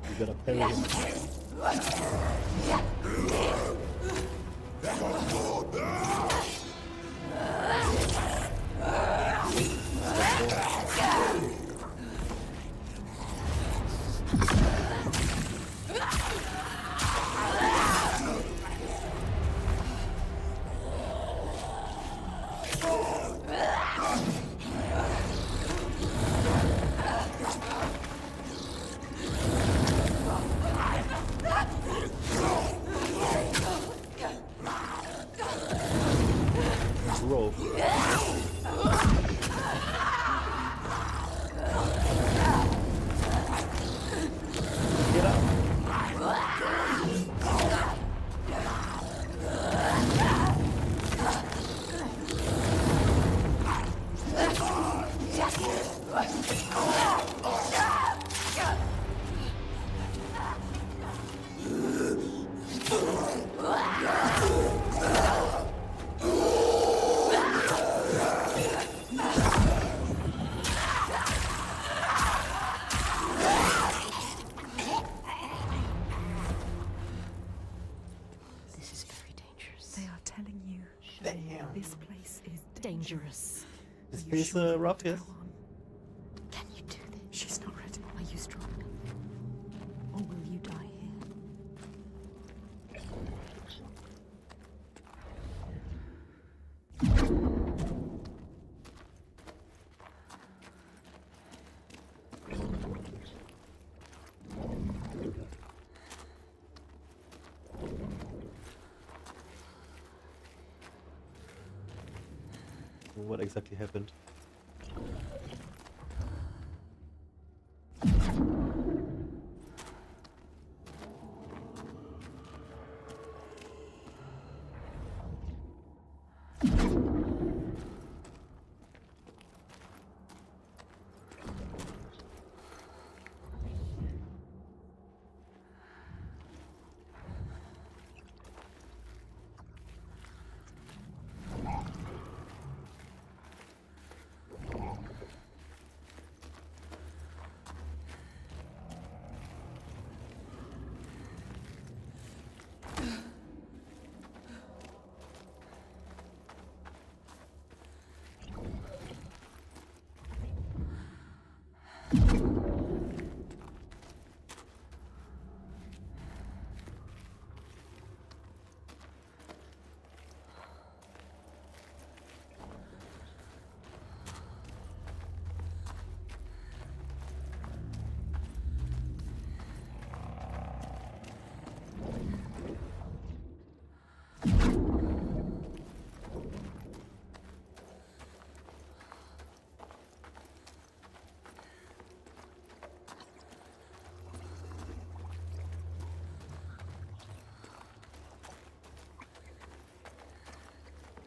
You gotta parry him. rope. Get up. This is very dangerous. They are telling you this place is dangerous. This place rough, yes? Can you do this? She's not ready. Are you strong enough? Or will you die here? What exactly happened?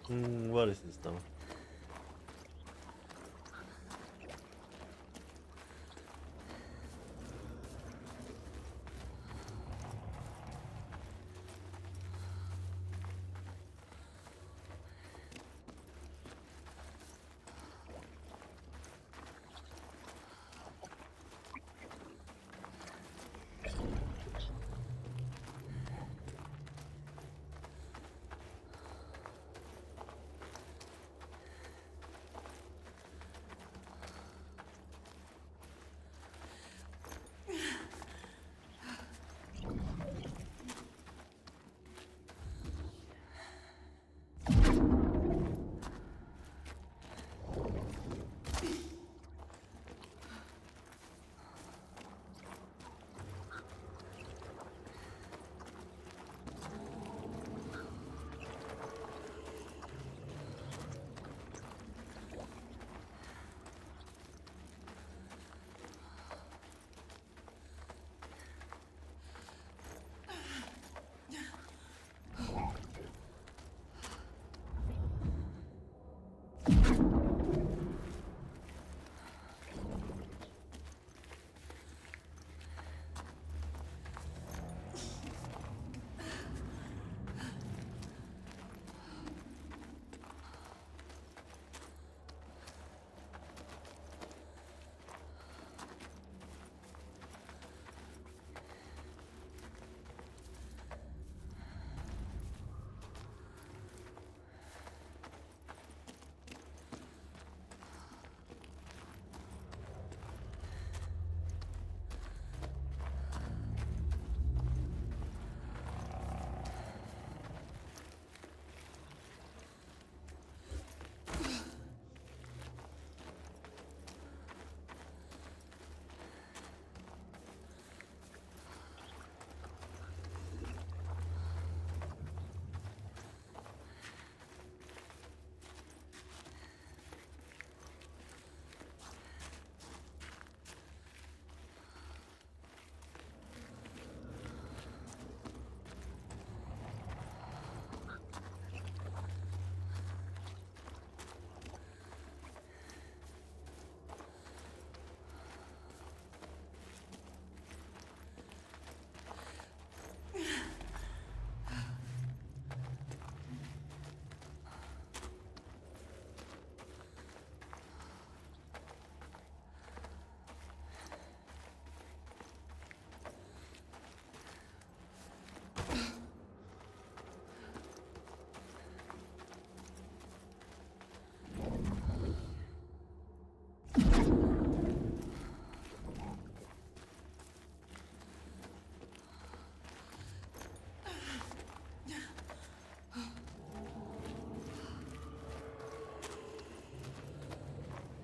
What is this now?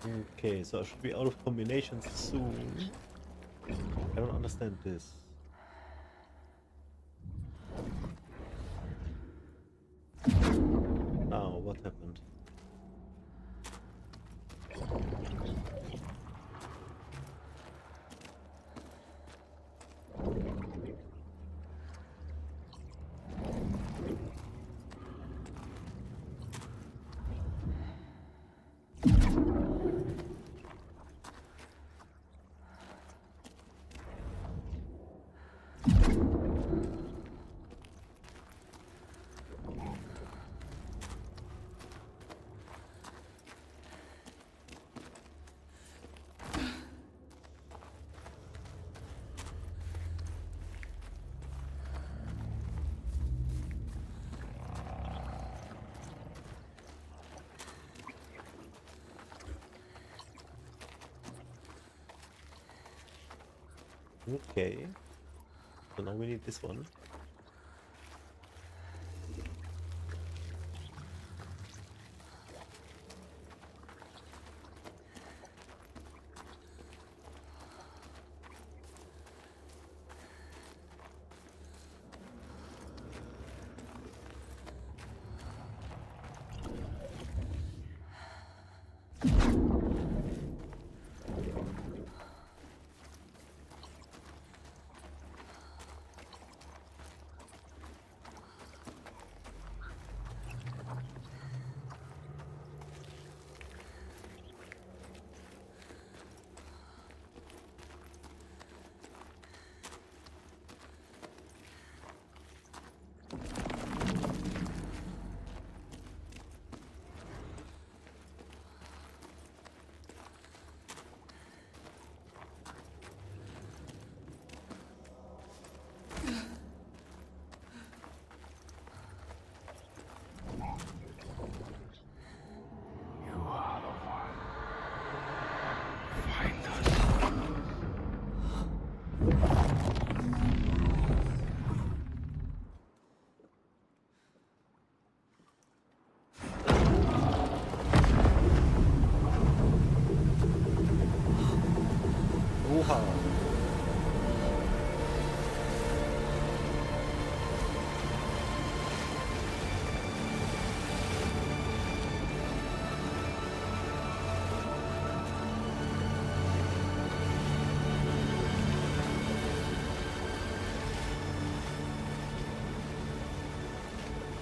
Okay, so I should be out of combinations soon. I don't understand this. Now, what happened? Okay, so now we need this one.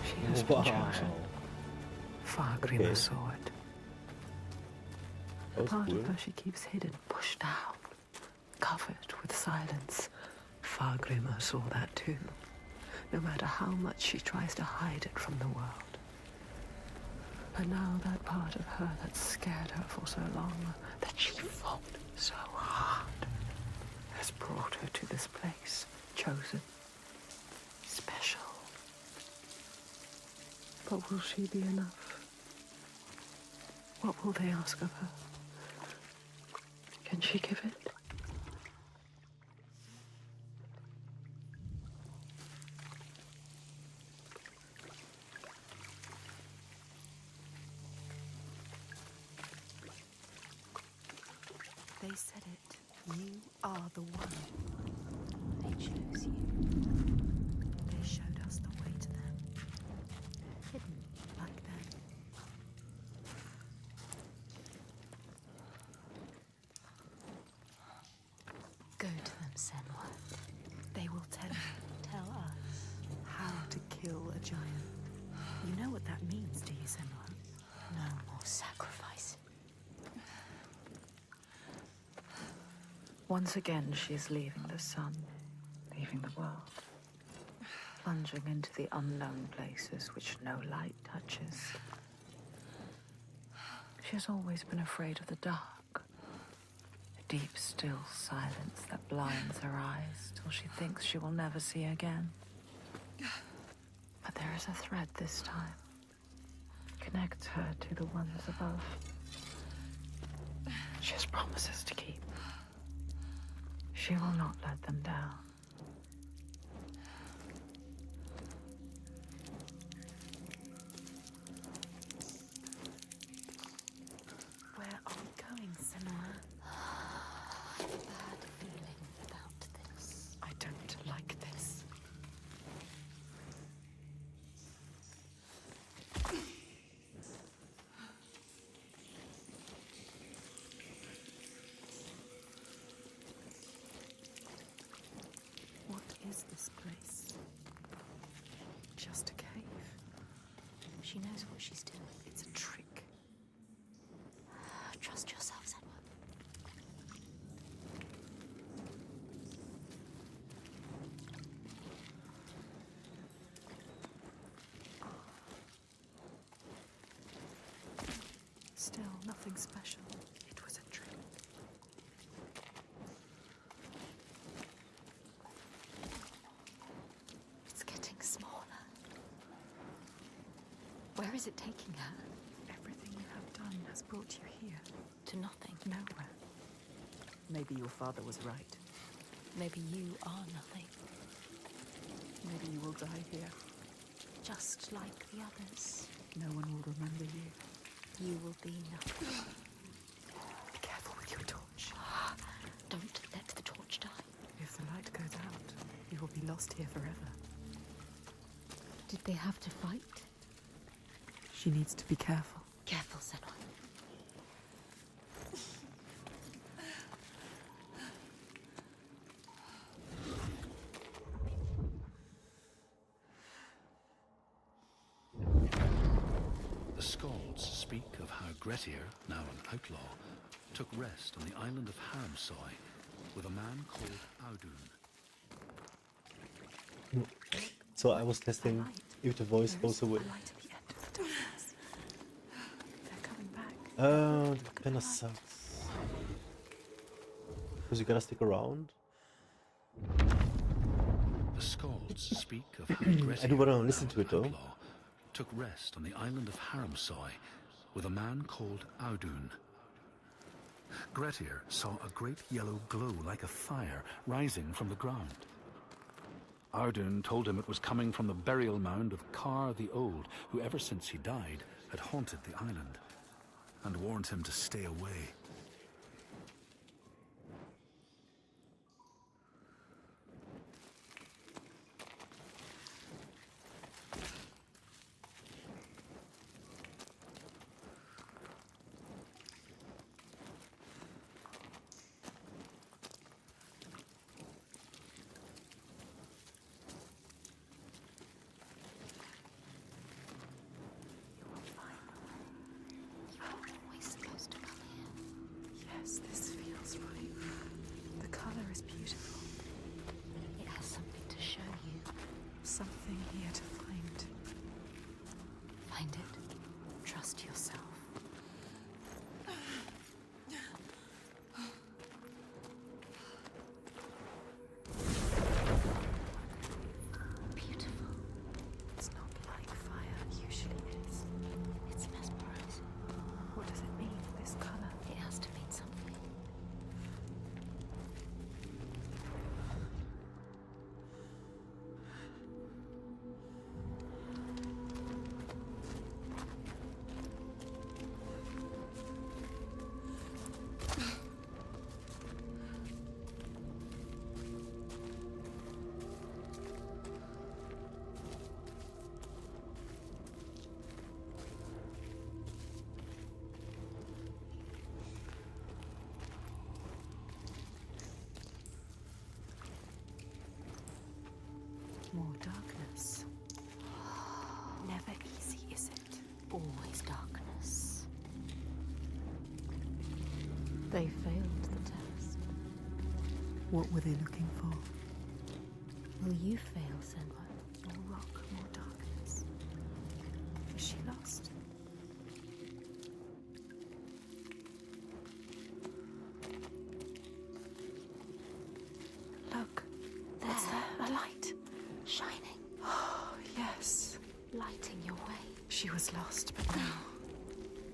She has been chosen. Fargrim saw it. The part of her she keeps hidden, pushed down, covered with silence. Fargrim saw that too, no matter how much she tries to hide it from the world. And now that part of her that scared her for so long, that she fought so hard, has brought her to this place, chosen, special. But will she be enough? What will they ask of her? Can she give it? They said it. You are the one. They chose you. They showed us the way to them. Hidden like them. Go to them, Senwa. They will tell you. Tell us how to kill a giant. You know what that means, do you, Senwa? No more sacrifice. Once again, she is leaving the sun, leaving the world, plunging into the unknown places which no light touches. She has always been afraid of the dark, a deep, still silence that blinds her eyes till she thinks she will never see again. But there is a thread this time, connects her to the ones above. She has promises to keep. She will not let them down. Where are we going? She knows what she's doing. It's a trick. Trust yourself, Senwa. Still nothing special. It was a trick. It's getting smaller. Where is it taking her? Everything you have done has brought you here. To nothing. Nowhere. Maybe your father was right. Maybe you are nothing. Maybe you will die here. Just like the others. No one will remember you. You will be nothing. Be careful with your torch. Don't let the torch die. If the light goes out, you will be lost here forever. Did they have to fight? She needs to be careful. Careful, Senwa. The Scalds speak of how Gretier, now an outlaw, took rest on the island of Haramsoy with a man called Audun. So I was testing if the voice goes away. That kinda sucks. Because you gotta stick around. The Scalds speak of how Gretier, I do wanna listen to it though. outlaw, took rest on the island of Haramsoy with a man called Audun. Gretier saw a great yellow glow like a fire rising from the ground. Audun told him it was coming from the burial mound of Kar the Old, who ever since he died had haunted the island, and warned him to stay away. Yes, this feels right. The color is beautiful. It has something to show you. Something here to find. Find it. Trust yourself. Beautiful. It's not like fire usually is. It's mesmerizing. What does it mean, this color? It has to mean something. More darkness. Never easy, is it? Always darkness. They failed the test. What were they looking for? Will you fail, Senwa? More rock, more darkness. Is she lost? Look, What's there, that? a light. Shining. Oh, yes. Lighting your way. She was lost, but now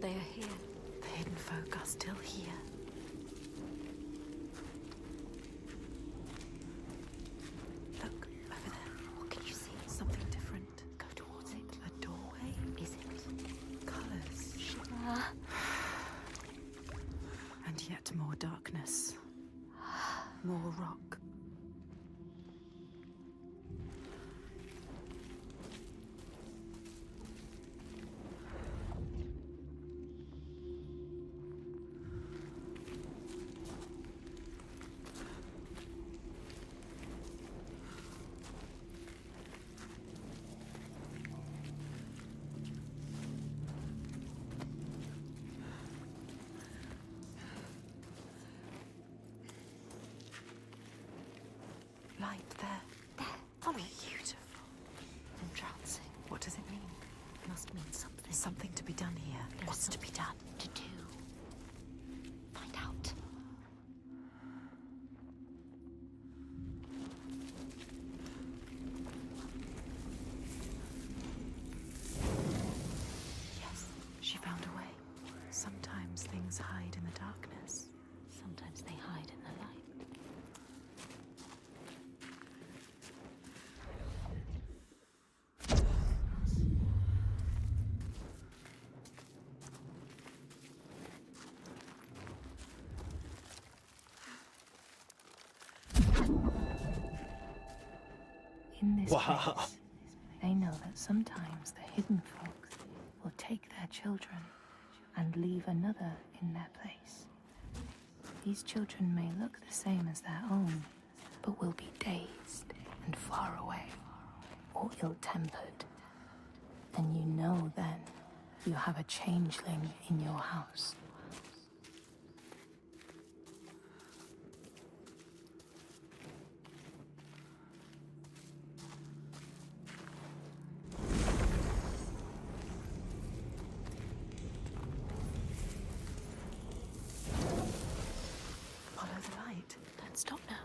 They are here. the hidden folk are still here. Look, over there. What can you see? Something different. Go towards it. A doorway? Is it? Colors. Shimmer. And yet more darkness. More rock. light there. There. Follow it. Beautiful. Entrancing. What does it mean? It must mean something. Something to be done here. What's to be done? To do. Find out. Yes, she found a way. Sometimes things hide in the darkness. Sometimes they hide in the light. In this place, they know that sometimes the hidden folks will take their children and leave another in their place. These children may look the same as their own, but will be dazed and far away, or ill-tempered. And you know then you have a changeling in your house. Follow the light. Don't stop now.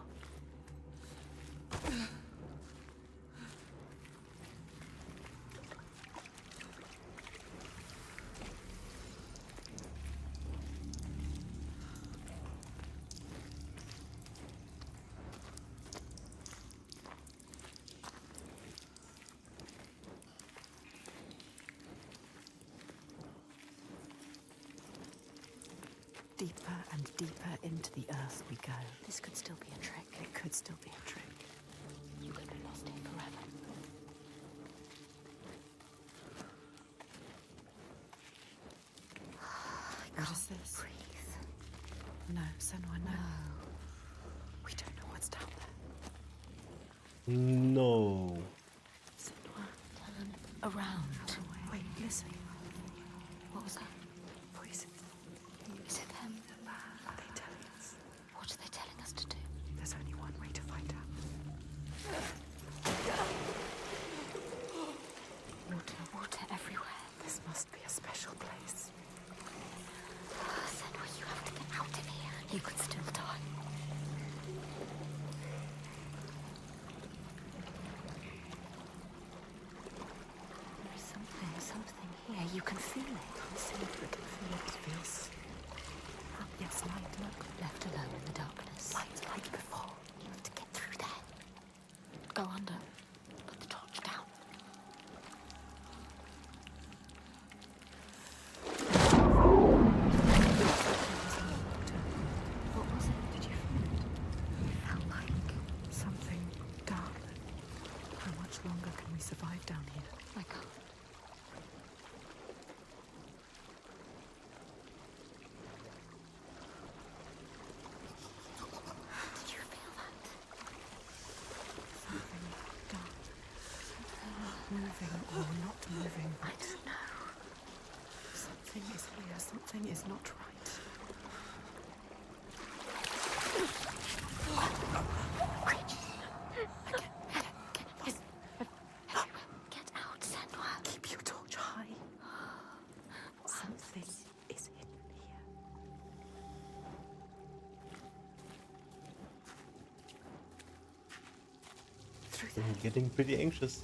Deeper and deeper into the earth we go. This could still be a trick. It could still be a trick. You could be lost here forever. What is this? Breathe. No, Senua, no. We don't know what's down there. No. Senua, turn around. Wait, listen. What was that? Voices. Is it them? Are they telling us? What are they telling us to do? There's only one way to find out. Water, water everywhere. This must be a special place. Senua, you have to get out of here. You could still die. There's something here. You can feel it. Can't see it, but can feel it. It feels... Yes, light, look. Left alone in the darkness. Light before. You have to get through there. Go under. Put the torch down. What was it? Did you feel it? It felt like something dark. How much longer can we survive down here? I can't. Did you feel that? Something dark. Moving or not moving. I don't know. Something is here. Something is not right. Get out, Senua. Keep your torch high. Something is hidden here. Through there. I'm getting pretty anxious.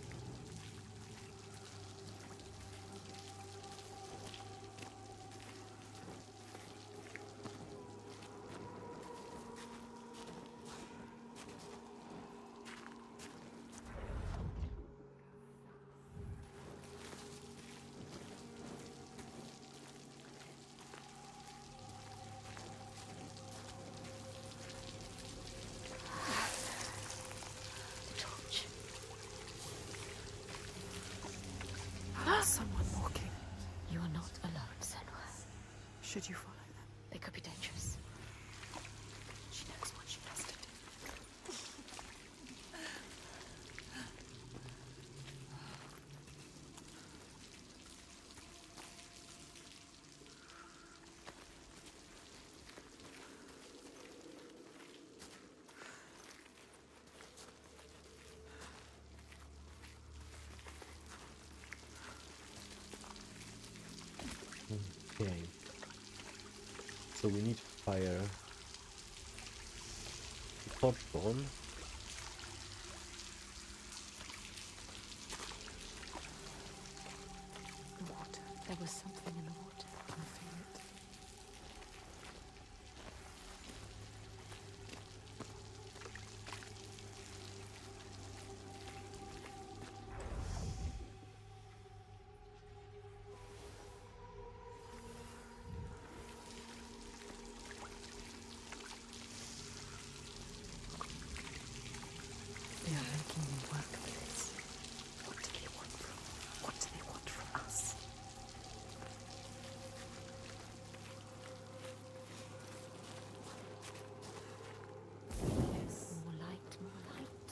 The torch. Someone walking. You are not alone, Senua. Should you follow them? They could be dangerous. She knows what she has to do. Okay. So we need fire. The torch bone. The water. There was something in the water. I feel it. They are making me work for this. What do they want from us? Yes. More light, more light.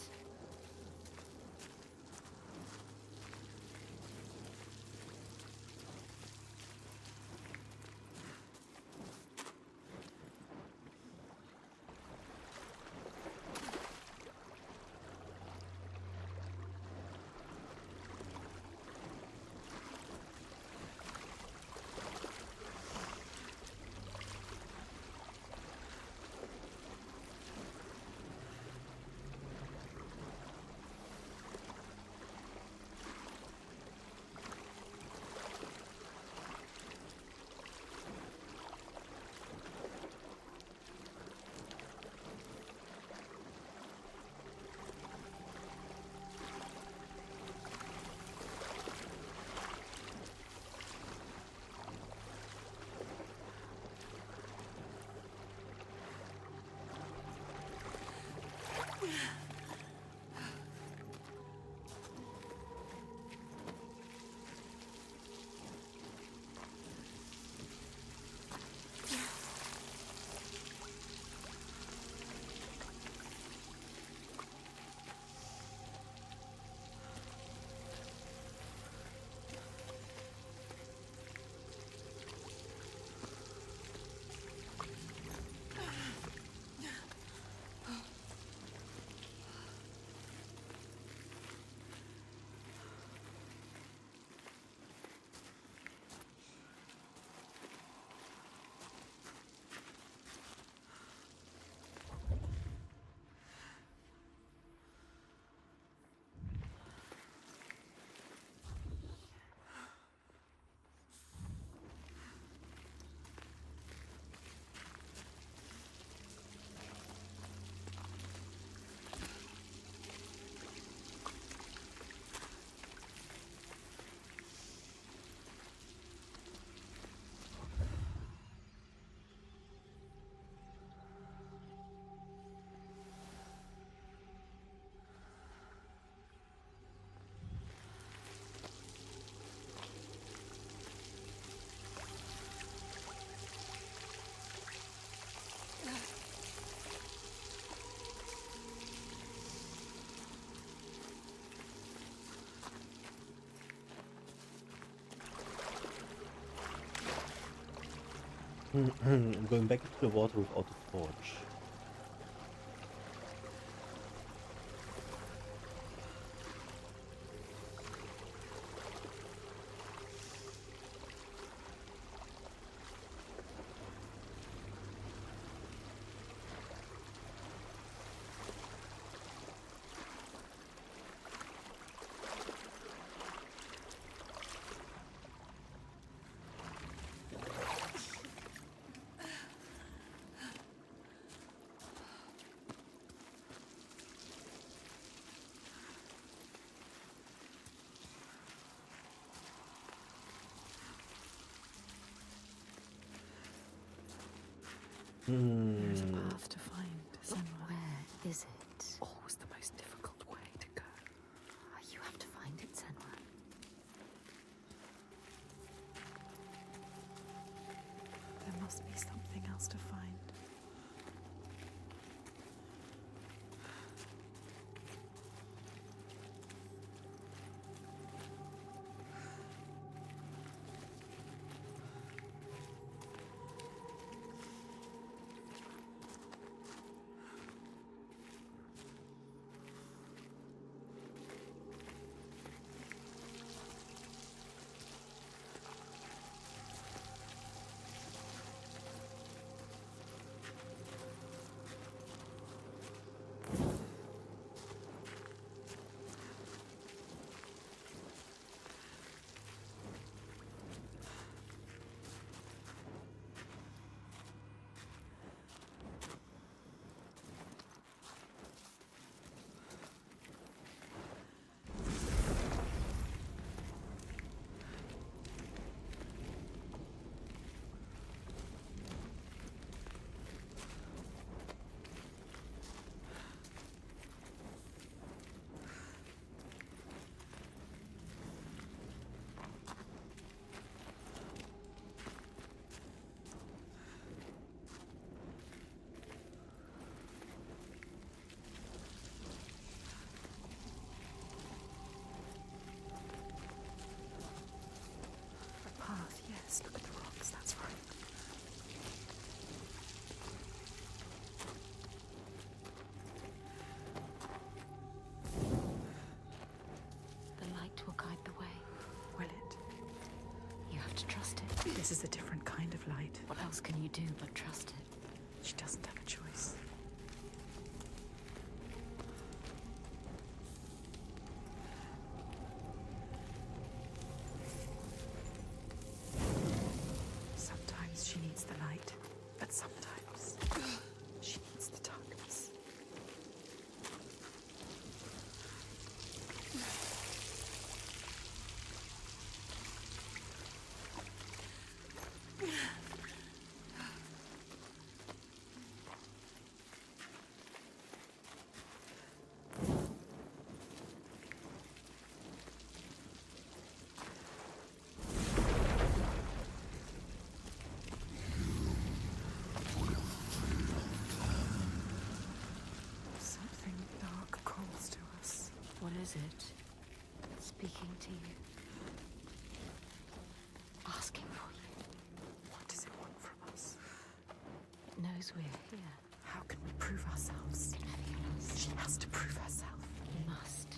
I'm going back into the water without the torch. There's a path to find somewhere. Where is it? Always the most difficult way to go. You have to find it, Senwa. There must be something else to find. This is a different kind of light. What else can you do but trust it? She doesn't have a choice. Sometimes she needs the light, but sometimes she needs the darkness. Something dark calls to us. What is it? Speaking to you. Asking for you. What does it want from us? It knows we're here. How can we prove ourselves? She has to prove herself. We must.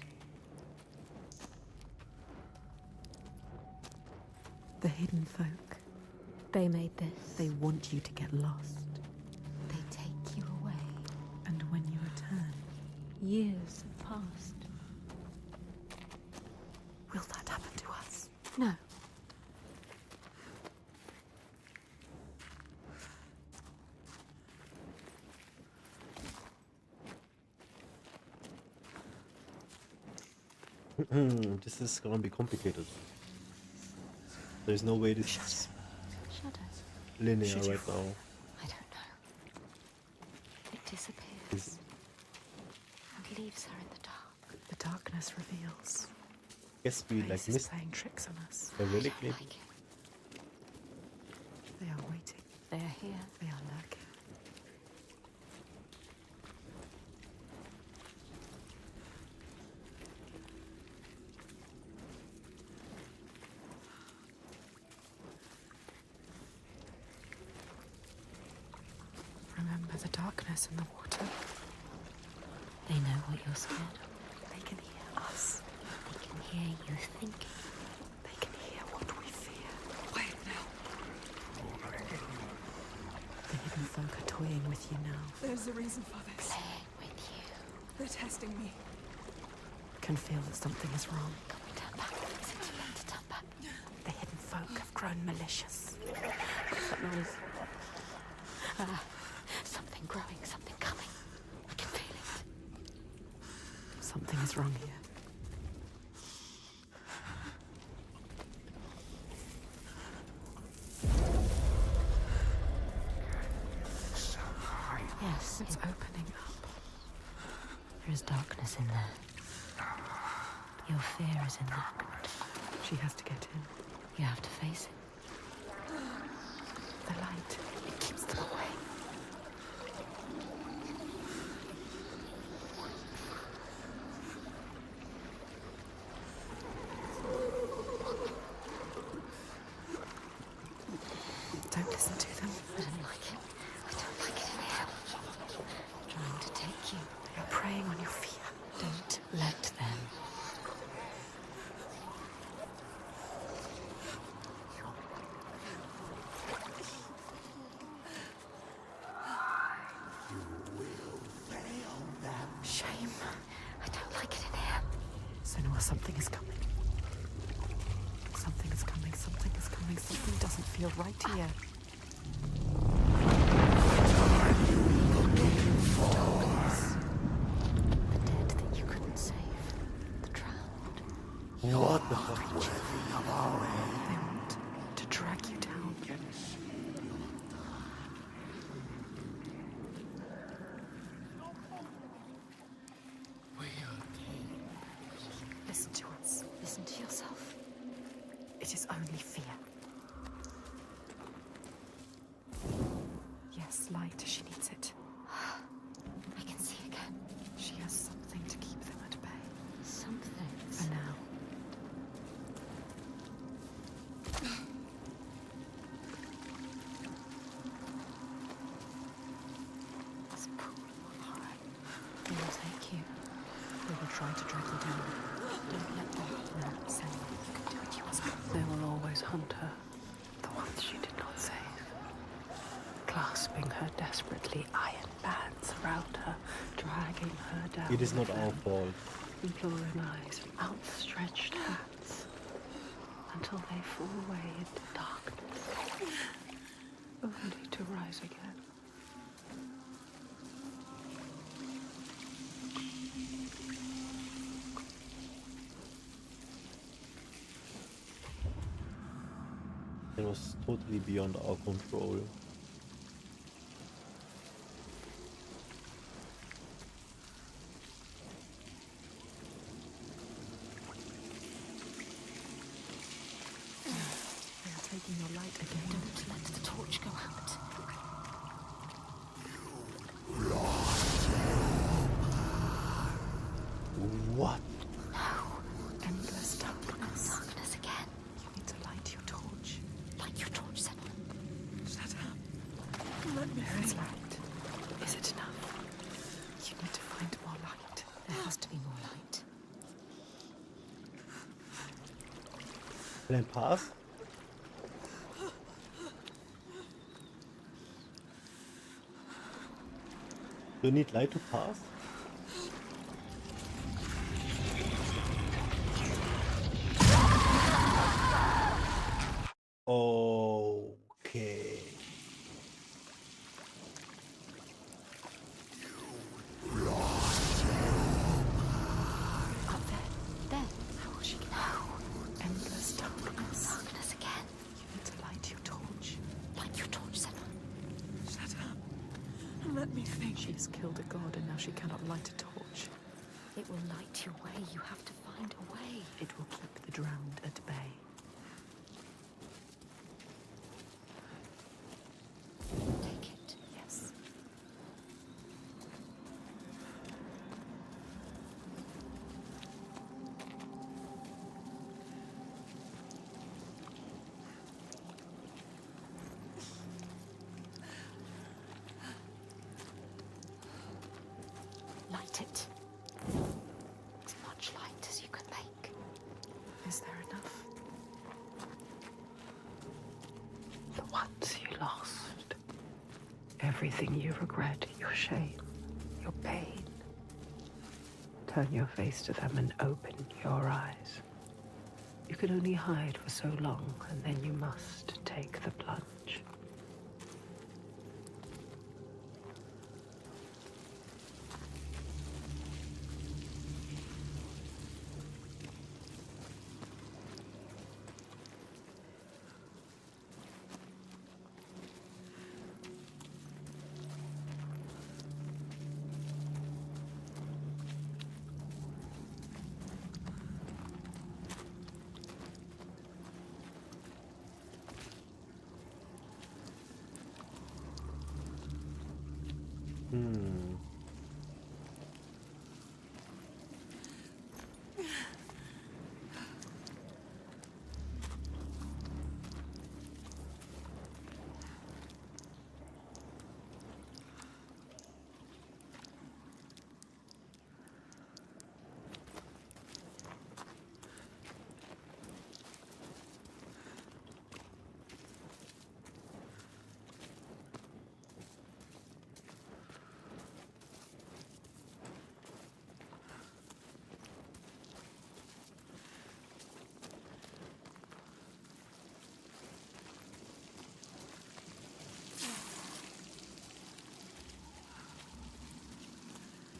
The hidden folk. They made this. They want you to get lost. They take you away. And when you return, Years have passed. will that happen to us? No. This is gonna be complicated. There's no way this is Shadows. linear Should you right now. I don't know. It disappears Is- and leaves her in the dark. The darkness reveals. Guess we like Place is missed playing tricks on us. a relic I don't maybe. like it. They are waiting. They are here. They are lurking. Remember the darkness in the water. They know what you're scared of. They can hear us. They can hear you thinking. They can hear what we fear. Quiet now. The hidden folk are toying with you now. There's a reason for this. Playing with you. They're testing me. Can feel that something is wrong. Can we turn back? Is it too late to turn back? The hidden folk have grown malicious. What's that noise? Something growing, something coming. I can feel it. Something is wrong here. Yes, It's opening up. there is darkness in there. Your fear is in that. She has to get in. You have to face it. The light, it keeps them away. Don't listen to them. I don't like it. I don't like it in here. Trying to take you. They are preying on your fear. Don't let them. Shame. I don't like it in here. Senua, something is coming. Something is coming. Something is coming. Something doesn't feel right here. The dead that you couldn't save. The drowned. What the fuck? They want to drag you down. Listen to us. Listen to yourself. It is only fear. Yes, light. She needs it. I can see again. She has something to keep them at bay. Something. For now. This pool of horror. They will take you. They will try to drag you down. Don't let them. No, Senua, you can do it. You must go. They will always hunt her. The one breath she did not save. Clasping her desperately, iron bands around her, dragging her down. It is not our fault. Imploring eyes and outstretched hands until they fall away into darkness, only to rise again. It was totally beyond our control. They are taking your light again. Don't let the torch go out. What? No. Endless darkness. Darkness again. You need to light your torch. Light your torch, Senna. Shut up. Let me There is think. light. Is it enough? You need to find more light. There has to be more light. Can I pass? Do you need light to pass? Okay. Up there. How will she know? Endless darkness. Darkness again. You need to light your torch. Light your torch, Senna. Shut up. Let me think. She has killed a god and now she cannot light a torch. It will light your way. You have to find a way. It will keep the drowned at bay. Take it. Yes. Light it. As much light as you can make. Is there enough? The ones you lost. Everything you regret, your shame, your pain. Turn your face to them and open your eyes. You can only hide for so long, and then you must take the plunge.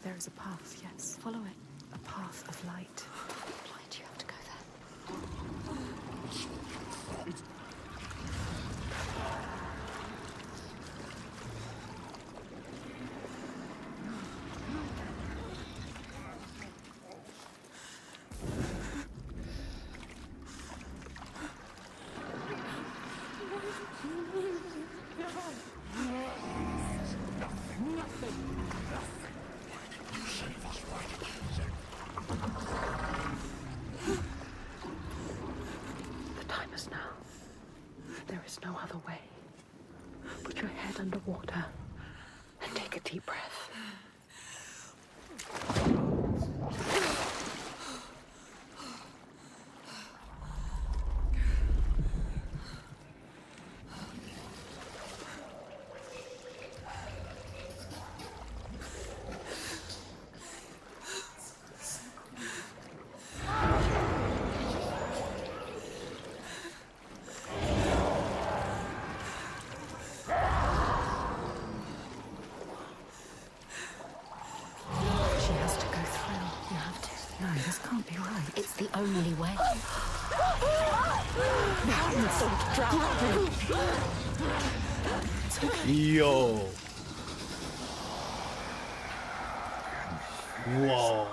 There is a path, yes. Follow it. A path of light. Blind, you have to go there. The time is now. There is no other way. Put your head under water and take a deep breath. only way. Yo. Whoa.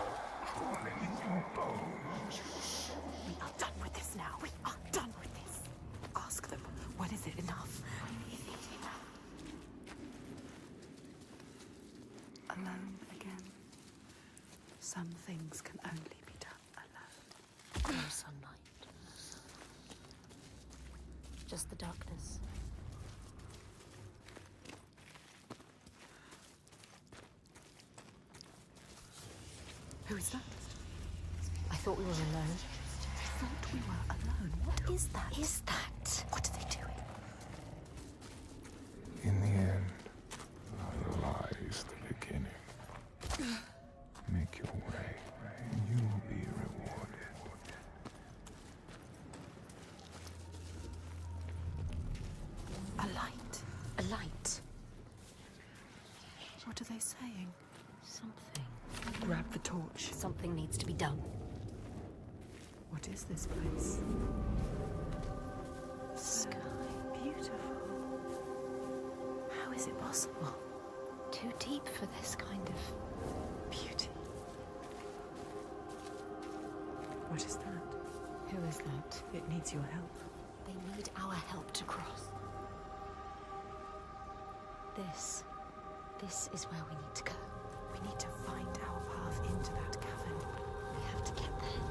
We are done with this now. We are done with this. Ask them, when is it enough? Alone again. Some things can only be done alone. No sunlight. Just the darkness. Who is that? I thought we were alone. I thought we were alone. What is that? Is that? What are they doing? In the end, lies the beginning. Make your way, and you will be rewarded. A light. A light. What are they saying? Something. Grab the torch. Something needs to be done. What is this place? Sky. Beautiful. How is it possible? Too deep for this kind of beauty. What is that? Who is that? It needs your help. They need our help to cross. This is where we need to go. We need to find our path into that cavern. We have to get there.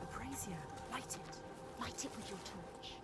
A brazier. Light it. Light it with your torch.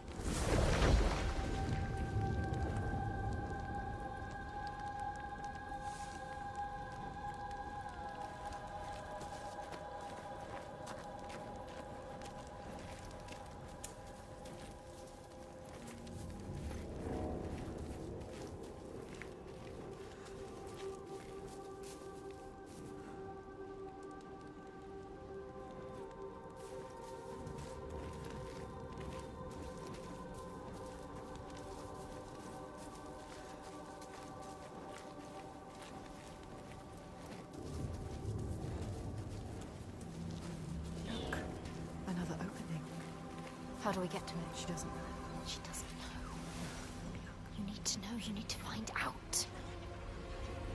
How do we get to it? She doesn't know. She doesn't know. You need to know. You need to find out.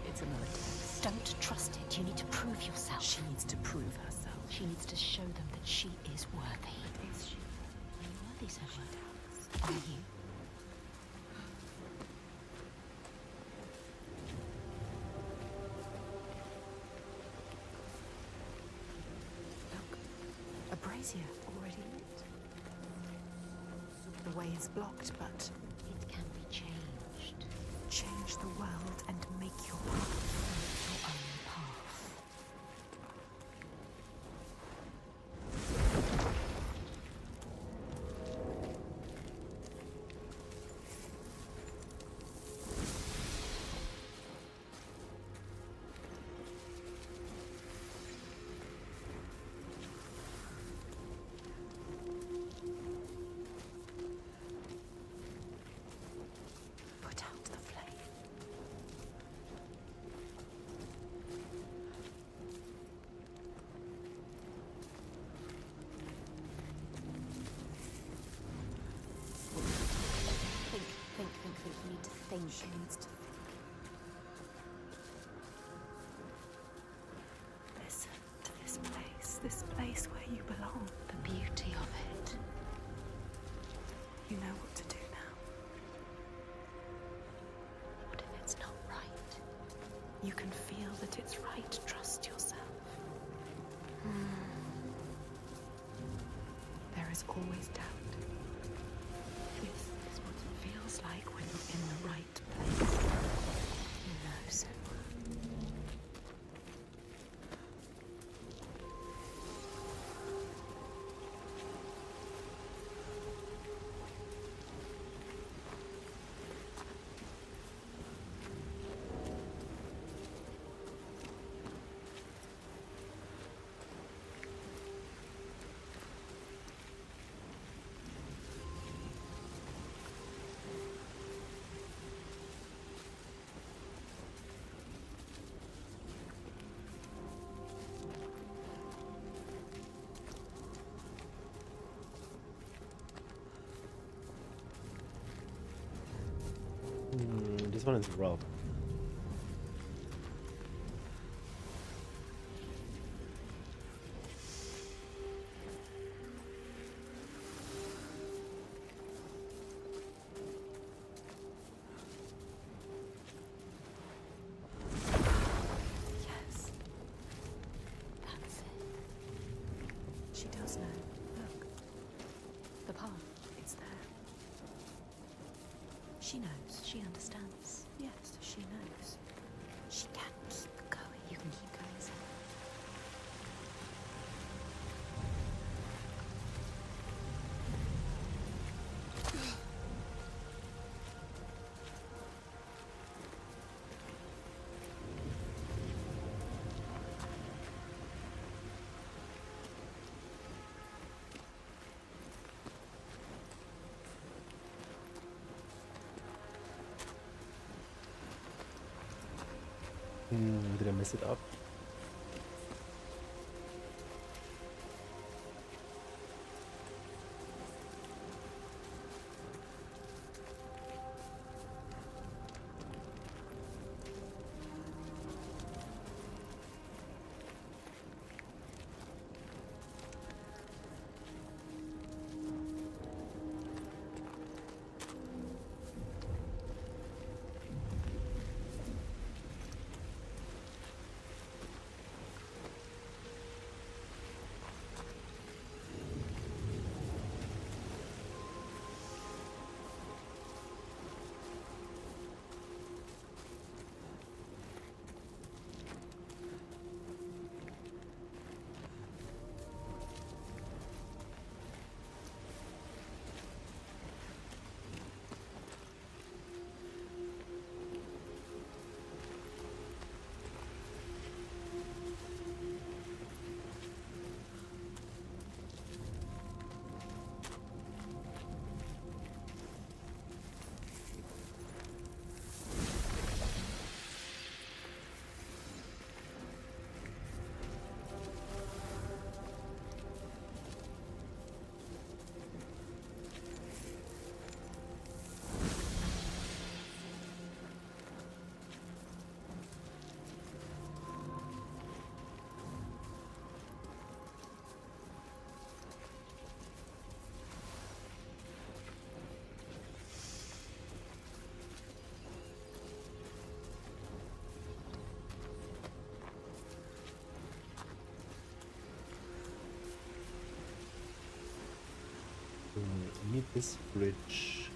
It's another test. Don't trust it. You need to prove yourself. She needs to prove herself. She needs to show them that she is worthy. Is she? Are you worthy, Sarah? Are you? Look. A brazier already lit. The way is blocked, but it can be changed. Change the world and make your path your own path. You need to think. She needs to think. Listen to this place where you belong. The beauty of it. You know what to do now. What if it's not right? You can feel that it's right. Trust yourself. There is always doubt. This is what it feels like when you're in the right place. You know, so. This one is rough. Yes. That's it. She does know. Look. The path. It's there. She knows. She understands. Yes, she knows. She can keep going. You can keep going, Sam. Did I mess it up? I need this bridge.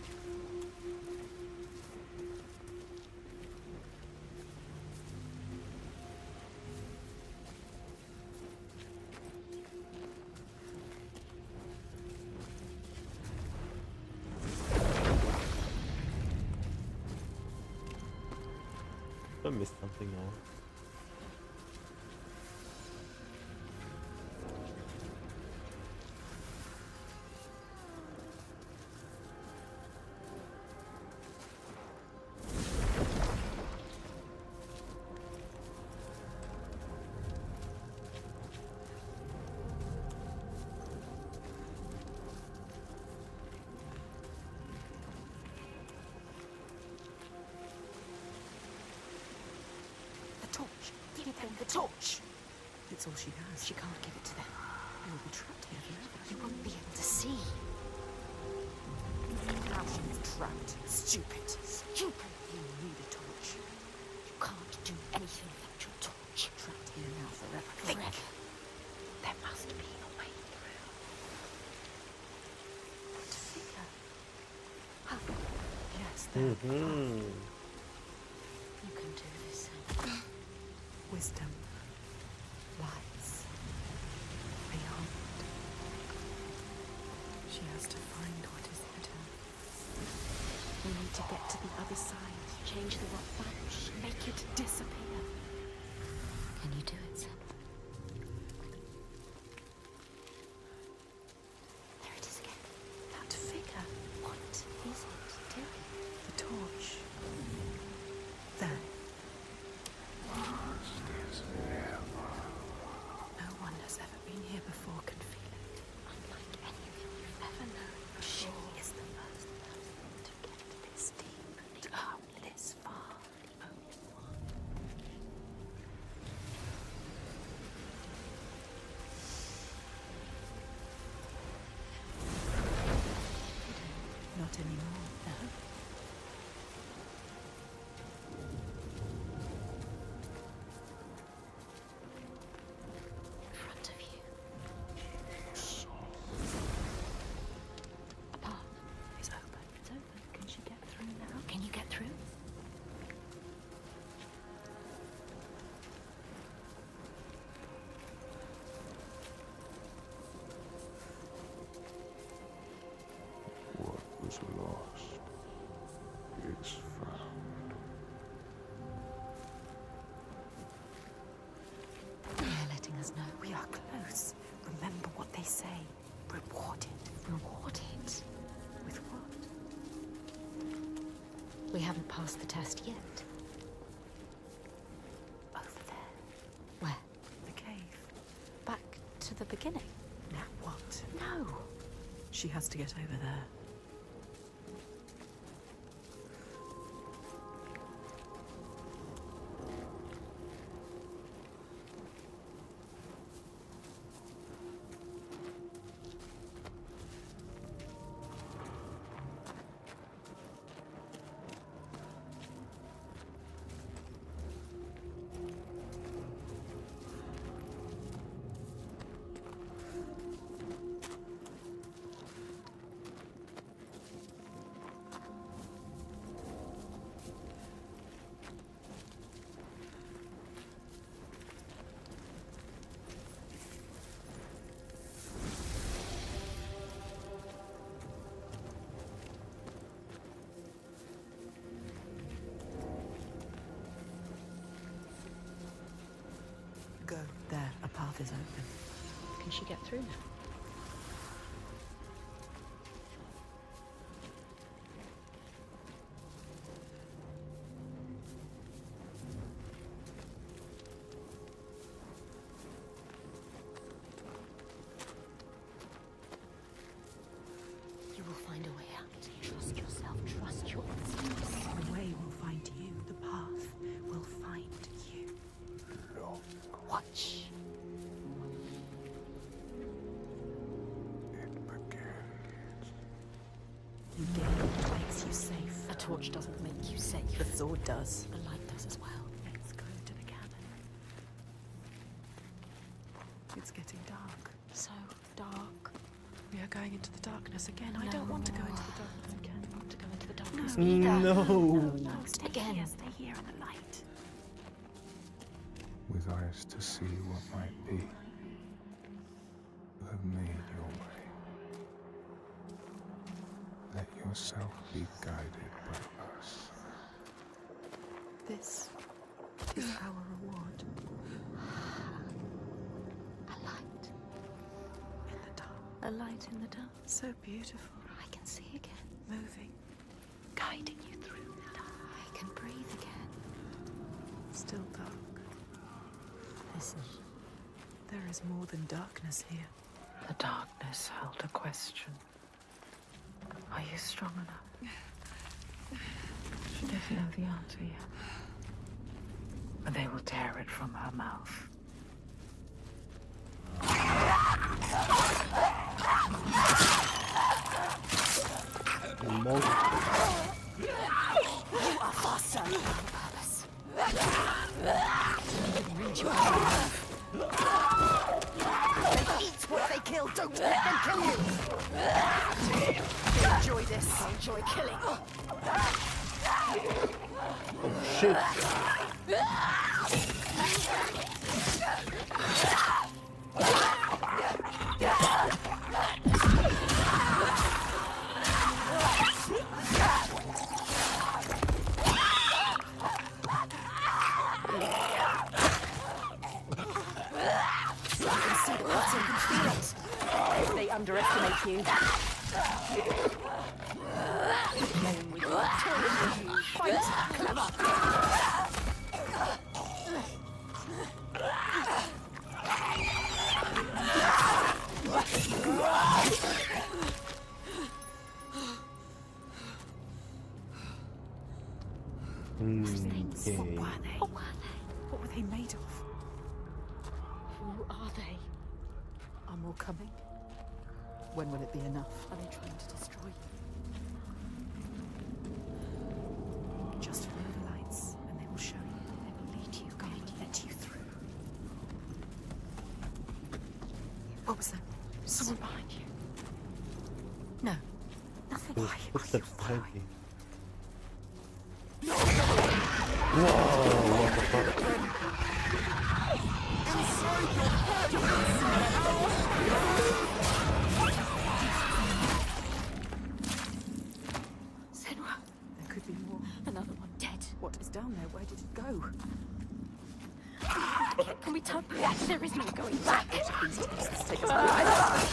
I missed something now. The torch! It's all she has. She can't give it to them. You'll be trapped here forever. You won't be able to see. Now she's trapped. Stupid. Stupid. You need a torch. You can't do anything without your torch. Trapped here now forever. Think. There must be a way through. To figure. Yes, there. You can do this. Wisdom lies beyond. She has to find what is hidden. We need to get to the other side. Change the rock back. Make it disappear. Can you do it, Sam? There it is again. That figure. What is it doing? The torch. There. No one has ever been here before can feel it. Unlike anything you've ever known. She is the first person to get this deep down Not anymore, no. In front of you. A path is open. It's open. Can she get through now? Can you get through? What was lost is found. They're letting us know we are close. Remember what they say. Reward it. Reward it. With what? We haven't passed the test yet. Over there. Where? The cave. Back to the beginning. Now what? No. She has to get over there. Go. There, a path is open. Can she get through now? You will find a way out. Trust yourself. Trust your instincts. The way will find you. The path will find you. Watch. You gain what makes you safe. A torch doesn't make you safe. The sword does. The light does as well. Let's go to the cabin. It's getting dark. So dark. We are going into the darkness again. I don't want to go into the darkness again. I want to go into the darkness No. No, stay Again. here. Stay here in the light. With eyes to see what might be, you have made your way. Let yourself be guided by us. This is our reward. A light. In the dark. A light in the dark. So beautiful. I can see again. Moving. Guiding you through the dark. I can breathe again. Still dark. Listen. There is more than darkness here. The darkness held a question. Are you strong enough? She doesn't know the answer yet. But they will tear it from her mouth. You are faster than purpose. Read your move. They eat what they kill. Don't let them kill you. Enjoy this. I enjoy killing. Oh shit. They underestimate you. Playing with you. Fight, clever. Okay. What were they? What were they? What were they made of? Who are they? Are more coming? When will it be enough? Are they trying to destroy you? What was that? Someone behind you? No. Nothing. Who's footsteps behind me? No. Whoa, what the fuck? Senua. There could be more. Another one dead. What is down there? Where did it go? Can we turn back? There is no going back. These texts take us back.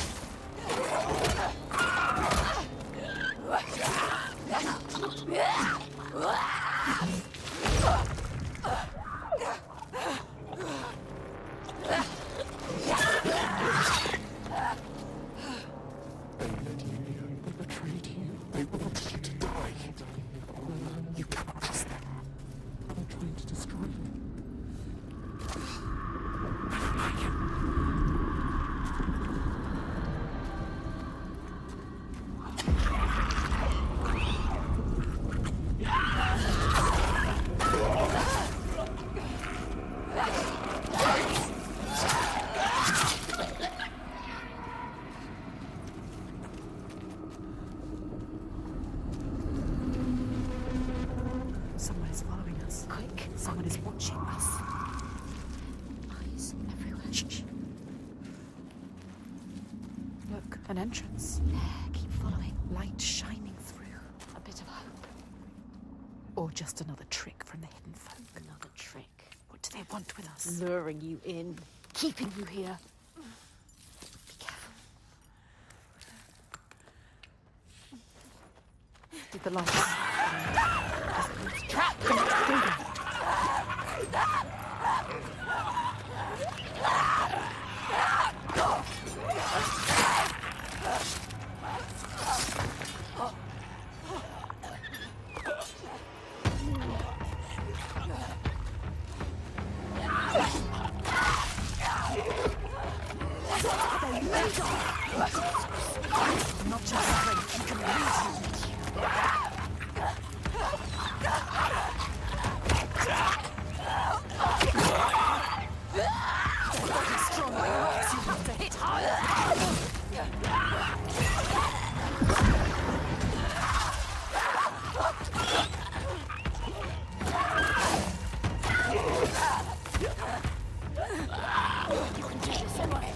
Someone is following us. Quick. Someone is watching us. Eyes everywhere. Shh. Look, an entrance. There, keep following. Light shining through. A bit of hope. Or just another trick from the hidden folk. Another trick. What do they want with us? Luring you in. Keeping you here. Be careful. Did the light... Trap! Not just strength, you can lose you. Strong like rocks, you have to hit harder. You can do this anyway.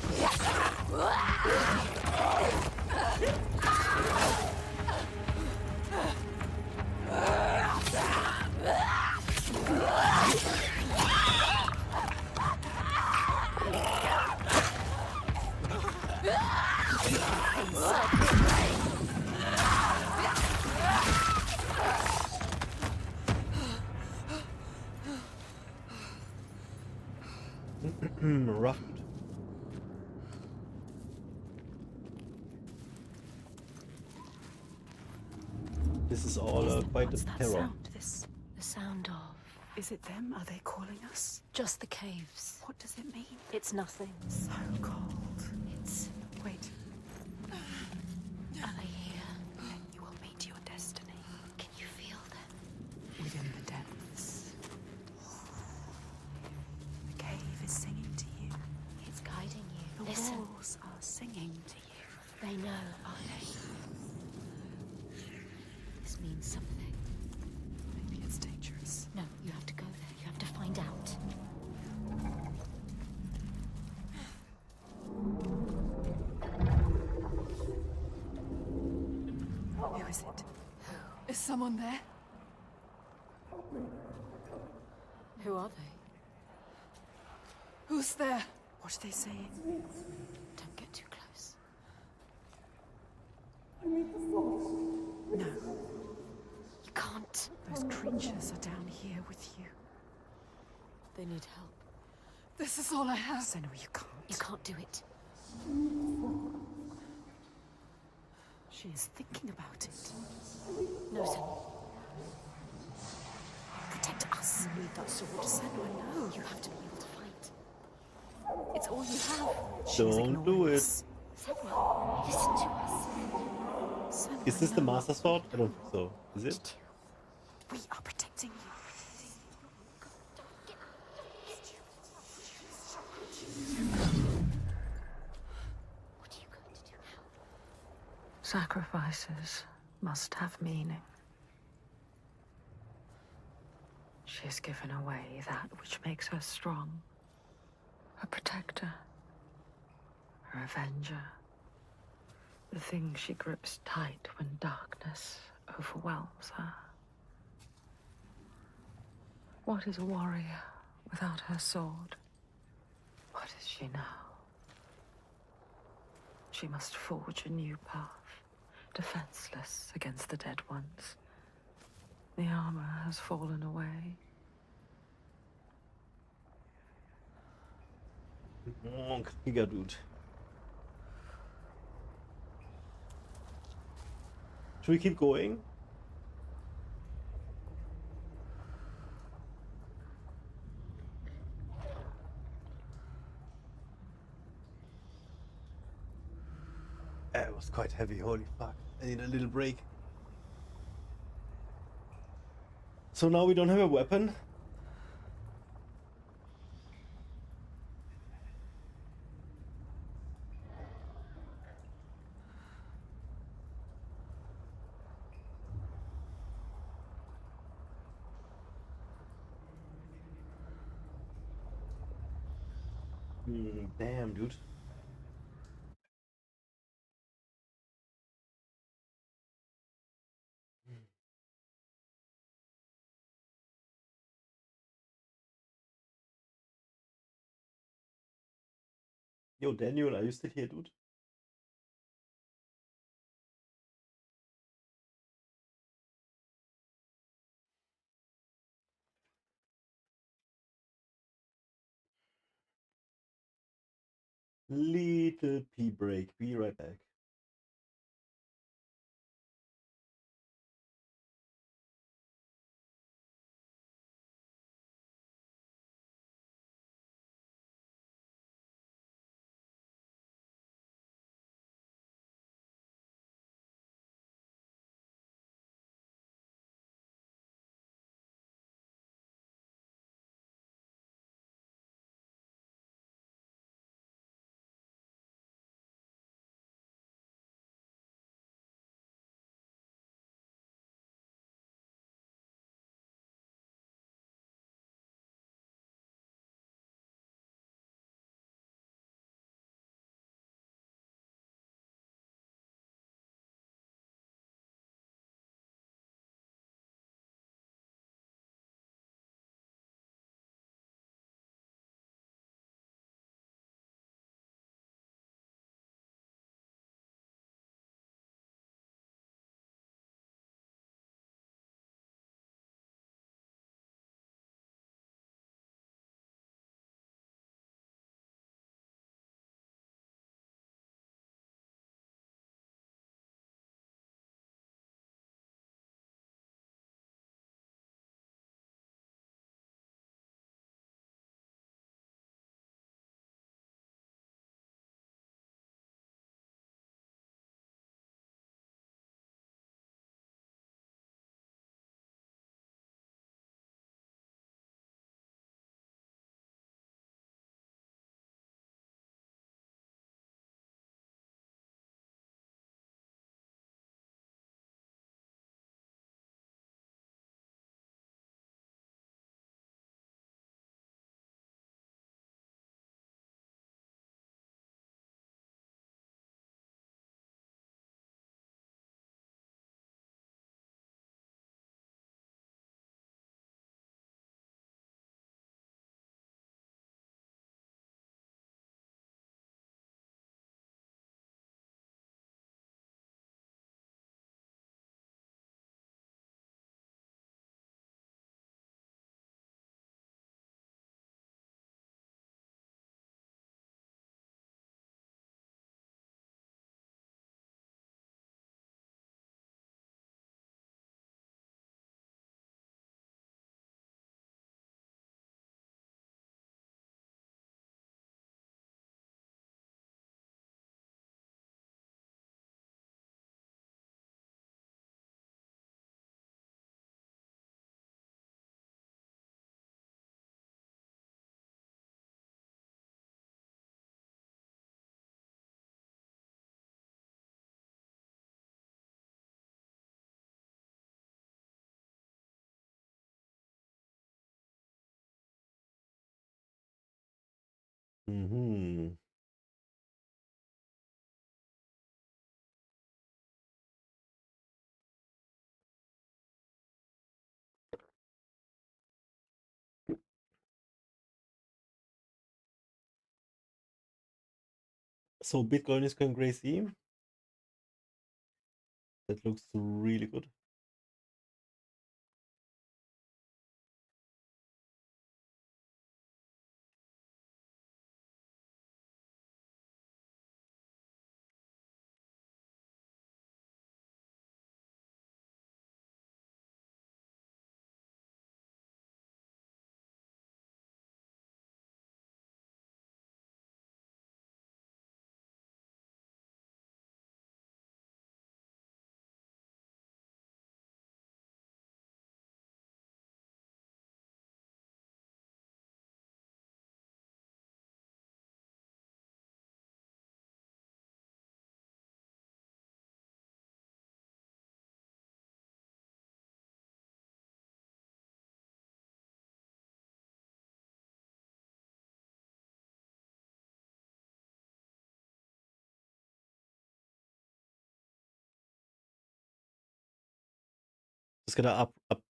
Rough. This is all quite a terror. The sound of... Is it them? Are they calling us? Just the caves. What does it mean? It's nothing. So cold. It's... Wait. Are they here? Then you will meet your destiny. Can you feel them? Within the depths. The cave is singing to you. It's guiding you. The walls are singing to you. They know, are they? This means something. Maybe it's dangerous. No, you have to go there. You have to find out. Who is it? Who? Is someone there? Who are they? Who's there? What are they saying? Don't get too close. No. You can't. Those creatures are down here with you. They need help. This is all I have. Senua, you can't. You can't do it. She is thinking about it. No, Senua. Protect us. You need that sword. Senua, no. You have to be able to fight. It's all you have. Don't do it. Senua, listen to us. Senua, Is this the Master Sword? I don't think so. Is it? We are protecting you. Sacrifices must have meaning. She has given away that which makes her strong. A protector. A avenger. The thing she grips tight when darkness overwhelms her. What is a warrior without her sword? What is she now? She must forge a new path, defenseless against the dead ones. The armor has fallen away. Oh, Krieger, dude. Should we keep going? It was quite heavy, holy fuck. I need a little break. So now we don't have a weapon? Damn, dude. Yo, Daniel, are you still here, dude? Little pee break. Be right back. Mm-hmm. So Bitcoin is going crazy. That looks really good. Just gonna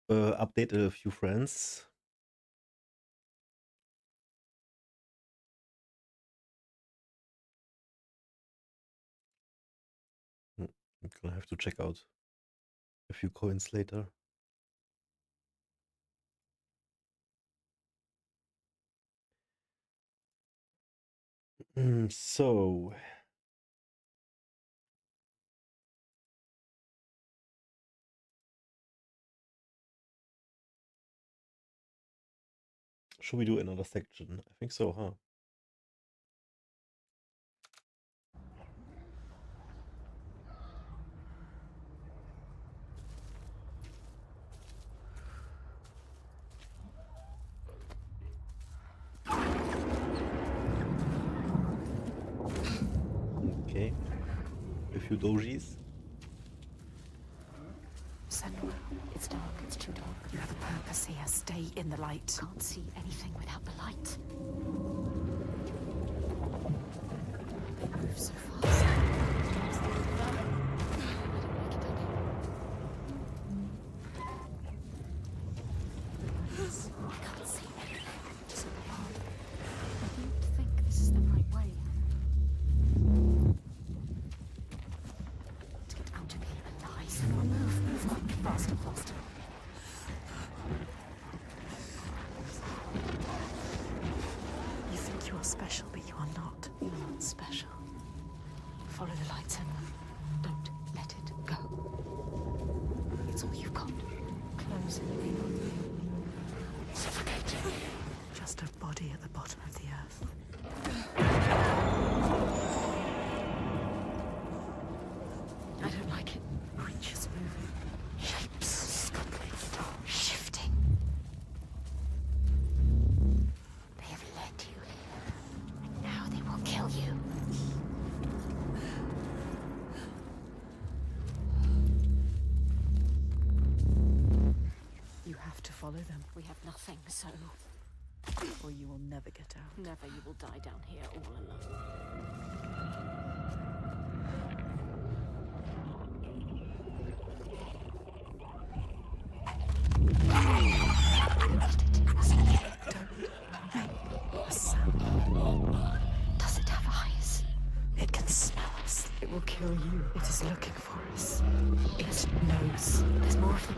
update a few friends. I'm gonna have to check out a few coins later. So should we do another section? I think so, huh? Okay. A few dojis. Senua, it's dark, it's too dark. You have a purpose here. Stay in the light. Can't see anything without the light. They move so fast. I can't see anything. Just they are. I don't think this is the right way. To get out of here alive. Senua, move quickly, faster, faster. You think you are special, but you are not. You are not special. Follow the light, Senua. Don't let it go. It's all you've got. Close in. Suffocate. Just a body at the bottom of the earth. I don't like it. Creatures moving. Shapes scuttling. Shifting. They have led you here. And now they will kill you. You have to follow them. We have nothing, so... Or you will never get out. Never. You will die down here all alone. A sound. Does it have eyes? It can smell us. It will kill you. It is looking for us. It knows. There's more of them.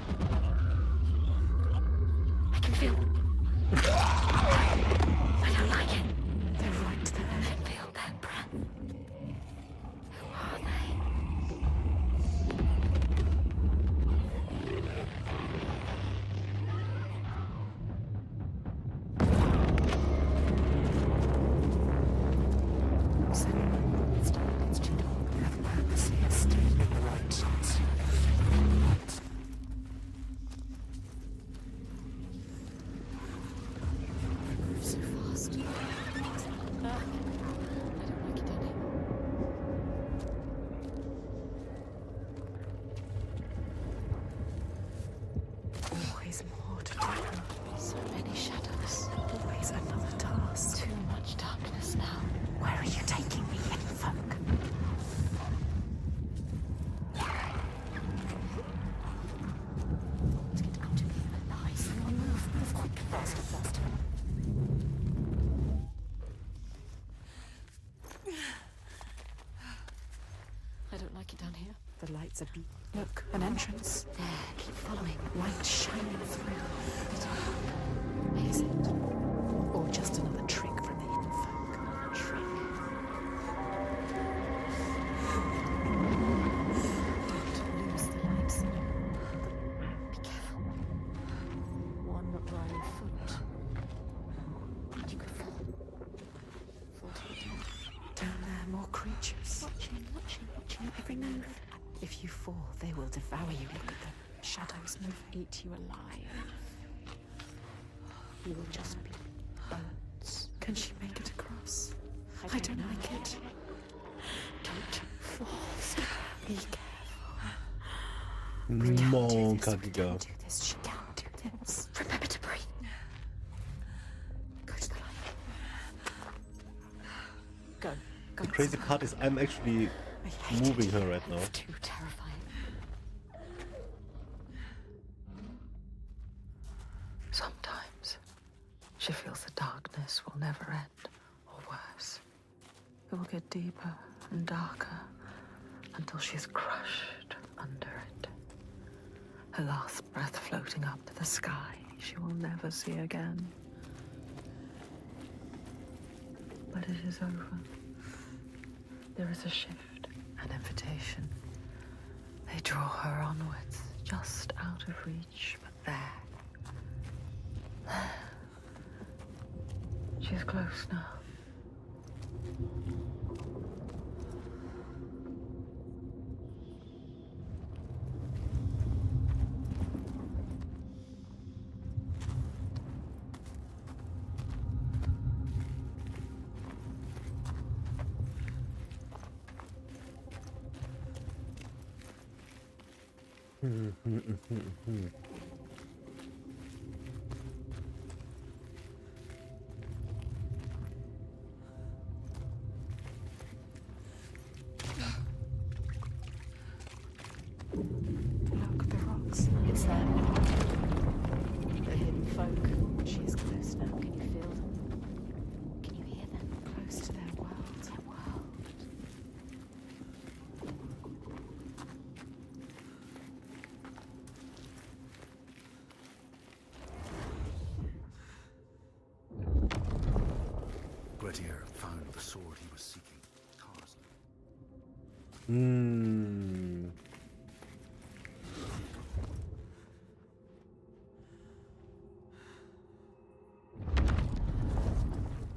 I can feel them. I don't like it. They're right there. I can feel their breath. Who are they? It's dark, it's too dark. You have a purpose here. Stay in the right. Faster, faster. I don't like it down here. The lights are beat. Look, an entrance. There, keep following. Light shining through. Is it? Or just another trick from the hidden folk? Another trick. Don't lose the lights. Be careful. One wrong foot. And you could fall. Fall to your death. Down there, more creatures. Watching every move. If you fall, they will devour you. Look at the shadows move, eat you alive. You will just be bones. Can she make it across? I don't like it. Don't fall. Be careful. Mon Kagiga. Do this. She can't do this. Remember to breathe. Go to the light. Go. The crazy part is I'm actually moving her right now. It's too terrifying. Sometimes she feels the darkness will never end, or worse. It will get deeper and darker until she's crushed under it. Her last breath floating up to the sky she will never see again. But it is over. There is a shift, an invitation. They draw her onwards, just out of reach, but there. She's close now. Look, the rocks. It's them. The hidden folk. She is close now. Can you feel them? Can you hear them? Close to their world. Their world. Gladiator found the sword he was seeking.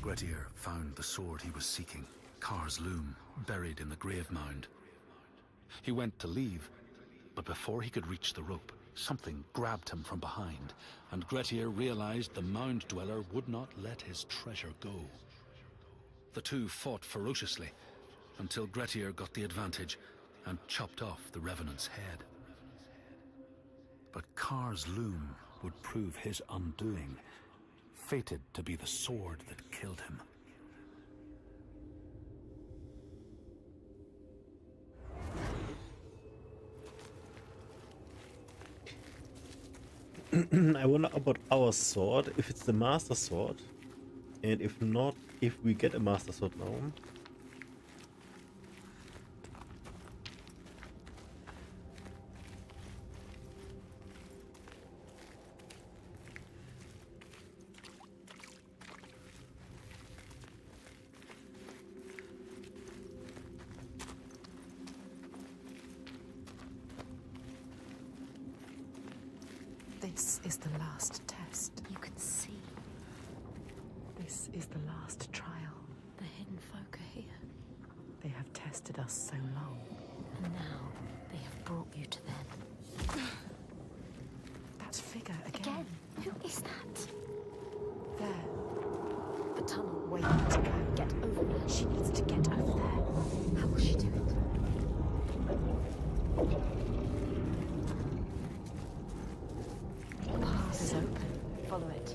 Gladiator found the sword he was seeking, Kar's loom, buried in the grave mound. He went to leave, but before he could reach the rope, something grabbed him from behind, and Gladiator realized the mound dweller would not let his treasure go. The two fought ferociously until Gladiator got the advantage and chopped off the Revenant's head. But Kar's loom would prove his undoing, fated to be the sword that killed him. I wonder about our sword, if it's the Master Sword, and if not, if we get a Master Sword now. This is the last test. You can see. This is the last trial. The hidden folk are here. They have tested us so long. And now they have brought you to them. That figure again. Who is that? There. The tunnel waiting to go. Get over there. She needs to get over there. How will she do it? The path is open. Follow it.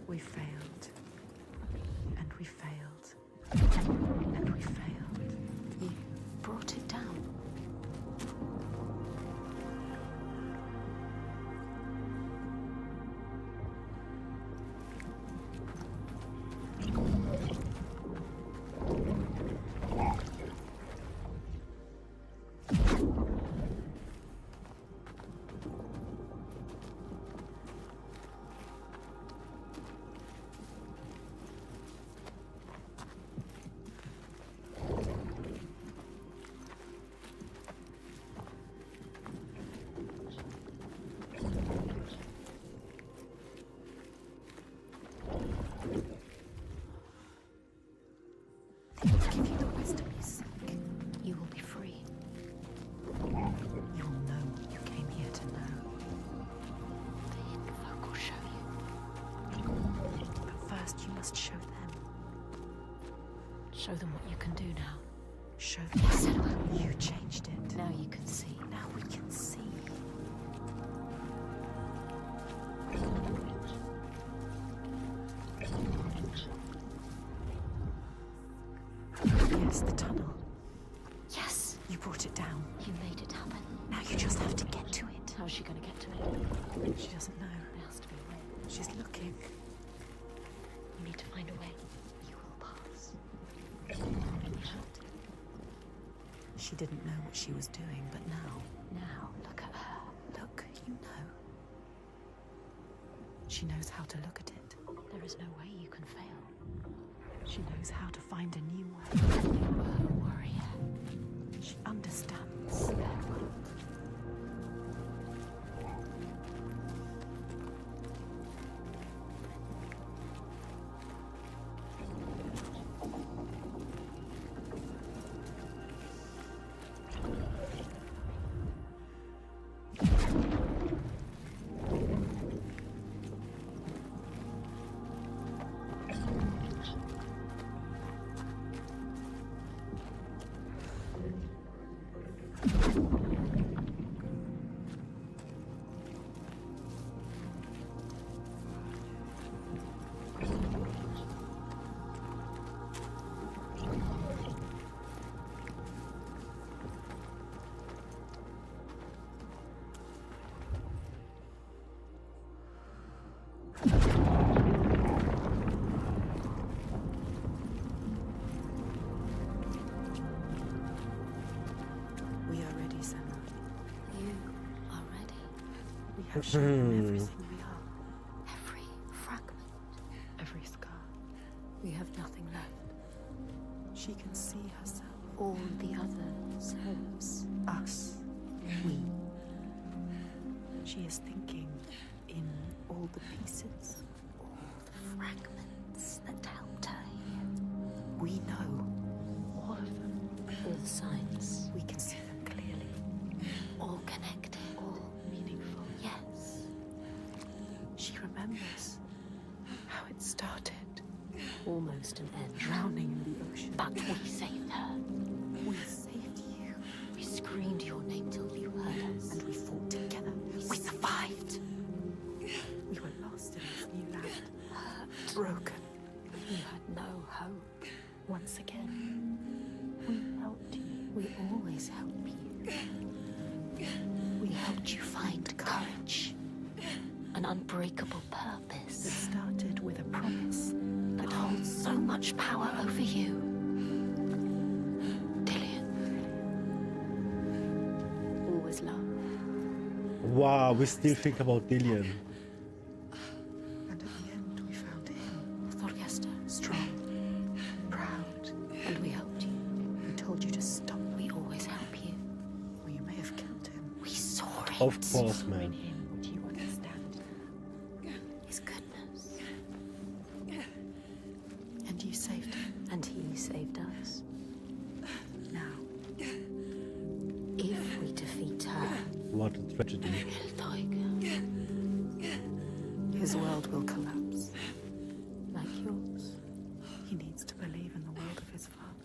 We failed. And we failed. And we failed. You brought it down. Show them what you can do now. Show them. Yes, Senua. You changed it. Now you can see. Now we can see. Yes, the tunnel. Yes. You brought it down. You made it happen. Now you just have to get to it. How's she gonna get to it? She doesn't know. There has to be a way. She's looking. You need to find a way. You will pass. You have to. She didn't know what she was doing, but now, look at her. Look, you know. She knows how to look at it. There is no way you can fail. She knows how to find a new way. You were a warrior. She understands their world. Have shown them everything we are. Every fragment. Every scar. We have nothing left. She can see herself. All the other selves. Us. We. She is thinking in all the pieces. All the fragments that helped her here. We know all of them. All the signs. We can see them clearly. All connected. All meaningful. Yes. She remembers how it started. Almost an end. Drowning in the ocean. But we saved her. We saved you. We screamed your name till you heard us. And we fought together. We survived. We were lost in this new land. Hurt. Broken. We had no hope. Once again, we helped you. We always help you. We helped you find courage. An unbreakable purpose. It started with a promise that holds so much power over you. Dillian. Always love. Wow, we still think about Dillian. And at the end, we found him. Thorgester, strong, proud. And we helped you. We told you to stop. We always help you. Or you may have killed him. We saw it. Of course, man. Do you understand? His goodness. And you saved him. And he saved us. Now, if we defeat her, what a tragedy. His world will collapse. Like yours. He needs to believe in the world of his father.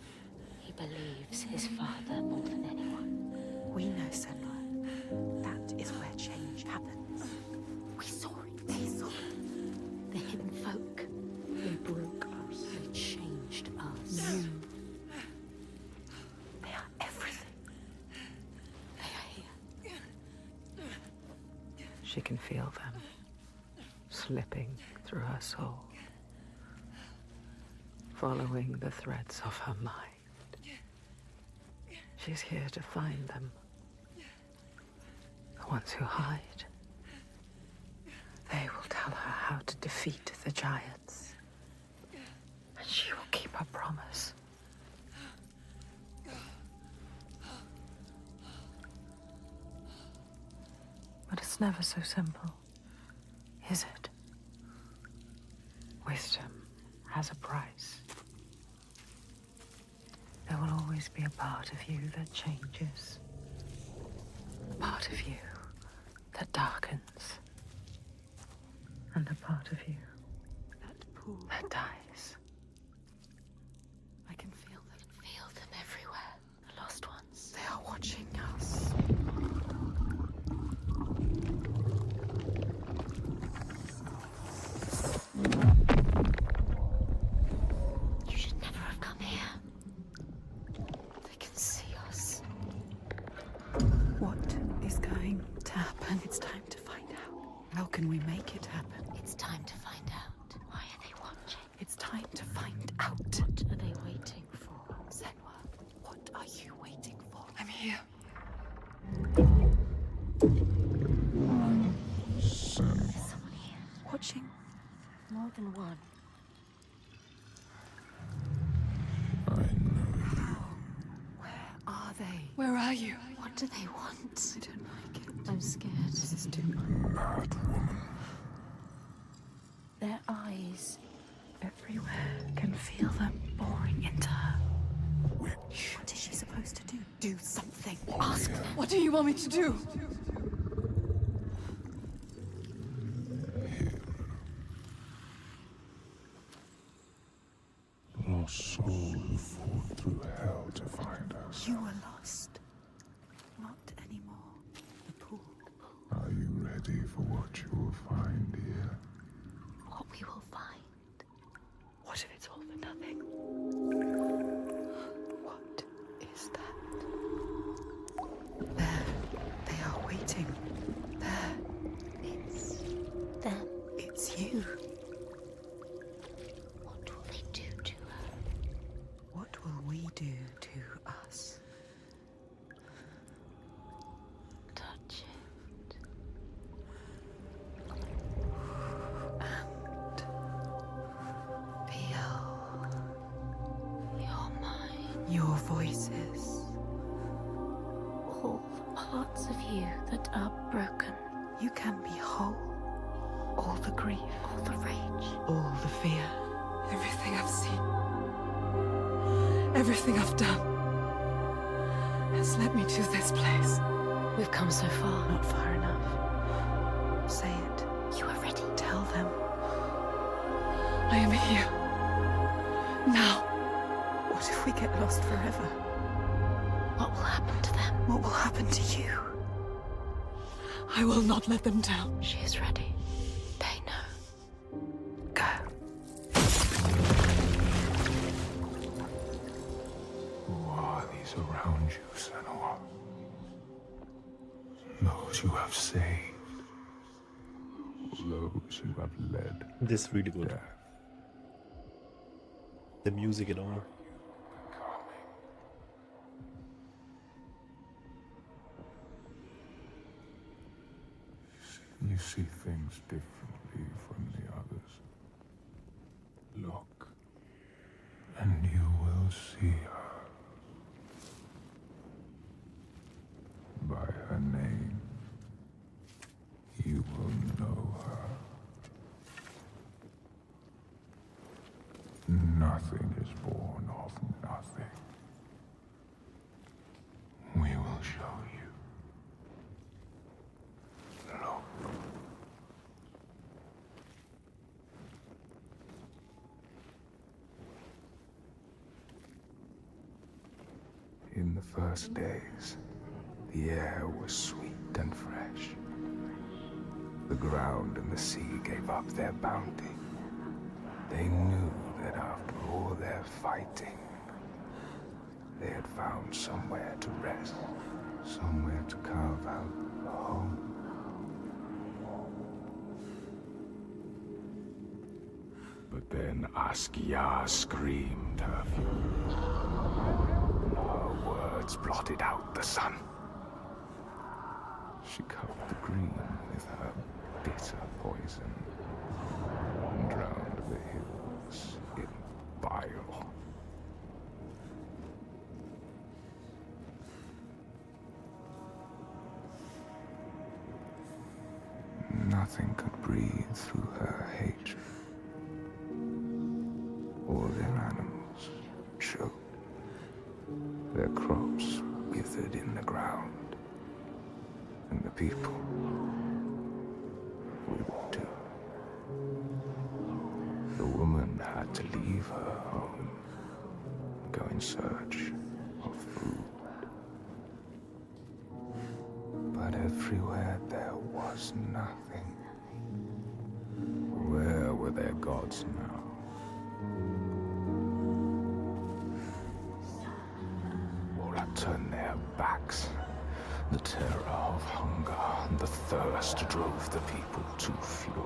He believes his father more than anyone. We know, Senua. That is where change happens. We saw it. They saw it. The hidden folk. They broke us. They changed us. You. They are everything. They are here. She can feel them. Slipping through her soul. Following the threads of her mind. She's here to find them. The ones who hide. They will tell her how to defeat the giants. And she will keep her promise. But it's never so simple, is it? Wisdom has a price. There will always be a part of you that changes. A part of you that darkens. And a part of you that dies. I can feel happen? It's time to find out. How can we make it happen? It's time to find out. Why are they watching? It's time to find out. What are they waiting for? Senwa, what are you waiting for? I'm here. There's someone here. Watching? More than one. Where are they? Where are you? What do they want? I don't like it. I'm scared. This is too much. Mad woman. Their eyes. Everywhere. Can feel them boring into her. Witch. What is she supposed to do? Do something. Ask them. What do you want me to do? Lost soul who fought through hell to find us. You were lost. Not anymore. The pool. Are you ready for what you will find here? What we will find. What if it's all for nothing? What is that? There. They are waiting. There. It's them. It's you. What will they do to her? What will we do to us? Touch it. And feel Your mind. your voices. All the parts of you that are broken. You can be whole. All the grief. All the rage. All the fear. Everything I've seen, everything I've done, has led me to this place. We've come so far. Not far enough. Say it. You are ready. Tell them. I am here. Now. What if we get lost forever? What will happen to them? What will happen to you? I will not let them down. She is ready. They know. Go. Who are these around you, Senua? Those you have saved. Those who have led. This is really good. Death. The music and all. You see things differently from the others. Look, and you will see her. By her name, you will know her. Nothing is born of nothing. We will show you. Look. In the first days, the air was sweet and fresh. The ground and the sea gave up their bounty. They knew that after all their fighting, they had found somewhere to rest, somewhere to carve out a home. But then Askia screamed her fury. Her words blotted out the sun. She covered the green with her bitter poison and drowned the hills in bile. Nothing could breathe through her hatred. All their animals choked. Their crops withered in the ground. And the people would too. The woman had to leave her home and go in search of food. But everywhere there was nothing. Where were their gods now? All had turned their backs. The terror of hunger and the thirst drove the people to fury.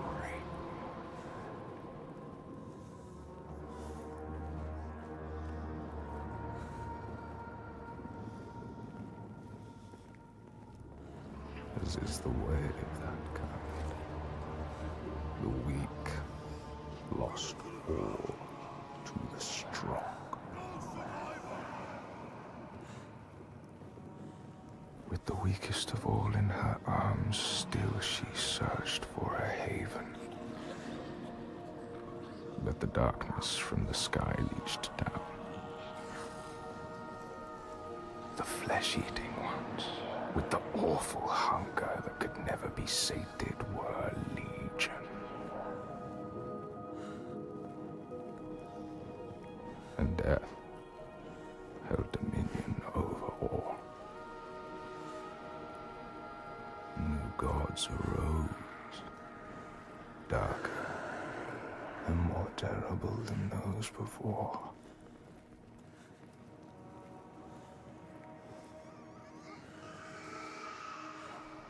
As is the way of that kind. The weak lost all to the strong. With the weakest of all in her arms, still she searched for a haven. But the darkness from the sky reached down. The flesh-eating ones, with the awful hunger that could never be sated, were legion. And death held dominion over all. New gods arose, darker and more terrible than those before.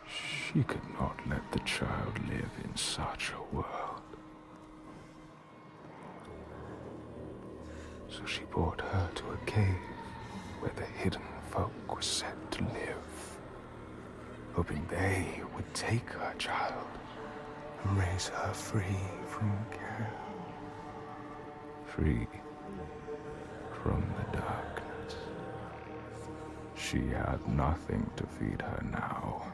She could not let the child live in such a world. So she brought her to a cave where the hidden folk were said to live, hoping they would take her child and raise her free from care, free from the darkness. She had nothing to feed her now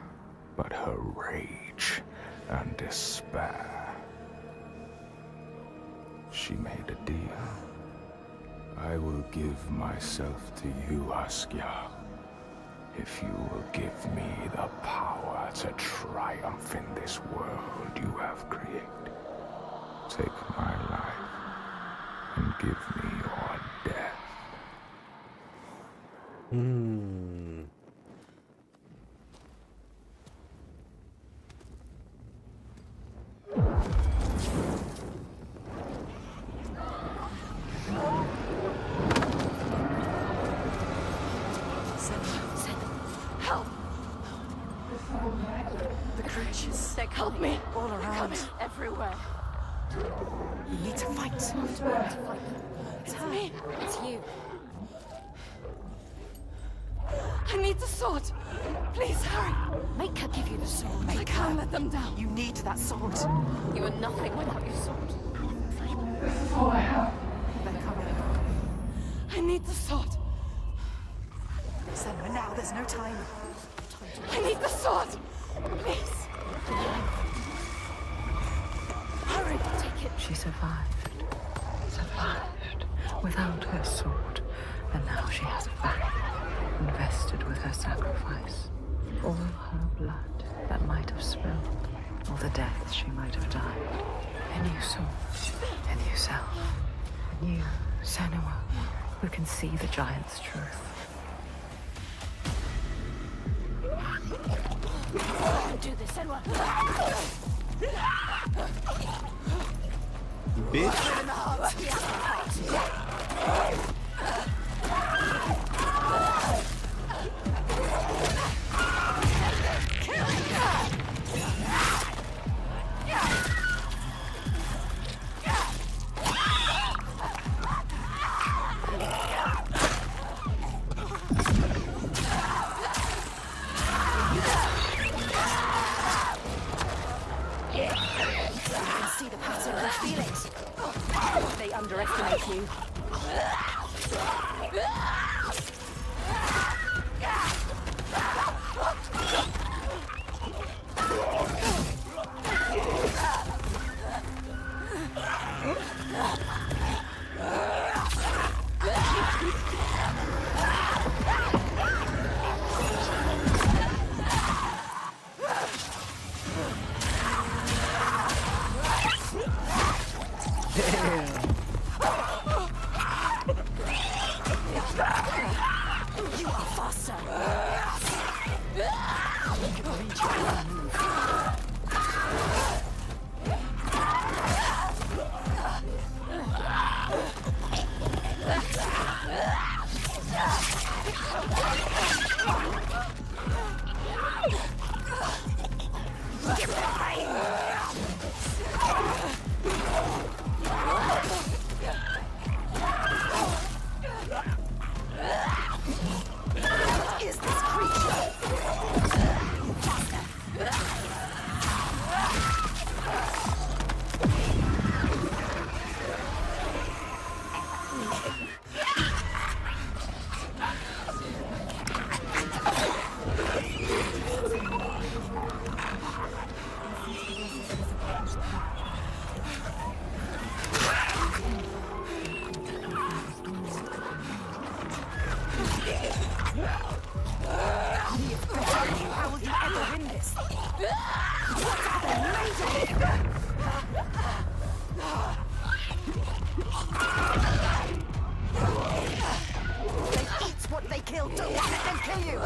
but her rage and despair. She made a deal. I will give myself to you, Askia, if you will give me the power to triumph in this world you have created. Take my life and give me your death. Help! The creatures, they're Help me! all They're around, coming. everywhere. You need to fight. It's me. It's you. I need the sword. Please hurry. Make her give you the sword. I can't let them down. You need that sword. You are nothing without your sword. This is all I have. They're coming. I need the sword. Senua, now. There's no time. I need the sword. Please. Hurry. Take it. She survived. Survived. Without her sword. And now she has it back. Invested with her sacrifice. All her blood that might have spilled. All the deaths she might have died. A new sword. A new self. A new Senua who can see the giant's truth. Do this, Senua. They underestimate this? What are they made of? They eat what they kill. Don't let them kill you.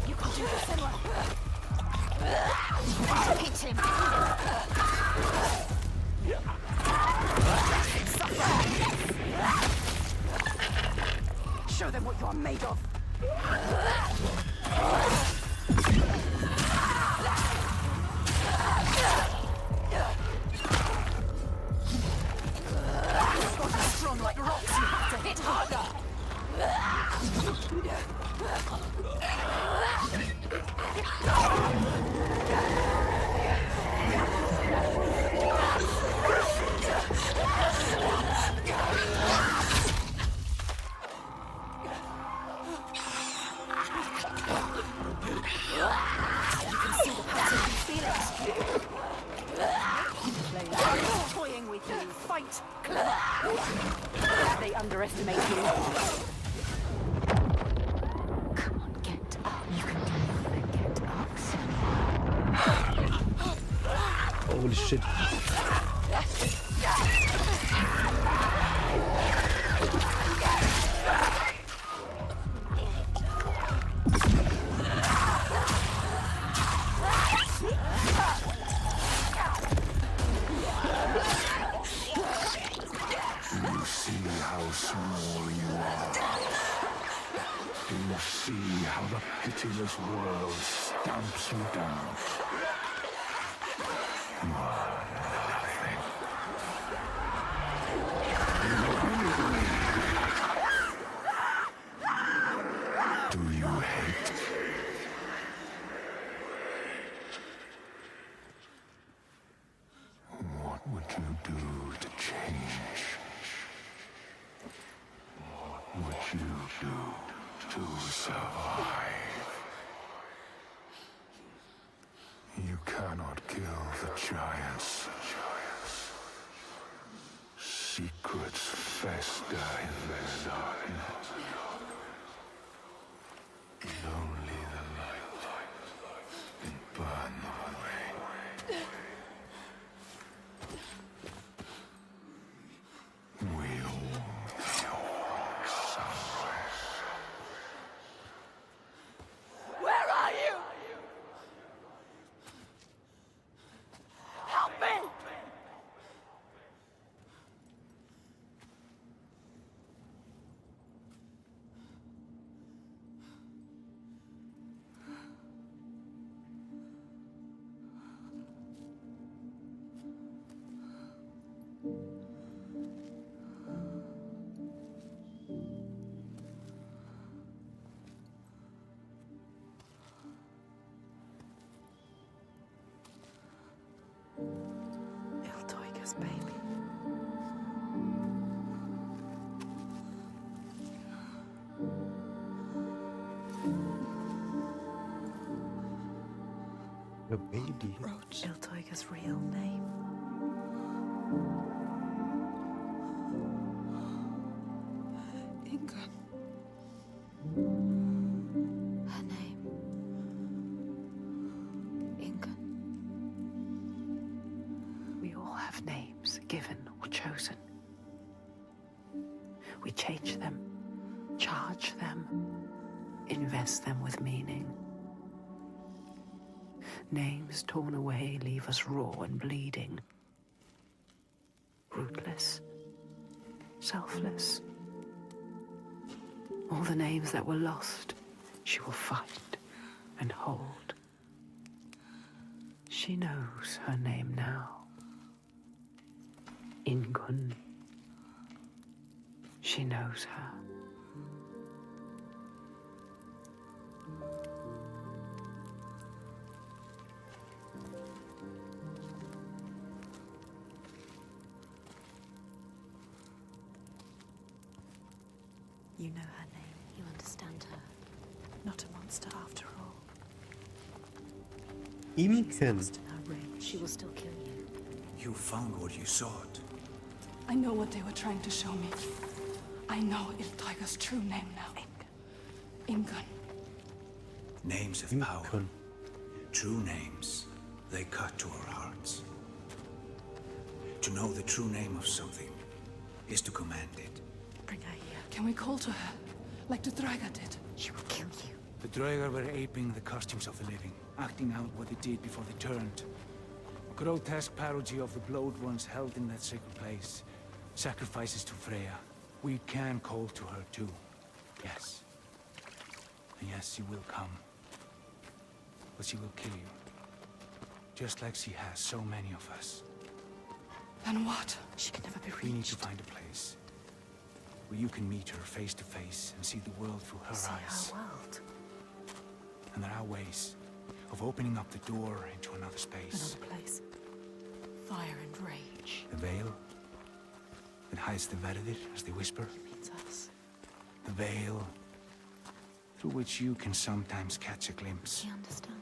You can do this, Senua. Hit him. Show them what you're made of. Body's strong like rocks. You have to hit harder. You can see the pattern, you feel it. Play toying with you, fight clever. They underestimate you. Come on, get up. You can do it. Get up. Holy shit. You see how small you are. Do you see how the pitiless world stamps you down? You are nothing. Do you hate? What would you do to change? What would you do to survive? You cannot kill the giants. Secrets fester in the darkness. And only the light can burn them away. We all know somewhere. Where are you? Help me! Iltoiga's baby. Your baby. Roach. Iltoiga's real name. Inga. Her name. Inga. We all have names, given or chosen. We change them, charge them, invest them with meaning. Names torn away leave us raw and bleeding. Rootless, selfless. All the names that were lost, she will fight and hold. She knows her name now. Ingun. She knows her. You know her name. You understand her. Not a monster after all. Imken. She will still kill you. You found what you sought. I know what they were trying to show me. I know Iltaiga's true name now. Ingun. Names of power. True names. They cut to our hearts. To know the true name of something is to command it. Bring her here. Can we call to her, like the Draga did? She will kill you. The Draegar were aping the costumes of the living, acting out what they did before they turned. A grotesque parody of the blowed ones held in that sacred place. Sacrifices to Freya. We can call to her too. Yes. And yes, she will come. But she will kill you. Just like she has so many of us. Then what? She can never be reached. We need to find a place where you can meet her face to face and see the world through her eyes. Our world. And there are ways of opening up the door into another space. Another place. Fire and rage. The veil that hides the Verdir, as they whisper. It means us. The veil through which you can sometimes catch a glimpse. She understands.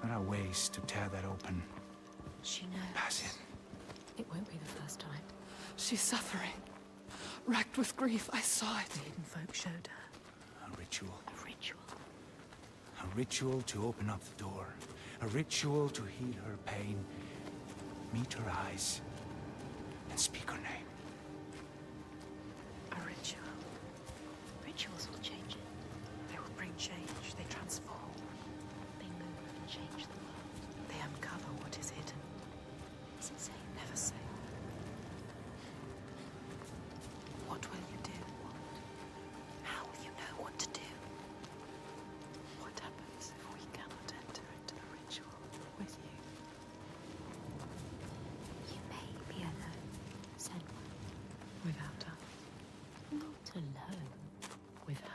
There are ways to tear that open. She knows. Pass in. It won't be the first time. She's suffering. Racked with grief, I saw it. The hidden folk showed her. A ritual. A ritual. A ritual to open up the door. A ritual to heal her pain. Meet her eyes. And speak her name. A ritual. Rituals will change it. They will bring change. They transform. They move and change the world. They uncover what is hidden. Is it safe? Never safe. What will you do? How will you know what to do? What happens if we cannot enter into the ritual with you? You may be alone, Senua. Without us. Not alone. With her.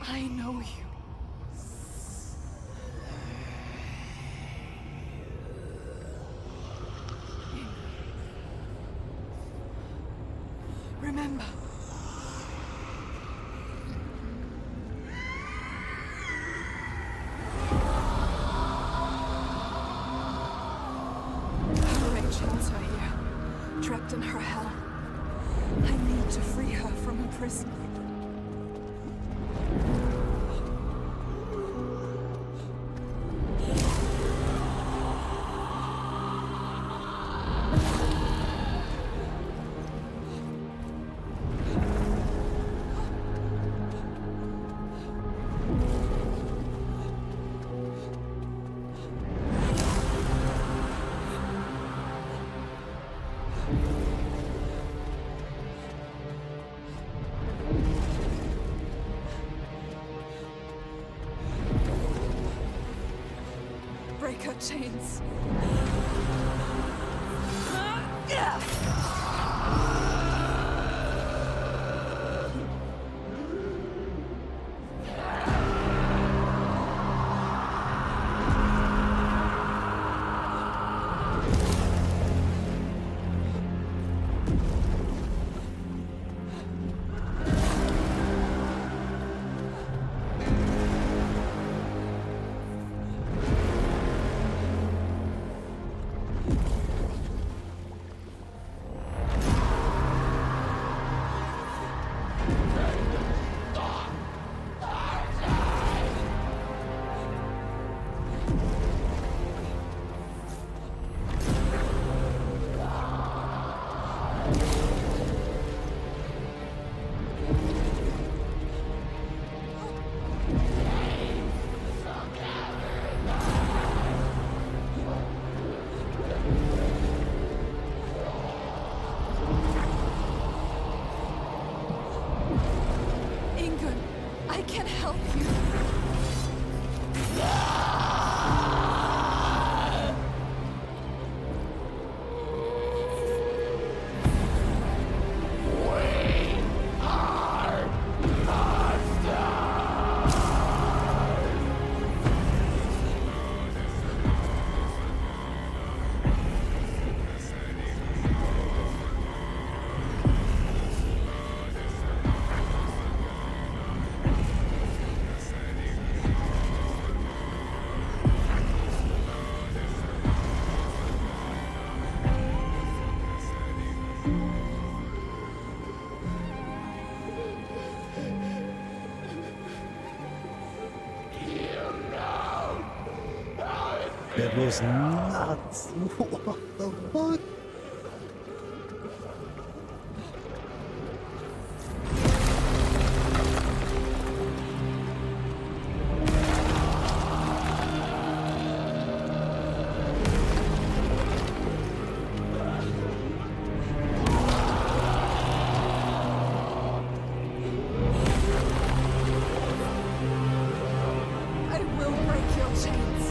I know you. Remember. Her rage holds her here, trapped in her hell. I need to free her from her prison. Break her chains. I can help you. That was nuts. What the fuck? I will break your chains.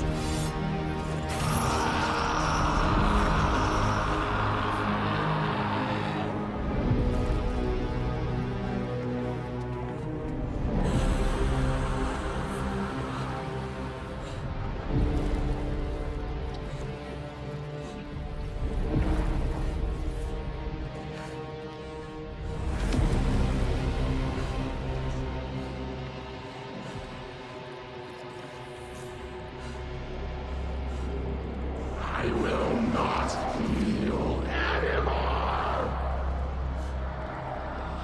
I will not feel anymore.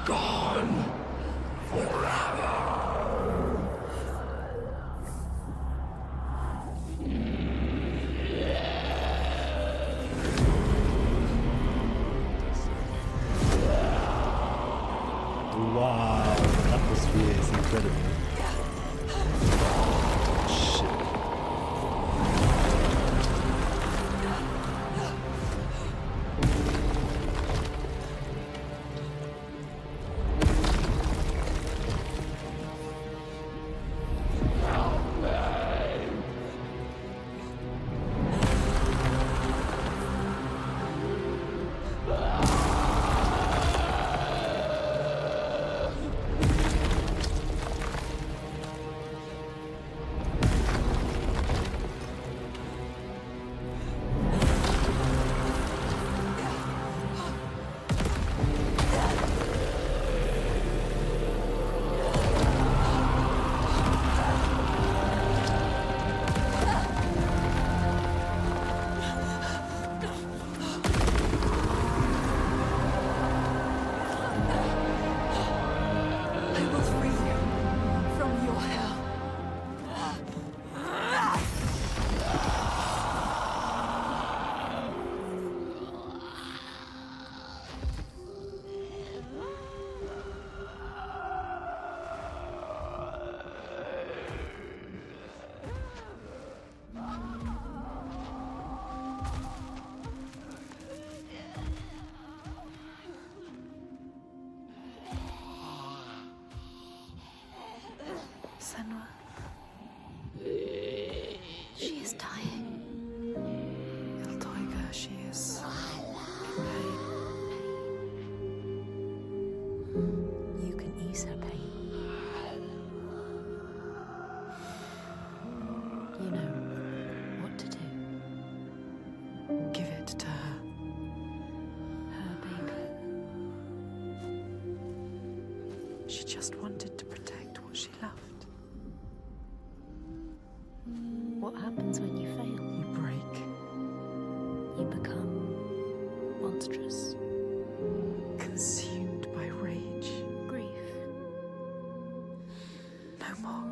Gone forever. Wow, that atmosphere is incredible. Shit. I will free you from your hell. Senua. She is dying. Iltoiga, she is in pain. You can ease her pain. You know what to do. Give it to her. Her baby. She just wanted to protect what she loved. What happens when you fail? You break. You become monstrous. Consumed by rage. Grief. No more.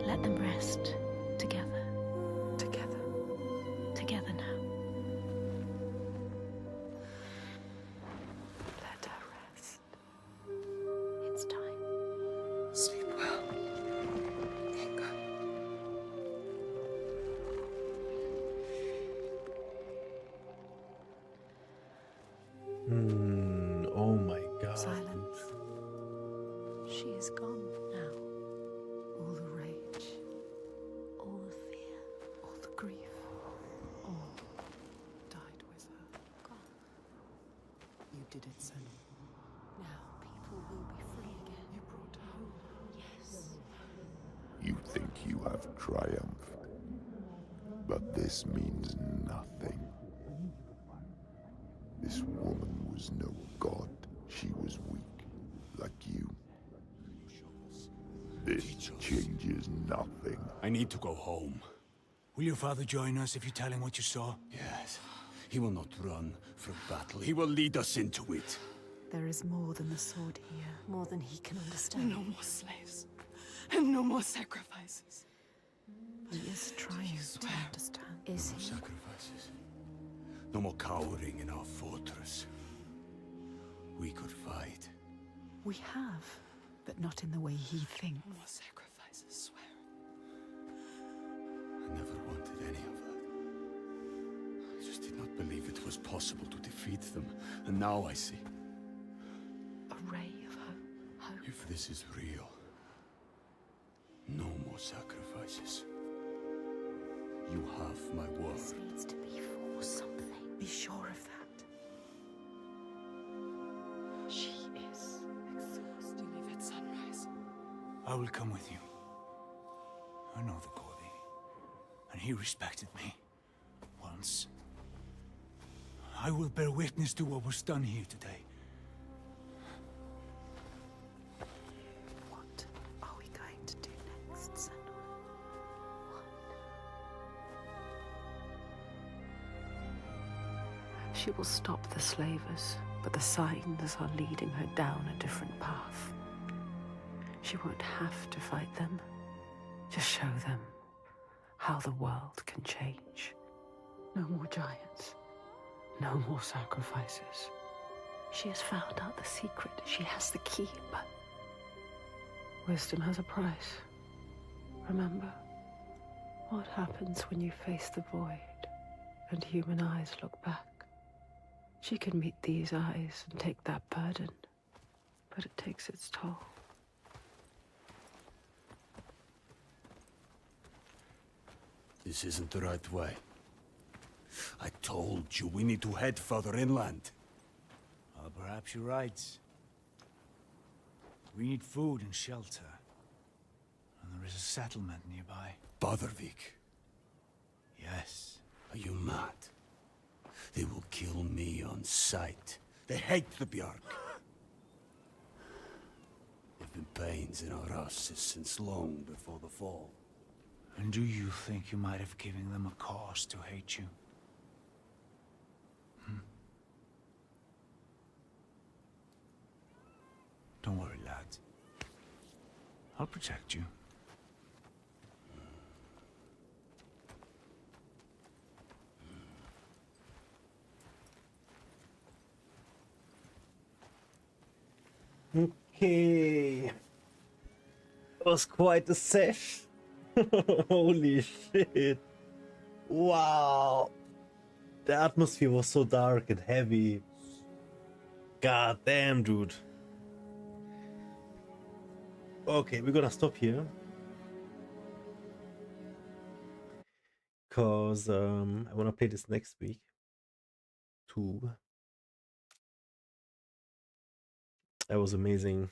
Let them rest together. Together. Together now. Let her rest. It's time. Sleep well. Inga. Oh my god. Silence. did it, Senua. Now people will be free again. You brought hope. Yes. You think you have triumphed, but this means nothing. This woman was no god. She was weak, like you. This changes nothing. I need to go home. Will your father join us if you tell him what you saw? Yes. He will not run from battle. He will lead us into it. There is more than the sword here. More than he can understand. No more slaves. And no more sacrifices. He is trying to understand. Is he? Sacrifices. No more cowering in our fortress. We could fight. We have, but not in the way he thinks. No more sacrifices, swear. I never wanted any of that. I just did not believe it was possible to defeat them. And now I see. A ray of hope. If this is real, no more sacrifices. You have my word. This needs to be for something. Be sure of that. She is exhausted. You leave at sunrise. I will come with you. I know the Gordy, and he respected me. Once. I will bear witness to what was done here today. What are we going to do next, Senua? She will stop the slavers, but the signs are leading her down a different path. She won't have to fight them. Just show them how the world can change. No more giants. No more sacrifices. She has found out the secret. She has the key, but wisdom has a price. Remember, what happens when you face the void and human eyes look back? She can meet these eyes and take that burden, but it takes its toll. This isn't the right way. I told you we need to head further inland. Well, perhaps you're right. We need food and shelter. And there is a settlement nearby. Bothervik. Yes. Are you mad? They will kill me on sight. They hate the Bjark. There have been pains in our houses since long before the fall. And do you think you might have given them a cause to hate you? Don't worry, lad. I'll protect you. Okay. That was quite a sesh. Holy shit. Wow. The atmosphere was so dark and heavy. God damn, dude. Okay, we're gonna stop here. Because I wanna play this next week. Too. That was amazing.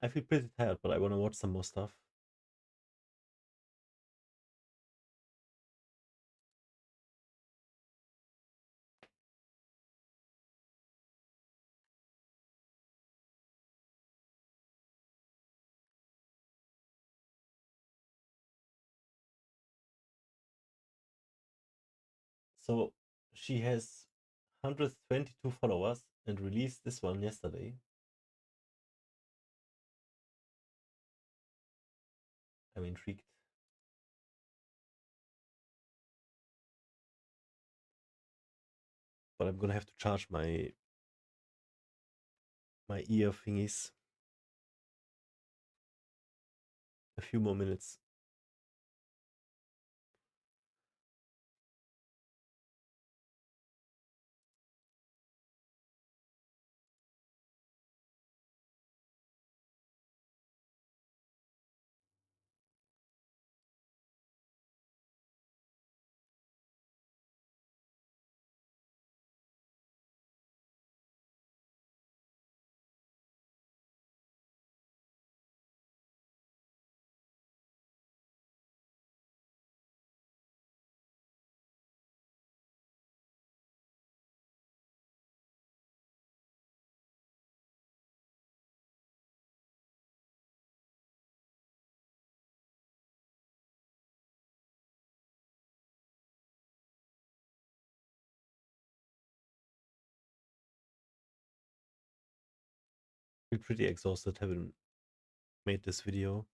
I feel pretty tired, but I want to watch some more stuff. So she has 122 followers and released this one yesterday. I'm intrigued. But I'm gonna have to charge my ear thingies. A few more minutes. We're pretty exhausted having made this video.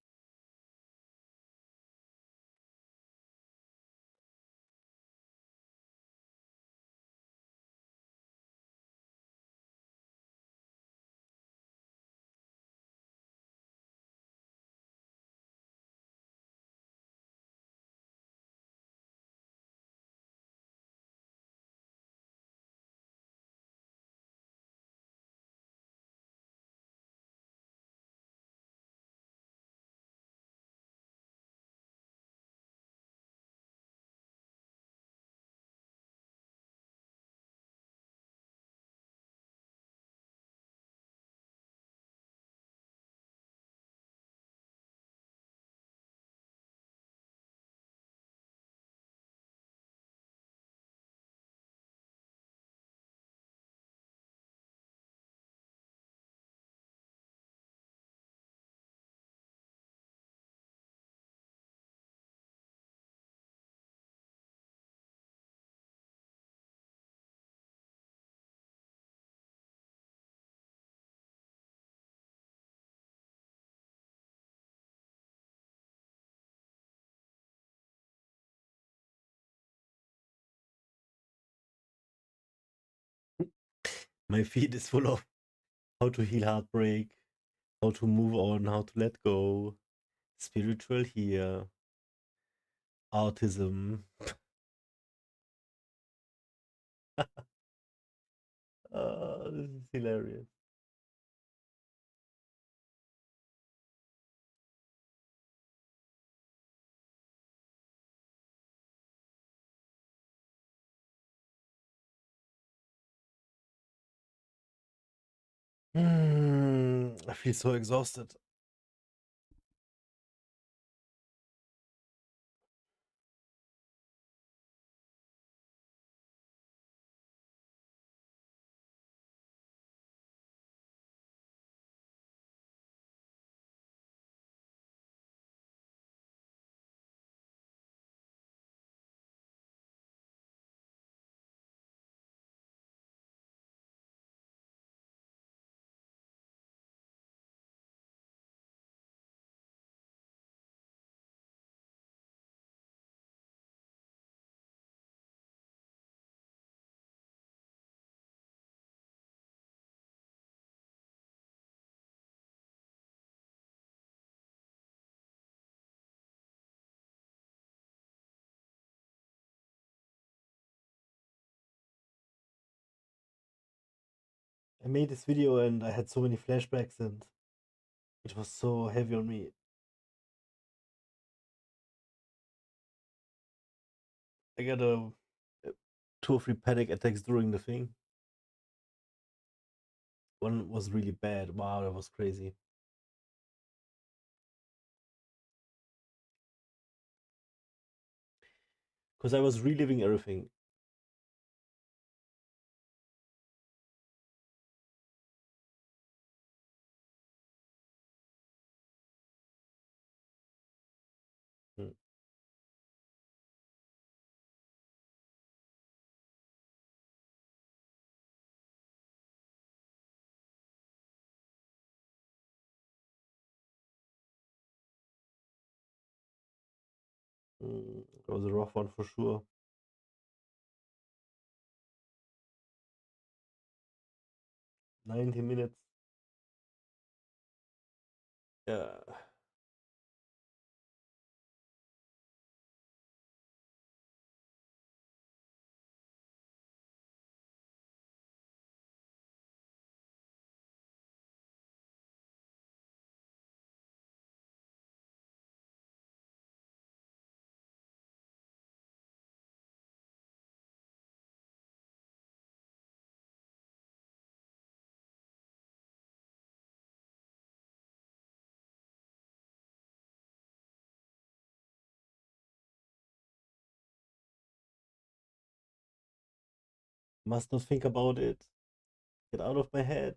My feed is full of how to heal heartbreak, how to move on, how to let go, spiritual here, autism. This is hilarious. I feel so exhausted. I made this video and I had so many flashbacks and it was so heavy on me. I got 2 or 3 panic attacks during the thing. One was really bad. Wow, that was crazy. Because I was reliving everything. Hmm. It was a rough one for sure. "90 minutes." Yeah. Must not think about it. Get out of my head.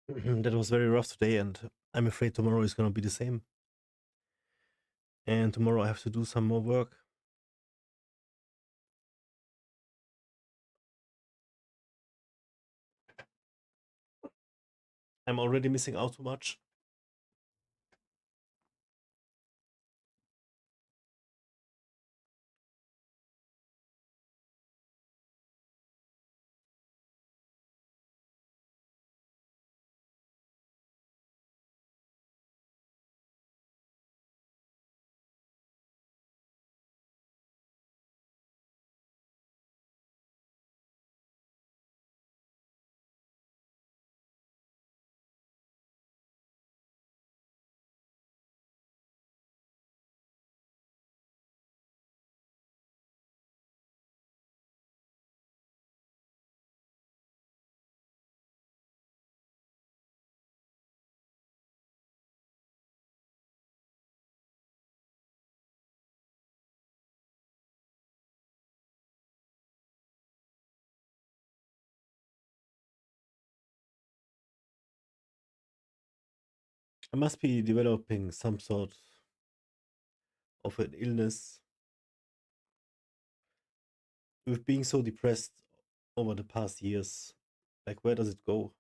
That was very rough today, and I'm afraid tomorrow is gonna be the same. And tomorrow I have to do some more work. I'm already missing out too much. I must be developing some sort of an illness with being so depressed over the past years. Like, where does it go?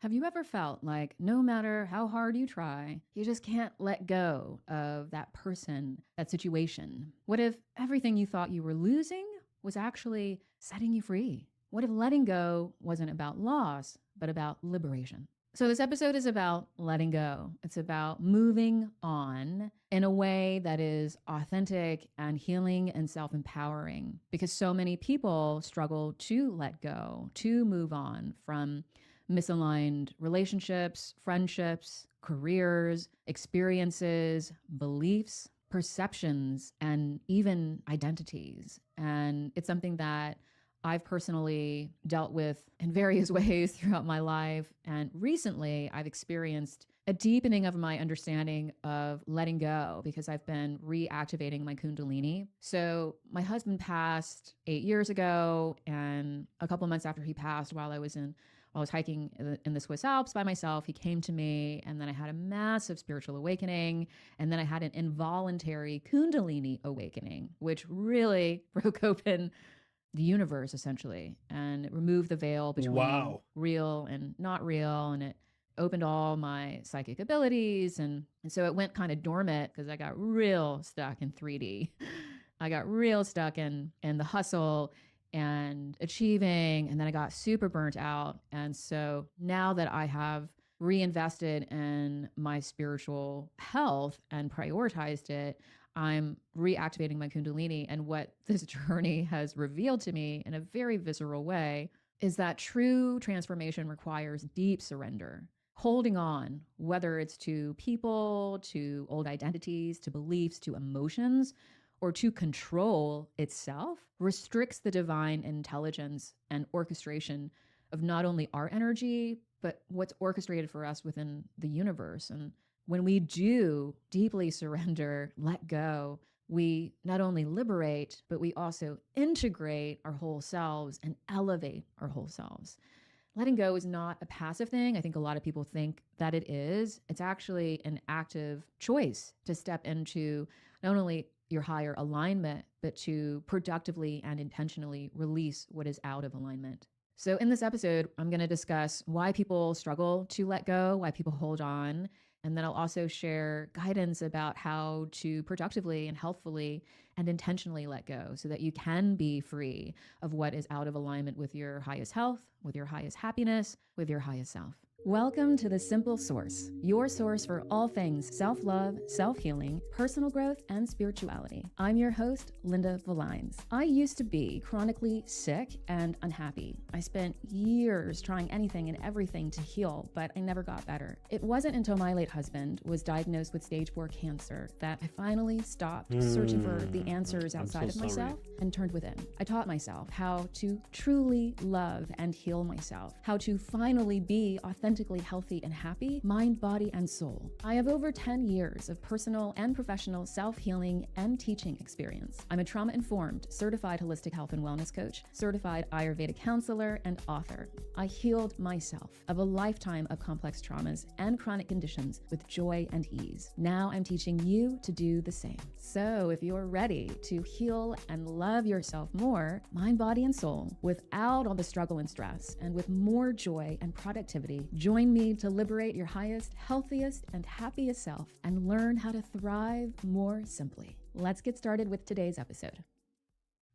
Have you ever felt like no matter how hard you try, you just can't let go of that person, that situation? What if everything you thought you were losing was actually setting you free? What if letting go wasn't about loss, but about liberation? So this episode is about letting go. It's about moving on in a way that is authentic and healing and self-empowering, because so many people struggle to let go, to move on from misaligned relationships, friendships, careers, experiences, beliefs, perceptions, and even identities. And it's something that I've personally dealt with in various ways throughout my life. And recently, I've experienced a deepening of my understanding of letting go because I've been reactivating my Kundalini. So my husband passed 8 years ago, and a couple of months after he passed, while I was hiking in the Swiss Alps by myself, he came to me, and then I had a massive spiritual awakening, and then I had an involuntary Kundalini awakening, which really broke open the universe essentially and it removed the veil between real and not real, and it opened all my psychic abilities, and so it went kind of dormant because I got real stuck in 3D. I got real stuck in the hustle and achieving, and then I got super burnt out. And so now that I have reinvested in my spiritual health and prioritized it, I'm reactivating my Kundalini. And what this journey has revealed to me in a very visceral way is that true transformation requires deep surrender. Holding on, whether it's to people, to old identities, to beliefs, to emotions, or to control itself, restricts the divine intelligence and orchestration of not only our energy, but what's orchestrated for us within the universe. And when we do deeply surrender, let go, we not only liberate, but we also integrate our whole selves and elevate our whole selves. Letting go is not a passive thing. I think a lot of people think that it is. It's actually an active choice to step into not only your higher alignment, but to productively and intentionally release what is out of alignment. So in this episode, I'm going to discuss why people struggle to let go, why people hold on, and then I'll also share guidance about how to productively and healthfully and intentionally let go so that you can be free of what is out of alignment with your highest health, with your highest happiness, with your highest self. Welcome to The Simple Source, your source for all things self-love, self-healing, personal growth, and spirituality. I'm your host, Linda Valines. I used to be chronically sick and unhappy. I spent years trying anything and everything to heal, but I never got better. It wasn't until my late husband was diagnosed with stage 4 cancer that I finally stopped searching for the answers outside of myself and turned within. I taught myself how to truly love and heal myself, how to finally be authentically healthy and happy, mind, body, and soul. I have over 10 years of personal and professional self-healing and teaching experience. I'm a trauma-informed, certified holistic health and wellness coach, certified Ayurvedic counselor, and author. I healed myself of a lifetime of complex traumas and chronic conditions with joy and ease. Now I'm teaching you to do the same. So if you're ready to heal and love yourself more, mind, body, and soul, without all the struggle and stress, and with more joy and productivity, join me to liberate your highest, healthiest, and happiest self and learn how to thrive more simply. Let's get started with today's episode.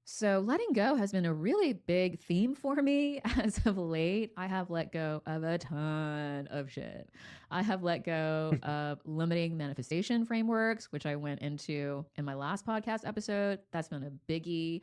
So letting go has been a really big theme for me as of late. I have let go of a ton of shit. I have let go of limiting manifestation frameworks, which I went into in my last podcast episode. That's been a biggie.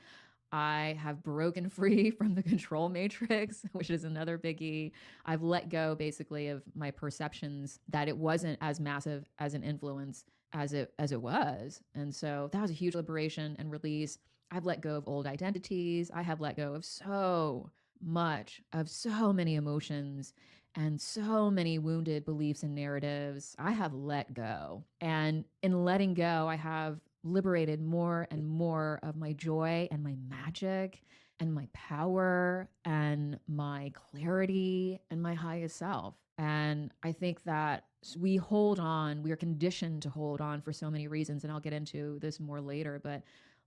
I have broken free from the control matrix, which is another biggie. I've let go basically of my perceptions that it wasn't as massive as an influence as it was. And so that was a huge liberation and release. I've let go of old identities. I have let go of so much, of so many emotions and so many wounded beliefs and narratives. I have let go. And in letting go, I have liberated more and more of my joy and my magic and my power and my clarity and my highest self. And I think that we hold on, we are conditioned to hold on for so many reasons. And I'll get into this more later, but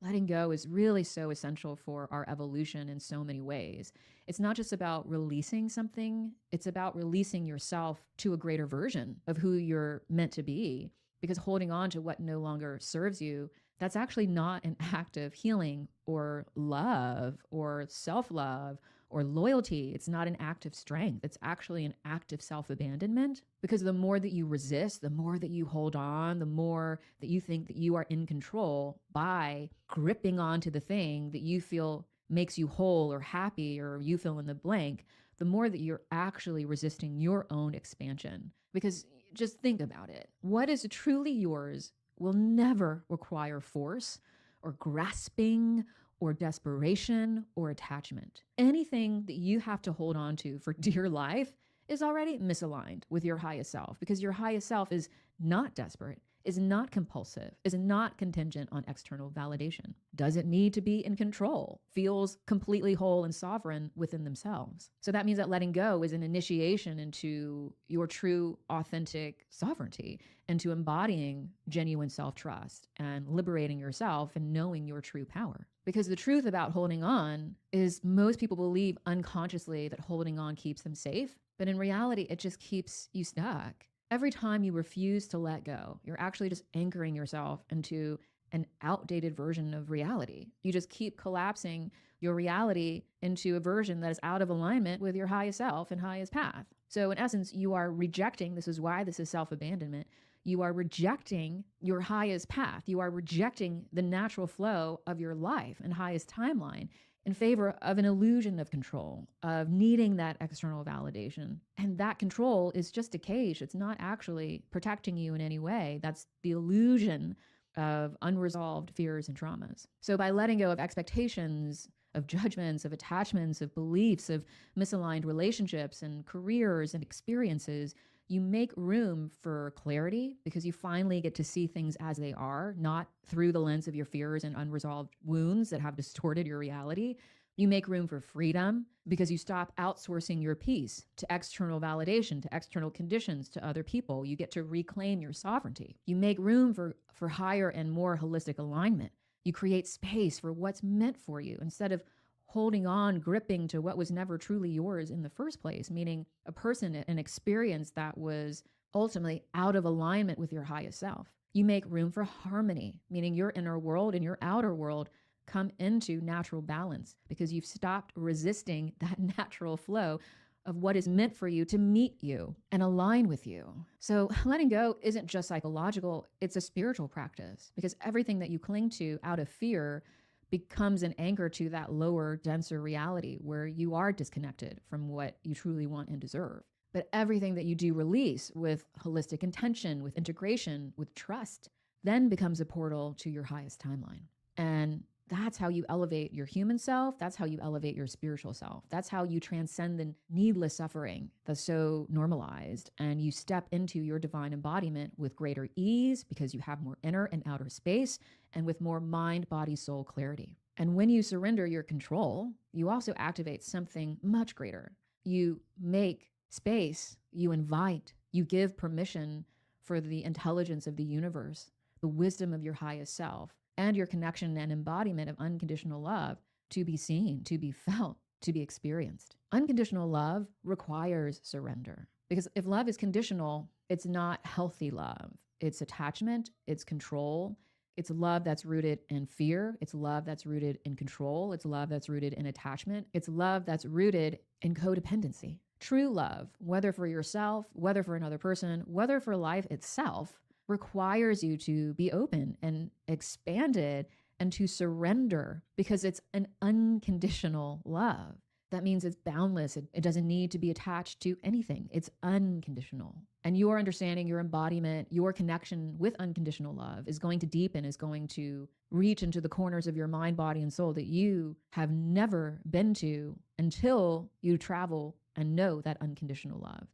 letting go is really so essential for our evolution in so many ways. It's not just about releasing something, it's about releasing yourself to a greater version of who you're meant to be. Because holding on to what no longer serves you, that's actually not an act of healing or love or self-love or loyalty. It's not an act of strength. It's actually an act of self-abandonment, because the more that you resist, the more that you hold on, the more that you think that you are in control by gripping onto the thing that you feel makes you whole or happy, or you fill in the blank, the more that you're actually resisting your own expansion. Because just think about it. What is truly yours will never require force or grasping or desperation or attachment. Anything that you have to hold on to for dear life is already misaligned with your highest self, because your highest self is not desperate, is not compulsive, is not contingent on external validation, doesn't need to be in control, feels completely whole and sovereign within themselves. So that means that letting go is an initiation into your true, authentic sovereignty, into embodying genuine self-trust and liberating yourself and knowing your true power. Because the truth about holding on is most people believe unconsciously that holding on keeps them safe, but in reality, it just keeps you stuck. Every time you refuse to let go, you're actually just anchoring yourself into an outdated version of reality. You just keep collapsing your reality into a version that is out of alignment with your highest self and highest path. So in essence, you are rejecting, this is why this is self-abandonment, you are rejecting your highest path. You are rejecting the natural flow of your life and highest timeline in favor of an illusion of control, of needing that external validation. And that control is just a cage. It's not actually protecting you in any way. That's the illusion of unresolved fears and traumas. So by letting go of expectations, of judgments, of attachments, of beliefs, of misaligned relationships and careers and experiences, you make room for clarity, because you finally get to see things as they are, not through the lens of your fears and unresolved wounds that have distorted your reality. You make room for freedom because you stop outsourcing your peace to external validation, to external conditions, to other people. You get to reclaim your sovereignty. You make room for higher and more holistic alignment. You create space for what's meant for you instead of holding on, gripping to what was never truly yours in the first place, meaning a person, an experience that was ultimately out of alignment with your highest self. You make room for harmony, meaning your inner world and your outer world come into natural balance because you've stopped resisting that natural flow of what is meant for you to meet you and align with you. So letting go isn't just psychological, it's a spiritual practice, because everything that you cling to out of fear becomes an anchor to that lower, denser reality where you are disconnected from what you truly want and deserve. But everything that you do release with holistic intention, with integration, with trust, then becomes a portal to your highest timeline. And that's how you elevate your human self. That's how you elevate your spiritual self. That's how you transcend the needless suffering that's so normalized, and you step into your divine embodiment with greater ease because you have more inner and outer space, and with more mind, body, soul clarity. And when you surrender your control, you also activate something much greater. You make space, you invite, you give permission for the intelligence of the universe, the wisdom of your highest self, and your connection and embodiment of unconditional love to be seen, to be felt, to be experienced. Unconditional love requires surrender, because if love is conditional, it's not healthy love. It's attachment, it's control, it's love that's rooted in fear, it's love that's rooted in control, it's love that's rooted in attachment, it's love that's rooted in codependency. True love, whether for yourself, whether for another person, whether for life itself, requires you to be open and expanded and to surrender, because it's an unconditional love. That means it's boundless. It doesn't need to be attached to anything. It's unconditional. And your understanding, your embodiment, your connection with unconditional love is going to deepen, is going to reach into the corners of your mind, body, and soul that you have never been to until you travel and know that unconditional love.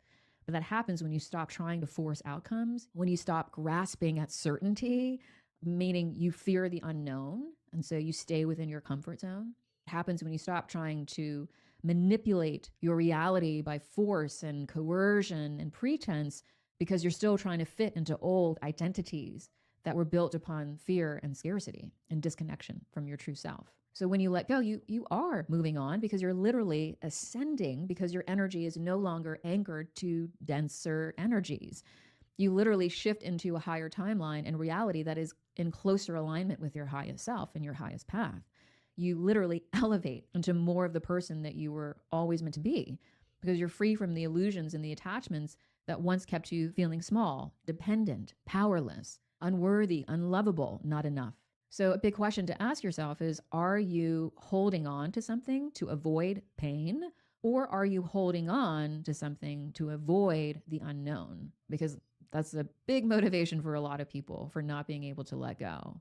But that happens when you stop trying to force outcomes, when you stop grasping at certainty, meaning you fear the unknown, and so you stay within your comfort zone. It happens when you stop trying to manipulate your reality by force and coercion and pretense, because you're still trying to fit into old identities that were built upon fear and scarcity and disconnection from your true self. So when you let go, you are moving on because you're literally ascending, because your energy is no longer anchored to denser energies. You literally shift into a higher timeline and reality that is in closer alignment with your highest self and your highest path. You literally elevate into more of the person that you were always meant to be, because you're free from the illusions and the attachments that once kept you feeling small, dependent, powerless, unworthy, unlovable, not enough. So a big question to ask yourself is, are you holding on to something to avoid pain, or are you holding on to something to avoid the unknown? Because that's a big motivation for a lot of people for not being able to let go.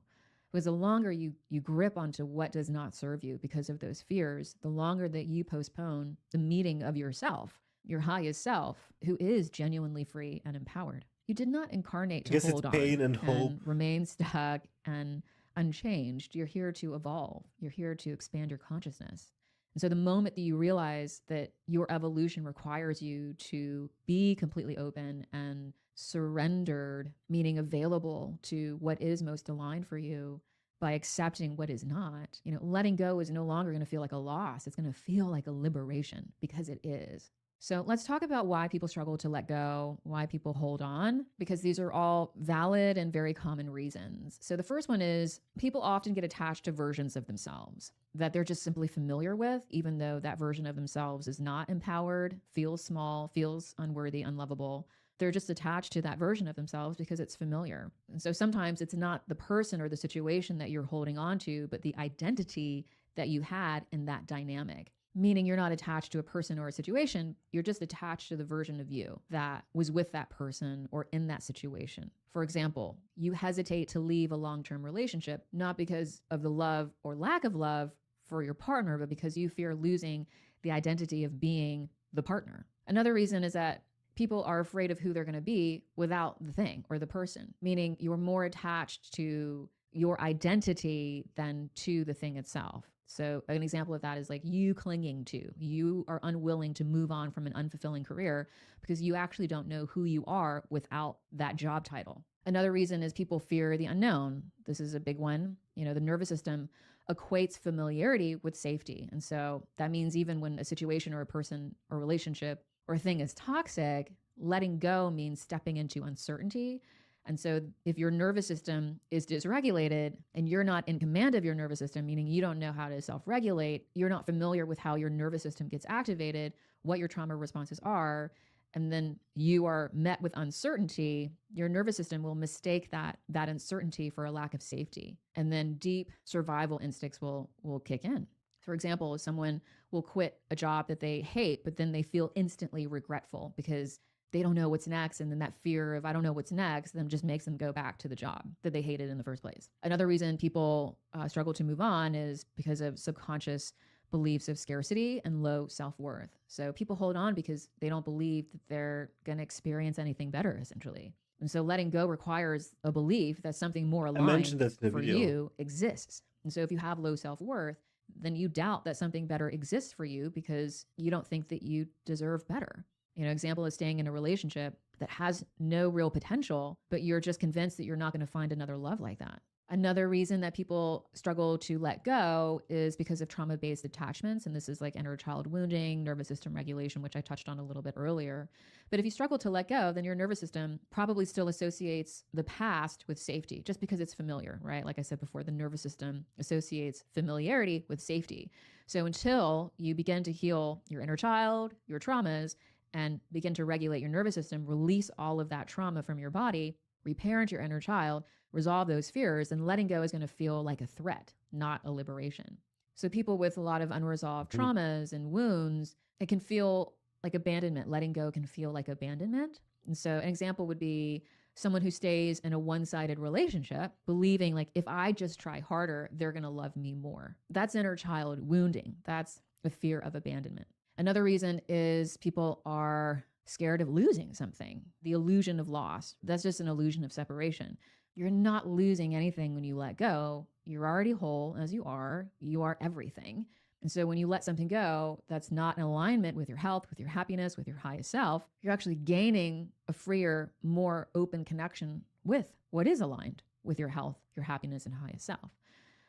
Because the longer you grip onto what does not serve you because of those fears, the longer that you postpone the meeting of yourself, your highest self, who is genuinely free and empowered. You did not incarnate to hold on and remain stuck and unchanged. You're here to evolve. You're here to expand your consciousness. And so the moment that you realize that your evolution requires you to be completely open and surrendered, meaning available to what is most aligned for you, by accepting what is not, letting go is no longer going to feel like a loss. It's going to feel like a liberation, because it is. So let's talk about why people struggle to let go, why people hold on, because these are all valid and very common reasons. So the first one is people often get attached to versions of themselves that they're just simply familiar with, even though that version of themselves is not empowered, feels small, feels unworthy, unlovable. They're just attached to that version of themselves because it's familiar. And so sometimes it's not the person or the situation that you're holding on to, but the identity that you had in that dynamic. Meaning you're not attached to a person or a situation, you're just attached to the version of you that was with that person or in that situation. For example, you hesitate to leave a long-term relationship, not because of the love or lack of love for your partner, but because you fear losing the identity of being the partner. Another reason is that people are afraid of who they're going to be without the thing or the person, meaning you're more attached to your identity than to the thing itself. So an example of that is like you clinging to, you are unwilling to move on from an unfulfilling career because you actually don't know who you are without that job title. Another reason is people fear the unknown. This is a big one. The nervous system equates familiarity with safety. And so that means even when a situation or a person or relationship or thing is toxic, letting go means stepping into uncertainty. And so if your nervous system is dysregulated and you're not in command of your nervous system, meaning you don't know how to self-regulate, you're not familiar with how your nervous system gets activated, what your trauma responses are, and then you are met with uncertainty, your nervous system will mistake that uncertainty for a lack of safety. And then deep survival instincts will kick in. For example, someone will quit a job that they hate, but then they feel instantly regretful because they don't know what's next. And then that fear of I don't know what's next then just makes them go back to the job that they hated in the first place. Another reason people struggle to move on is because of subconscious beliefs of scarcity and low self-worth. So people hold on because they don't believe that they're going to experience anything better, essentially. And so letting go requires a belief that something more aligned for you exists. And so if you have low self-worth, then you doubt that something better exists for you because you don't think that you deserve better. Example is staying in a relationship that has no real potential, but you're just convinced that you're not going to find another love like that. Another reason that people struggle to let go is because of trauma-based attachments. And this is like inner child wounding, nervous system regulation, which I touched on a little bit earlier. But if you struggle to let go, then your nervous system probably still associates the past with safety just because it's familiar, right? Like I said before, the nervous system associates familiarity with safety. So until you begin to heal your inner child, your traumas, and begin to regulate your nervous system, release all of that trauma from your body, reparent your inner child, resolve those fears, and letting go is going to feel like a threat, not a liberation. So people with a lot of unresolved traumas and wounds, it can feel like abandonment. Letting go can feel like abandonment. And so an example would be someone who stays in a one-sided relationship, believing like, if I just try harder, they're going to love me more. That's inner child wounding. That's a fear of abandonment. Another reason is people are scared of losing something. The illusion of loss. That's just an illusion of separation. You're not losing anything when you let go. You're already whole as you are. You are everything. And so when you let something go that's not in alignment with your health, with your happiness, with your highest self, you're actually gaining a freer, more open connection with what is aligned. with your health, your happiness, and highest self.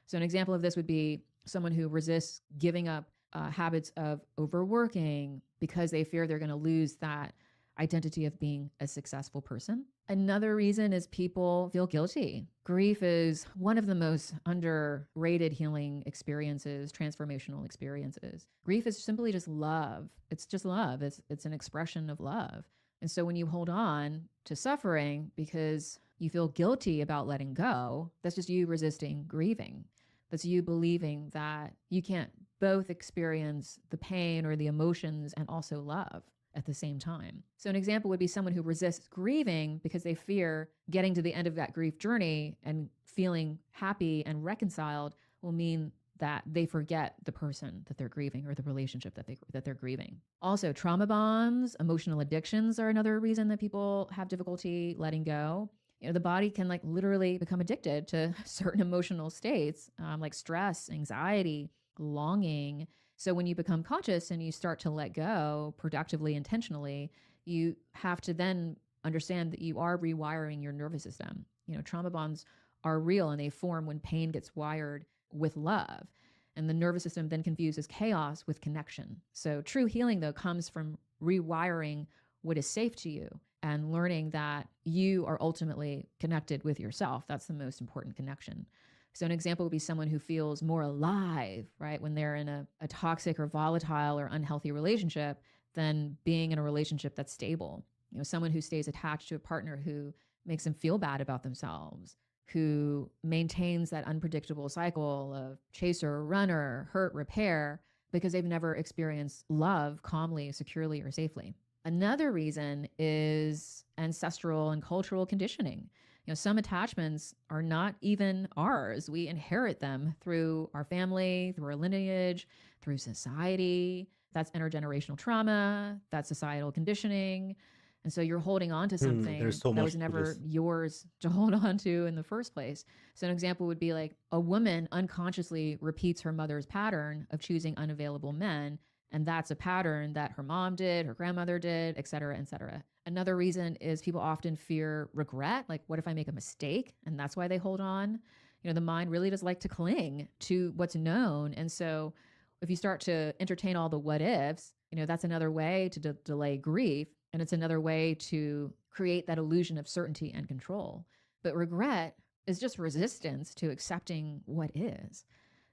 So an example of this would be someone who resists giving up habits of overworking because they fear they're going to lose that identity of being a successful person. Another reason is people feel guilty. Grief is one of the most underrated healing experiences, transformational experiences. Grief is simply just love. It's just love. It's an expression of love. And so when you hold on to suffering because you feel guilty about letting go, that's just you resisting grieving. That's you believing that you can't both experience the pain or the emotions and also love at the same time. So an example would be someone who resists grieving because they fear getting to the end of that grief journey and feeling happy and reconciled will mean that they forget the person that they're grieving or the relationship that they're grieving. Also, trauma bonds, emotional addictions are another reason that people have difficulty letting go. You know, the body can like literally become addicted to certain emotional states, like stress, anxiety, longing. So when you become conscious and you start to let go productively, intentionally, you have to then understand that you are rewiring your nervous system. You know, trauma bonds are real and they form when pain gets wired with love. And the nervous system then confuses chaos with connection. So true healing, though, comes from rewiring what is safe to you and learning that you are ultimately connected with yourself. That's the most important connection. So an example would be someone who feels more alive, right, when they're in a toxic or volatile or unhealthy relationship than being in a relationship that's stable. You know, someone who stays attached to a partner who makes them feel bad about themselves, who maintains that unpredictable cycle of chaser, runner, hurt, repair, because they've never experienced love calmly, securely, or safely. Another reason is ancestral and cultural conditioning. You know, some attachments are not even ours. We inherit them through our family, through our lineage, through society. That's intergenerational trauma. That's societal conditioning. And so you're holding on to something that was never yours to hold on to in the first place. So an example would be like a woman unconsciously repeats her mother's pattern of choosing unavailable men. And that's a pattern that her mom did, her grandmother did, et cetera, et cetera. Another reason is people often fear regret. Like, what if I make a mistake? And that's why they hold on. You know, the mind really does like to cling to what's known. And so if you start to entertain all the what ifs, you know, that's another way to delay grief. And it's another way to create that illusion of certainty and control. But regret is just resistance to accepting what is.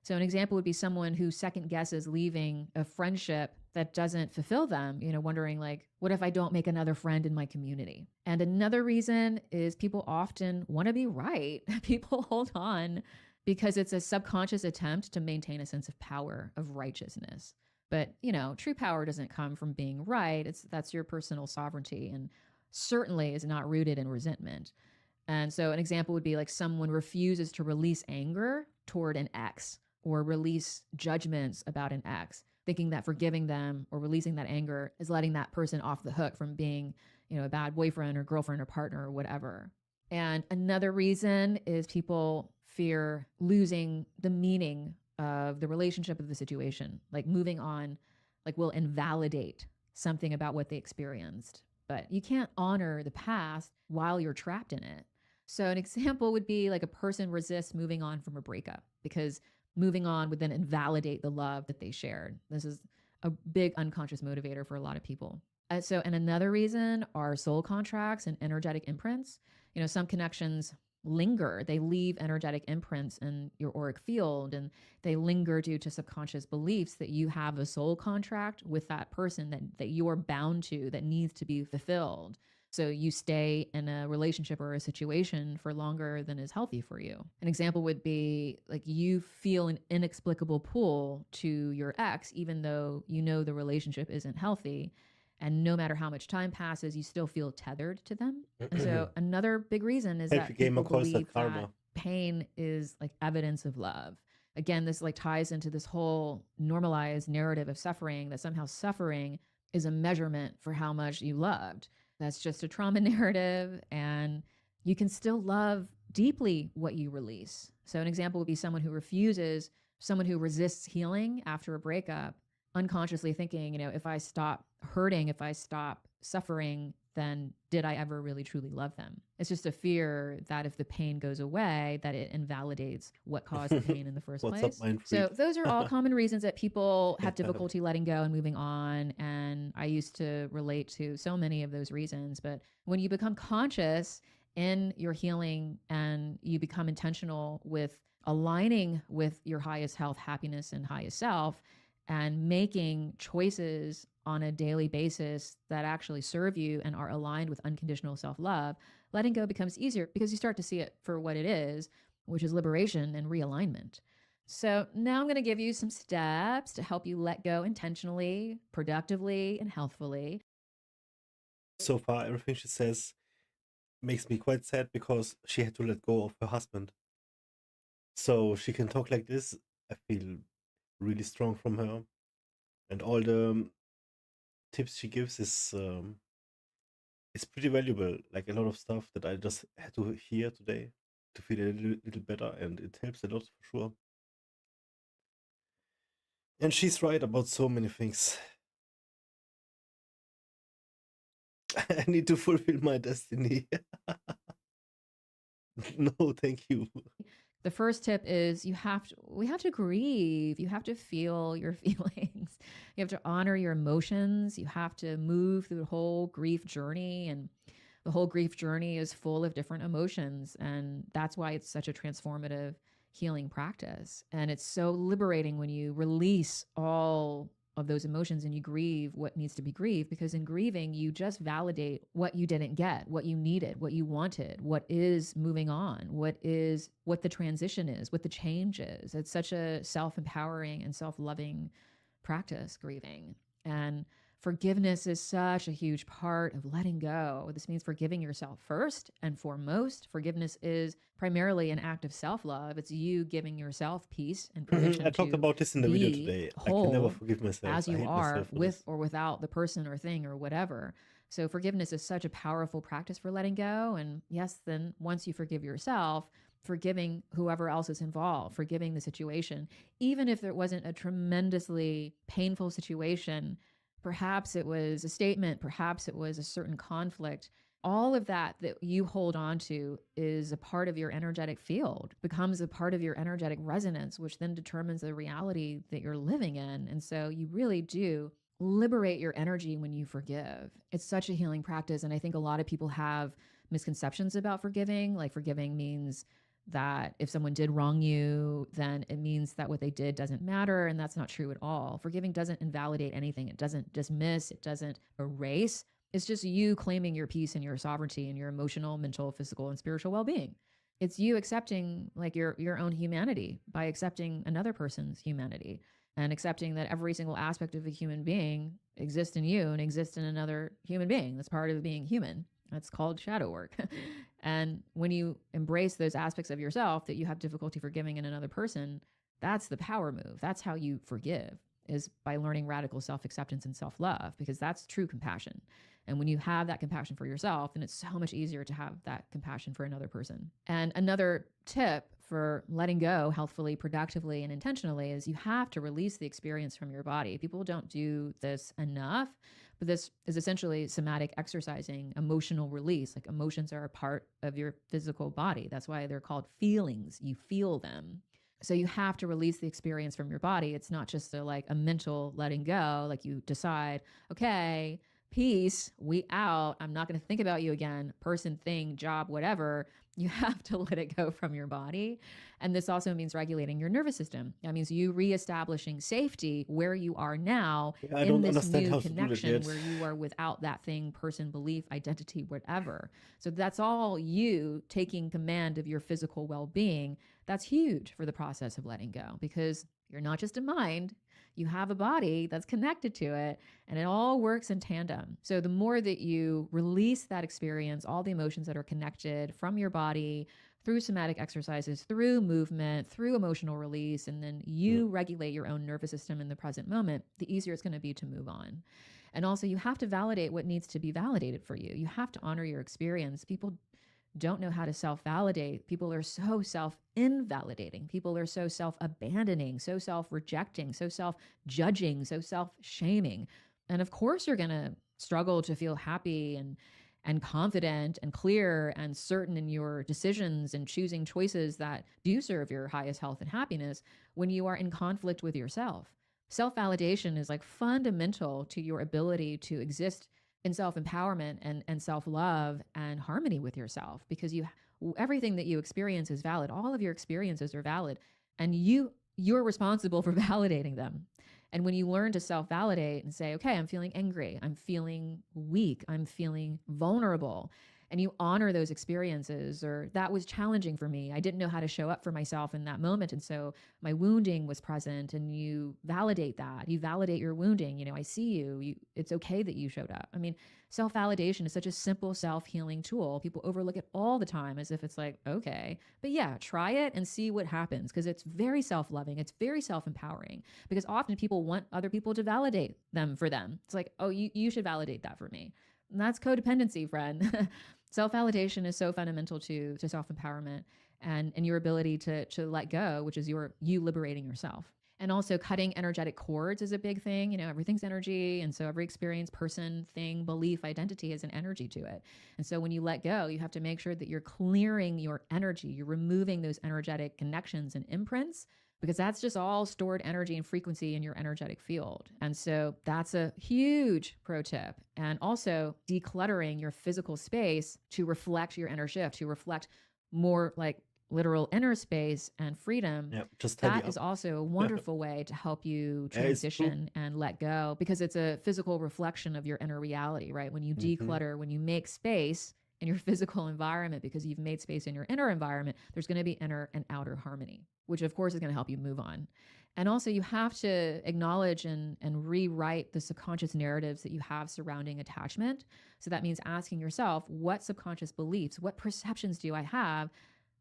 So an example would be someone who second guesses leaving a friendship that doesn't fulfill them, you know, wondering like, what if I don't make another friend in my community? And another reason is people often want to be right. People hold on because it's a subconscious attempt to maintain a sense of power, of righteousness. But, you know, true power doesn't come from being right. That's your personal sovereignty and certainly is not rooted in resentment. And so an example would be like someone refuses to release anger toward an ex or release judgments about an ex, thinking that forgiving them or releasing that anger is letting that person off the hook from being, you know, a bad boyfriend or girlfriend or partner or whatever. And another reason is people fear losing the meaning of the relationship of the situation, like moving on, like will invalidate something about what they experienced. But you can't honor the past while you're trapped in it. So an example would be like a person resists moving on from a breakup because moving on would then invalidate the love that they shared. This is a big unconscious motivator for a lot of people. And another reason are soul contracts and energetic imprints. You know, some connections linger. They leave energetic imprints in your auric field, and they linger due to subconscious beliefs that you have a soul contract with that person that you're bound to, that needs to be fulfilled. So you stay in a relationship or a situation for longer than is healthy for you. An example would be like you feel an inexplicable pull to your ex, even though you know the relationship isn't healthy. And no matter how much time passes, you still feel tethered to them. And so another big reason is that people believe that pain is like evidence of love. Again, this like ties into this whole normalized narrative of suffering, that somehow suffering is a measurement for how much you loved. That's just a trauma narrative, and you can still love deeply what you release. So an example would be someone who resists healing after a breakup, unconsciously thinking, you know, if I stop hurting, if I stop suffering, then did I ever really truly love them? It's just a fear that if the pain goes away, that it invalidates what caused the pain in the first What's place. up, mind So freak? those are all common reasons that people have difficulty letting go and moving on. And I used to relate to so many of those reasons. But when you become conscious in your healing and you become intentional with aligning with your highest health, happiness, and highest self, and making choices on a daily basis that actually serve you and are aligned with unconditional self-love, letting go becomes easier because you start to see it for what it is, which is liberation and realignment. So now I'm going to give you some steps to help you let go intentionally, productively, and healthfully. So far, everything she says makes me quite sad because she had to let go of her husband. So she can talk like this. I feel really strong from her. And all the tips she gives is pretty valuable. Like a lot of stuff that I just had to hear today to feel a little better, and it helps a lot for sure. And she's right about so many things. I need to fulfill my destiny. No, thank you. The first tip is we have to grieve. You have to feel your feelings. You have to honor your emotions. You have to move through the whole grief journey, and the whole grief journey is full of different emotions. And that's why it's such a transformative healing practice. And it's so liberating when you release all of those emotions and you grieve what needs to be grieved, because in grieving, you just validate what you didn't get, what you needed, what you wanted, what is moving on, what the transition is, what the change is. It's such a self-empowering and self-loving practice, grieving. And forgiveness is such a huge part of letting go. This means forgiving yourself first and foremost. Forgiveness is primarily an act of self-love. It's you giving yourself peace and permission I talked to about this in the video be today. I can never whole forgive myself. as I you hate are, myself for with this. or without the person or thing or whatever. So forgiveness is such a powerful practice for letting go. And yes, then once you forgive yourself, forgiving whoever else is involved, forgiving the situation, even if it wasn't a tremendously painful situation. Perhaps it was a statement, perhaps it was a certain conflict. All of that you hold on to is a part of your energetic field, becomes a part of your energetic resonance, which then determines the reality that you're living in. And so you really do liberate your energy when you forgive. It's such a healing practice. And I think a lot of people have misconceptions about forgiving. Like forgiving means that if someone did wrong you, then it means that what they did doesn't matter. And that's not true at all. Forgiving doesn't invalidate anything. It doesn't dismiss, it doesn't erase. It's just you claiming your peace and your sovereignty and your emotional, mental, physical, and spiritual well-being. It's you accepting like your own humanity by accepting another person's humanity and accepting that every single aspect of a human being exists in you and exists in another human being. That's part of being human. That's called shadow work. And when you embrace those aspects of yourself that you have difficulty forgiving in another person, that's the power move. That's how you forgive, is by learning radical self-acceptance and self-love, because that's true compassion. And when you have that compassion for yourself, then it's so much easier to have that compassion for another person. And another tip for letting go healthfully, productively, and intentionally is you have to release the experience from your body. People don't do this enough, but this is essentially somatic exercising, emotional release. Like emotions are a part of your physical body. That's why they're called feelings. You feel them. So you have to release the experience from your body. It's not just a mental letting go. Like you decide, okay, peace, we out. I'm not going to think about you again, person, thing, job, whatever. You have to let it go from your body. And this also means regulating your nervous system. That means you reestablishing safety where you are now I in don't this understand new how to do that connection yet. where you are without that thing, person, belief, identity, whatever. So that's all you taking command of your physical well-being. That's huge for the process of letting go, because you're not just a mind. You have a body that's connected to it, and it all works in tandem. So the more that you release that experience, all the emotions that are connected from your body through somatic exercises, through movement, through emotional release, and then you regulate your own nervous system in the present moment, the easier it's going to be to move on. And also you have to validate what needs to be validated for you. You have to honor your experience. People don't know how to self-validate. People are so self-invalidating. People are so self-abandoning, so self-rejecting, so self-judging, so self-shaming. And of course you're going to struggle to feel happy and confident and clear and certain in your decisions and choosing choices that do serve your highest health and happiness when you are in conflict with yourself. Self-validation is like fundamental to your ability to exist in self-empowerment and self-love and harmony with yourself, because everything that you experience is valid. All of your experiences are valid, and you're responsible for validating them. And when you learn to self-validate and say, okay, I'm feeling angry, I'm feeling weak, I'm feeling vulnerable, and you honor those experiences, or that was challenging for me, I didn't know how to show up for myself in that moment, and so my wounding was present, and you validate that. You validate your wounding. I see you. It's okay that you showed up. I mean, self-validation is such a simple self-healing tool. People overlook it all the time as if it's like, okay. But yeah, try it and see what happens, because it's very self-loving. It's very self-empowering, because often people want other people to validate them for them. It's like, oh, you should validate that for me. And that's codependency, friend. Self-validation is so fundamental to self-empowerment and your ability to let go, which is you liberating yourself. And also cutting energetic cords is a big thing. Everything's energy. And so every experience, person, thing, belief, identity has an energy to it. And so when you let go, you have to make sure that you're clearing your energy. You're removing those energetic connections and imprints, because that's just all stored energy and frequency in your energetic field. And so that's a huge pro tip. And also decluttering your physical space to reflect your inner shift, to reflect more like literal inner space and freedom. Yeah, just that is also a wonderful way to help you transition and let go, because it's a physical reflection of your inner reality, right? When you declutter, when you make space in your physical environment, because you've made space in your inner environment, there's going to be inner and outer harmony, which of course is going to help you move on. And also you have to acknowledge and rewrite the subconscious narratives that you have surrounding attachment. So that means asking yourself, what subconscious beliefs, what perceptions do I have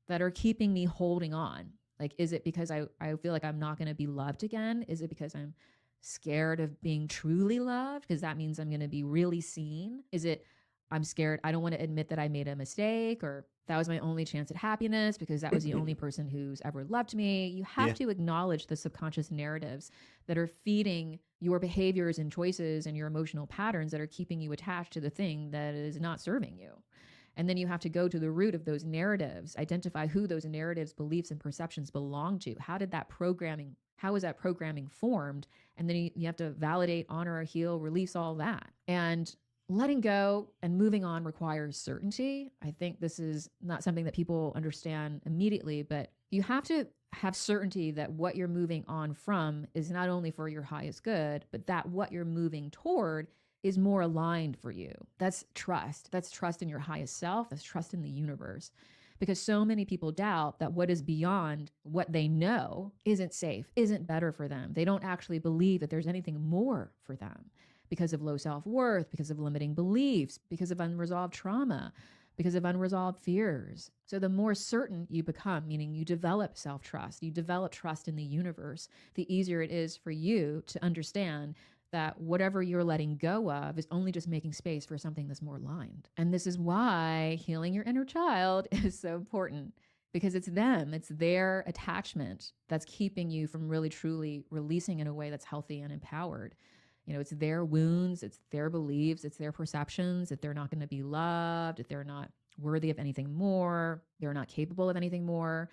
that are keeping me holding on? Like, is it because I feel like I'm not going to be loved again? Is it because I'm scared of being truly loved, because that means I'm going to be really seen? Is it I'm scared, I don't want to admit that I made a mistake, or that was my only chance at happiness because that was the only person who's ever loved me? You have to acknowledge the subconscious narratives that are feeding your behaviors and choices and your emotional patterns that are keeping you attached to the thing that is not serving you. And then you have to go to the root of those narratives, identify who those narratives, beliefs, and perceptions belong to. How is that programming formed? And then you have to validate, honor, heal, release all that. And letting go and moving on requires certainty. I think this is not something that people understand immediately, but you have to have certainty that what you're moving on from is not only for your highest good, but that what you're moving toward is more aligned for you. That's trust. That's trust in your highest self. That's trust in the universe. Because so many people doubt that what is beyond what they know isn't safe, isn't better for them. They don't actually believe that there's anything more for them, because of low self-worth, because of limiting beliefs, because of unresolved trauma, because of unresolved fears. So the more certain you become, meaning you develop self-trust, you develop trust in the universe, the easier it is for you to understand that whatever you're letting go of is only just making space for something that's more aligned. And this is why healing your inner child is so important, because it's them, it's their attachment that's keeping you from really truly releasing in a way that's healthy and empowered. It's their wounds, it's their beliefs, it's their perceptions that they're not going to be loved, that they're not worthy of anything more, they're not capable of anything more.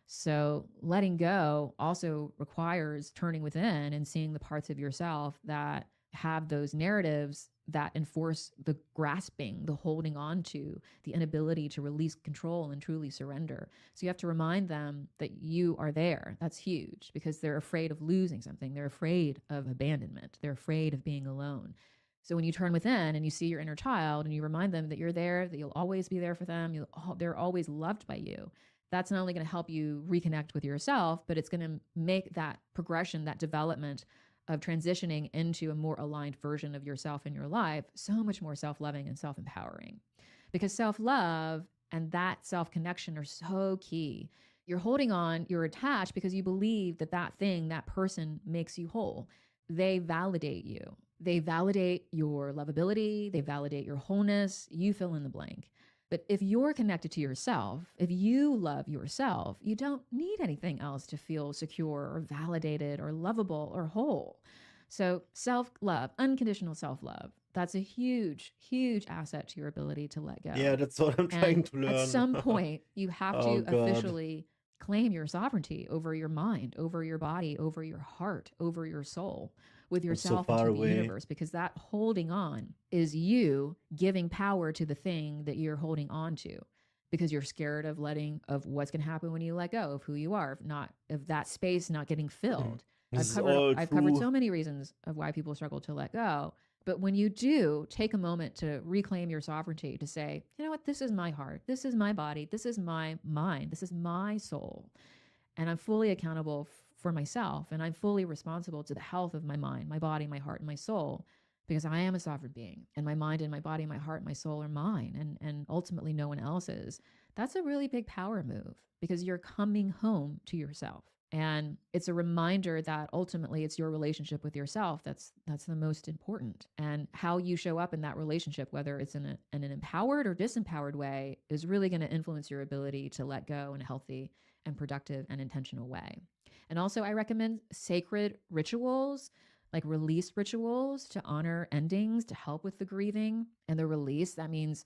So letting go also requires turning within and seeing the parts of yourself that have those narratives that enforce the grasping, the holding on to, the inability to release control and truly surrender. So you have to remind them that you are there. That's huge, because they're afraid of losing something. They're afraid of abandonment. They're afraid of being alone. So when you turn within and you see your inner child and you remind them that you're there, that you'll always be there for them, they're always loved by you, that's not only going to help you reconnect with yourself, but it's going to make that progression, that development of transitioning into a more aligned version of yourself in your life so much more self-loving and self-empowering. Because self-love and that self-connection are so key. You're holding on, you're attached because you believe that that thing, that person makes you whole. They validate you. They validate your lovability. They validate your wholeness. You fill in the blank. But if you're connected to yourself, if you love yourself, you don't need anything else to feel secure or validated or lovable or whole. So self-love, unconditional self-love, That's a huge, huge asset to your ability to let go. Yeah, that's what I'm trying to learn. At some point, you have Oh, to God. officially claim your sovereignty over your mind, over your body, over your heart, over your soul, with I'm so yourself far into the away. universe, because that holding on is you giving power to the thing that you're holding on to, because you're scared of what's going to happen when you let go of who you are, of that space not getting filled. This I've is all covered true. so many reasons of why people struggle to let go. But when you do take a moment to reclaim your sovereignty, to say, you know what, this is my heart, this is my body, this is my mind, this is my soul, and I'm fully accountable for myself, and I'm fully responsible to the health of my mind, my body, my heart, and my soul, because I am a sovereign being, and my mind and my body, my heart, and my soul are mine, and ultimately no one else's. That's a really big power move, because you're coming home to yourself. And it's a reminder that ultimately it's your relationship with yourself that's the most important. And how you show up in that relationship, whether it's in an empowered or disempowered way, is really going to influence your ability to let go in a healthy and productive and intentional way. And also, I recommend sacred rituals, like release rituals, to honor endings, to help with the grieving and the release. That means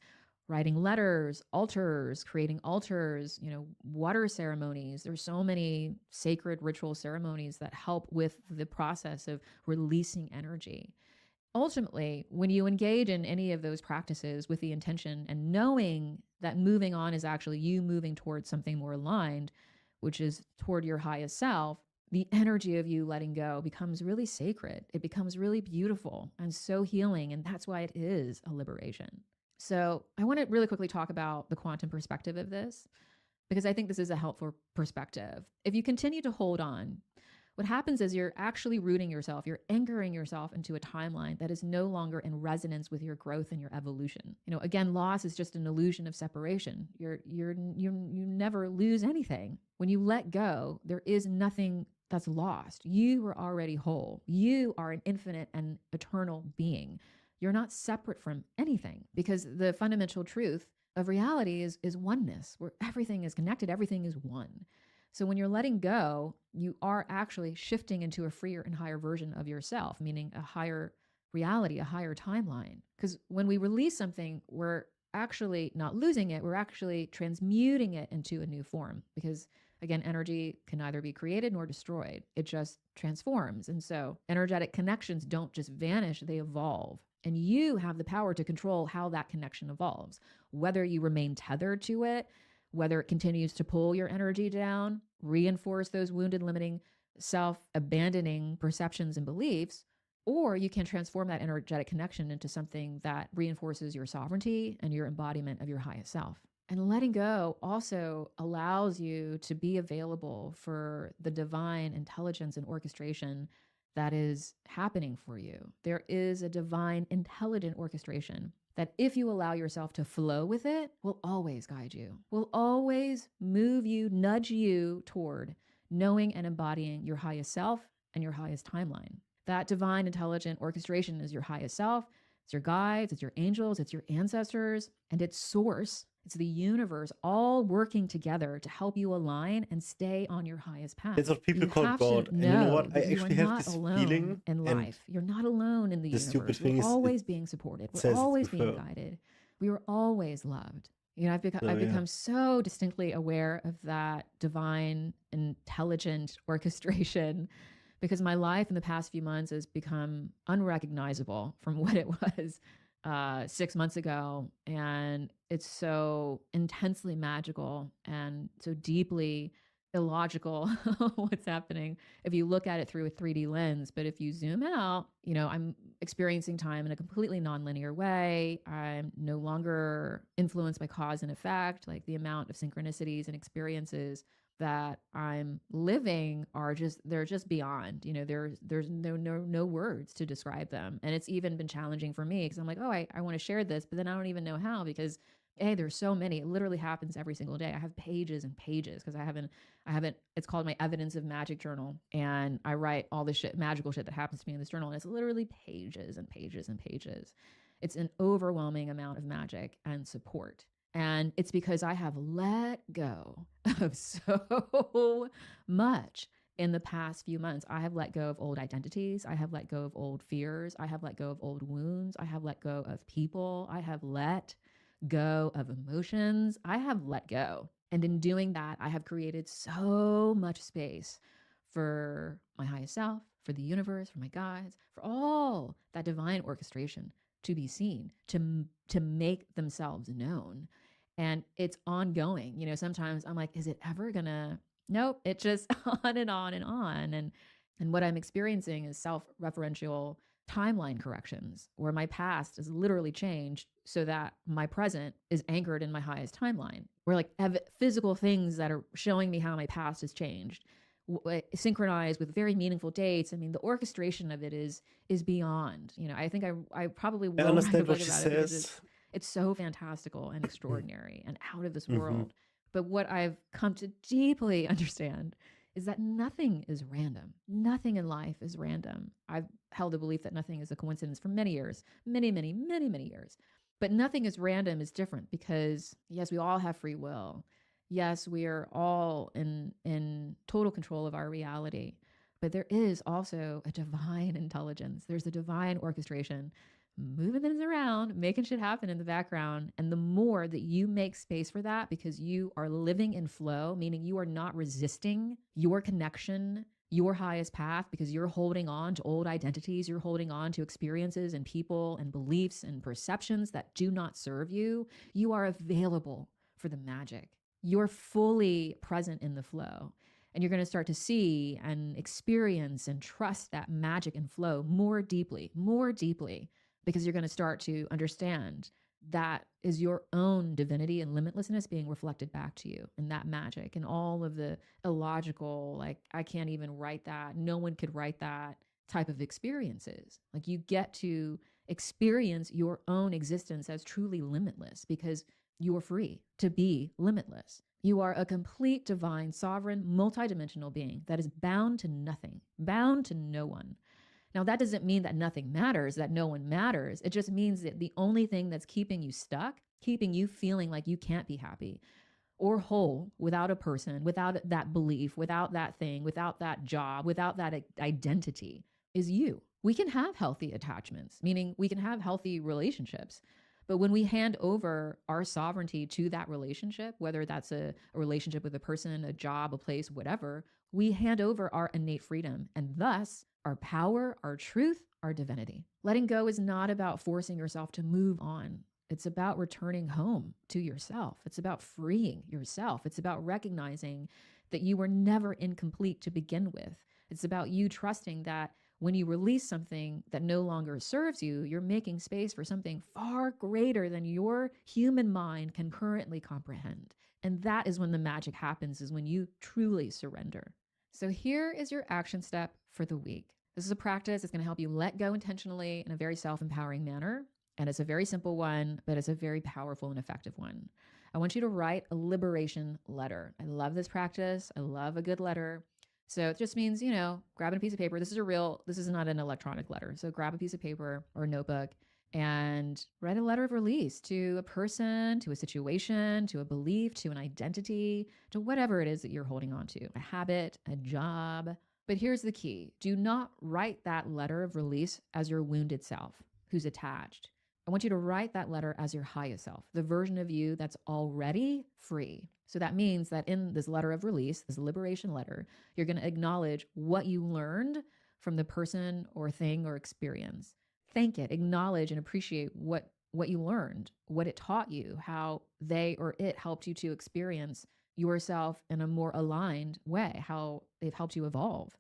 writing letters, altars, creating altars, water ceremonies. There's so many sacred ritual ceremonies that help with the process of releasing energy. Ultimately, when you engage in any of those practices with the intention and knowing that moving on is actually you moving towards something more aligned, which is toward your highest self, the energy of you letting go becomes really sacred. It becomes really beautiful and so healing. And that's why it is a liberation. So I want to really quickly talk about the quantum perspective of this, because I think this is a helpful perspective. If you continue to hold on, what happens is you're actually rooting yourself, you're anchoring yourself into a timeline that is no longer in resonance with your growth and your evolution. Again, loss is just an illusion of separation. You never lose anything. When you let go, there is nothing that's lost. You are already whole. You are an infinite and eternal being. You're not separate from anything, because the fundamental truth of reality is oneness, where everything is connected, everything is one. So when you're letting go, you are actually shifting into a freer and higher version of yourself, meaning a higher reality, a higher timeline. Because when we release something, we're actually not losing it, we're actually transmuting it into a new form. Because again, energy can neither be created nor destroyed. It just transforms. And so energetic connections don't just vanish, they evolve. And you have the power to control how that connection evolves, whether you remain tethered to it, whether it continues to pull your energy down, reinforce those wounded, limiting, self-abandoning perceptions and beliefs, or you can transform that energetic connection into something that reinforces your sovereignty and your embodiment of your highest self. And letting go also allows you to be available for the divine intelligence and orchestration that is happening for you. There is a divine intelligent orchestration that, if you allow yourself to flow with it, will always guide you, will always move you, nudge you toward knowing and embodying your highest self and your highest timeline. That divine intelligent orchestration is your highest self. It's your guides, it's your angels, it's your ancestors, and its source. It's the universe all working together to help you align and stay on your highest path. That's what people You call have God. to And you know what? I that you are actually have not this alone feeling, in and life. You're not alone in the the stupid universe. thing We're is, always being supported. says We're it's always with being her. guided. We are always loved. I've So, yeah. become so distinctly aware of that divine, intelligent orchestration, because my life in the past few months has become unrecognizable from what it was 6 months ago. And it's so intensely magical and so deeply illogical what's happening if you look at it through a 3D lens. But if you zoom out, I'm experiencing time in a completely nonlinear way. I'm no longer influenced by cause and effect. Like, the amount of synchronicities and experiences that I'm living they're just beyond, there's no words to describe them. And it's even been challenging for me, because I'm like, oh, I want to share this, but then I don't even know how, because there's so many. It literally happens every single day. I have pages and pages, because I haven't, it's called my evidence of magic journal. And I write all the magical shit that happens to me in this journal. And it's literally pages and pages and pages. It's an overwhelming amount of magic and support. And it's because I have let go of so much. in the past few months, I have let go of old identities. I have let go of old fears. I have let go of old wounds. I have let go of people. I have let go of emotions. I have let go. And in doing that, I have created so much space for my highest self, for the universe, for my guides, for all that divine orchestration to be seen, to make themselves known. And it's ongoing. You know, sometimes I'm like, is it ever gonna? Nope, it's just on and on and on. And what I'm experiencing is self-referential timeline corrections where my past is literally changed so that my present is anchored in my highest timeline. Where like physical things that are showing me how my past has changed, synchronized with very meaningful dates. I mean, the orchestration of it is beyond. You know, I think I probably will I write a understand book what she about it because says. it's so fantastical and extraordinary and out of this world. But what I've come to deeply understand is that nothing is random. Nothing in life is random. I've held a belief that nothing is a coincidence for many years, many years. But nothing is random is different because, yes, we all have free will. Yes, we are all in total control of our reality. But there is also a divine intelligence. There's a divine orchestration moving things around, making shit happen in the background. And the more that you make space for that because you are living in flow, meaning you are not resisting your connection, your highest path, because you're holding on to old identities, you're holding on to experiences and people and beliefs and perceptions that do not serve you, you are available for the magic. You're fully present in the flow. And you're going to start to see and experience and trust that magic and flow more deeply, because you're going to start to understand that is your own divinity and limitlessness being reflected back to you, and that magic and all of the illogical, like, I can't even write that, no one could write that type of experiences. Like, you get to experience your own existence as truly limitless because you're free to be limitless. You are a complete, divine, sovereign, multidimensional being that is bound to nothing, bound to no one. Now, that doesn't mean that nothing matters, that no one matters. It just means that the only thing that's keeping you stuck, keeping you feeling like you can't be happy or whole without a person, without that belief, without that thing, without that job, without that identity, is you. We can have healthy attachments, meaning we can have healthy relationships. But when we hand over our sovereignty to that relationship, whether that's a relationship with a person, a job, a place, whatever, we hand over our innate freedom and thus our power, our truth, our divinity. Letting go is not about forcing yourself to move on. It's about returning home to yourself. It's about freeing yourself. It's about recognizing that you were never incomplete to begin with. It's about you trusting that when you release something that no longer serves you, you're making space for something far greater than your human mind can currently comprehend. And that is when the magic happens, is when you truly surrender. So here is your action step for the week. This is a practice that's going to help you let go intentionally in a very self-empowering manner. And it's a very simple one, but it's a very powerful and effective one. I want you to write a liberation letter. I love this practice. I love a good letter. So it just means, grabbing a piece of paper. This is not an electronic letter. So grab a piece of paper or a notebook and write a letter of release to a person, to a situation, to a belief, to an identity, to whatever it is that you're holding on to, a habit, a job. But here's the key. Do not write that letter of release as your wounded self who's attached. I want you to write that letter as your highest self, the version of you that's already free. So that means that in this letter of release, this liberation letter, you're going to acknowledge what you learned from the person or thing or experience. Thank it, acknowledge and appreciate what you learned, what it taught you, how they or it helped you to experience yourself in a more aligned way, how they've helped you evolve.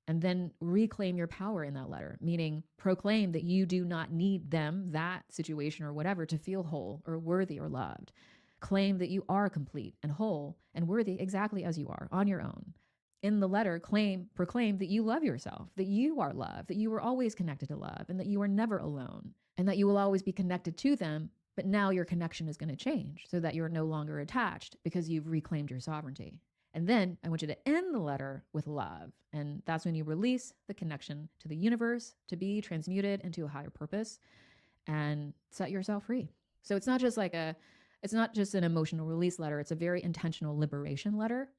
And then reclaim your power in that letter, meaning proclaim that you do not need them, that situation or whatever, to feel whole or worthy or loved. Claim that you are complete and whole and worthy exactly as you are on your own. In the letter, proclaim that you love yourself, that you are loved, that you were always connected to love, and that you are never alone, and that you will always be connected to them. But now your connection is going to change so that you're no longer attached because you've reclaimed your sovereignty. And then I want you to end the letter with love. And that's when you release the connection to the universe to be transmuted into a higher purpose and set yourself free. So it's not just an emotional release letter. It's a very intentional liberation letter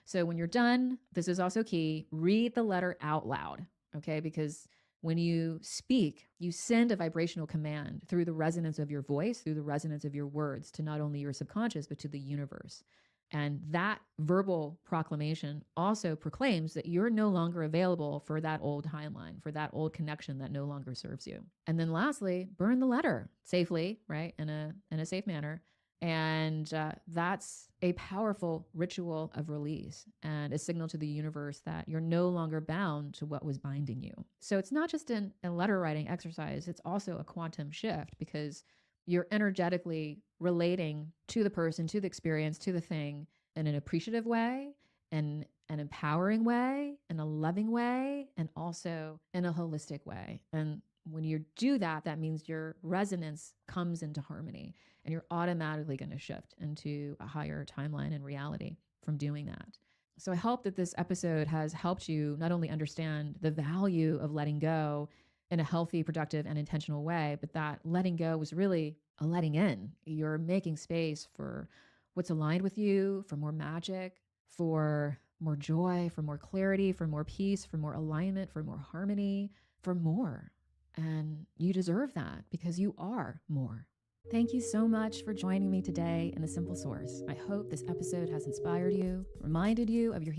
So when you're done, this is also key, read the letter out loud, okay? Because when you speak, you send a vibrational command through the resonance of your voice, through the resonance of your words to not only your subconscious, but to the universe. And that verbal proclamation also proclaims that you're no longer available for that old timeline, for that old connection that no longer serves you. And then lastly, burn the letter safely, right? In a safe manner. And that's a powerful ritual of release and a signal to the universe that you're no longer bound to what was binding you. So it's not just a letter writing exercise, it's also a quantum shift because you're energetically relating to the person, to the experience, to the thing in an appreciative way, in an empowering way, in a loving way, and also in a holistic way. And when you do that, that means your resonance comes into harmony and you're automatically going to shift into a higher timeline and reality from doing that. So I hope that this episode has helped you not only understand the value of letting go in a healthy, productive, and intentional way, but that letting go was really a letting in. You're making space for what's aligned with you, for more magic, for more joy, for more clarity, for more peace, for more alignment, for more harmony, for more. And you deserve that because you are more. Thank you so much for joining me today in The Simple Source. I hope this episode has inspired you, reminded you of your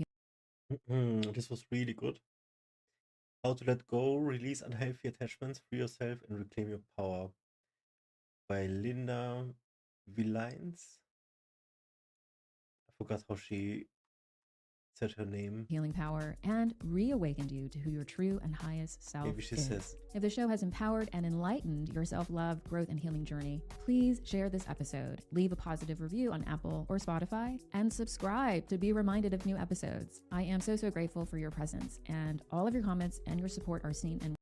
This was really good. How to let go, release unhealthy attachments, free yourself, and reclaim your power. By Linda Villines. I forgot how she said her name. healing power and reawakened you to who your true and highest self Maybe she is. says. If the show has empowered and enlightened your self-love, growth, and healing journey, please share this episode, leave a positive review on Apple or Spotify, and subscribe to be reminded of new episodes. I am so grateful for your presence, and all of your comments and your support are seen and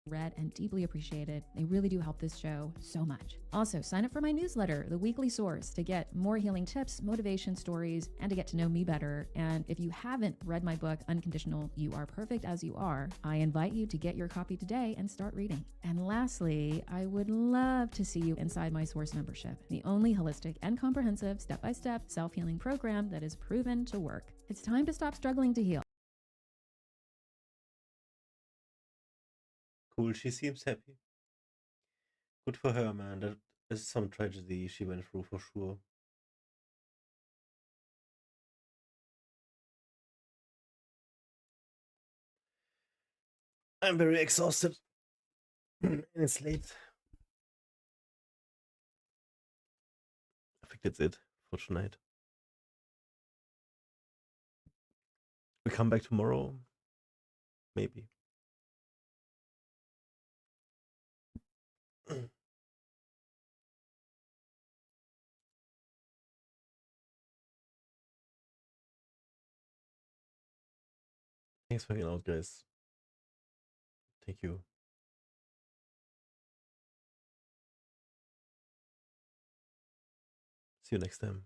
read and deeply appreciated. They really do help this show so much. Also, sign up for my newsletter, The Weekly Source, to get more healing tips, motivation stories, and to get to know me better. And if you haven't read my book, Unconditional, You Are Perfect As You Are, I invite you to get your copy today and start reading. And lastly, I would love to see you inside my Source membership, the only holistic and comprehensive step-by-step self-healing program that is proven to work. It's time to stop struggling to heal. Cool, she seems happy. Good for her, man. That is some tragedy she went through for sure. I'm very exhausted. And it's late. I think that's it for tonight. We come back tomorrow. Maybe. Thanks for hanging out, guys. Thank you. See you next time.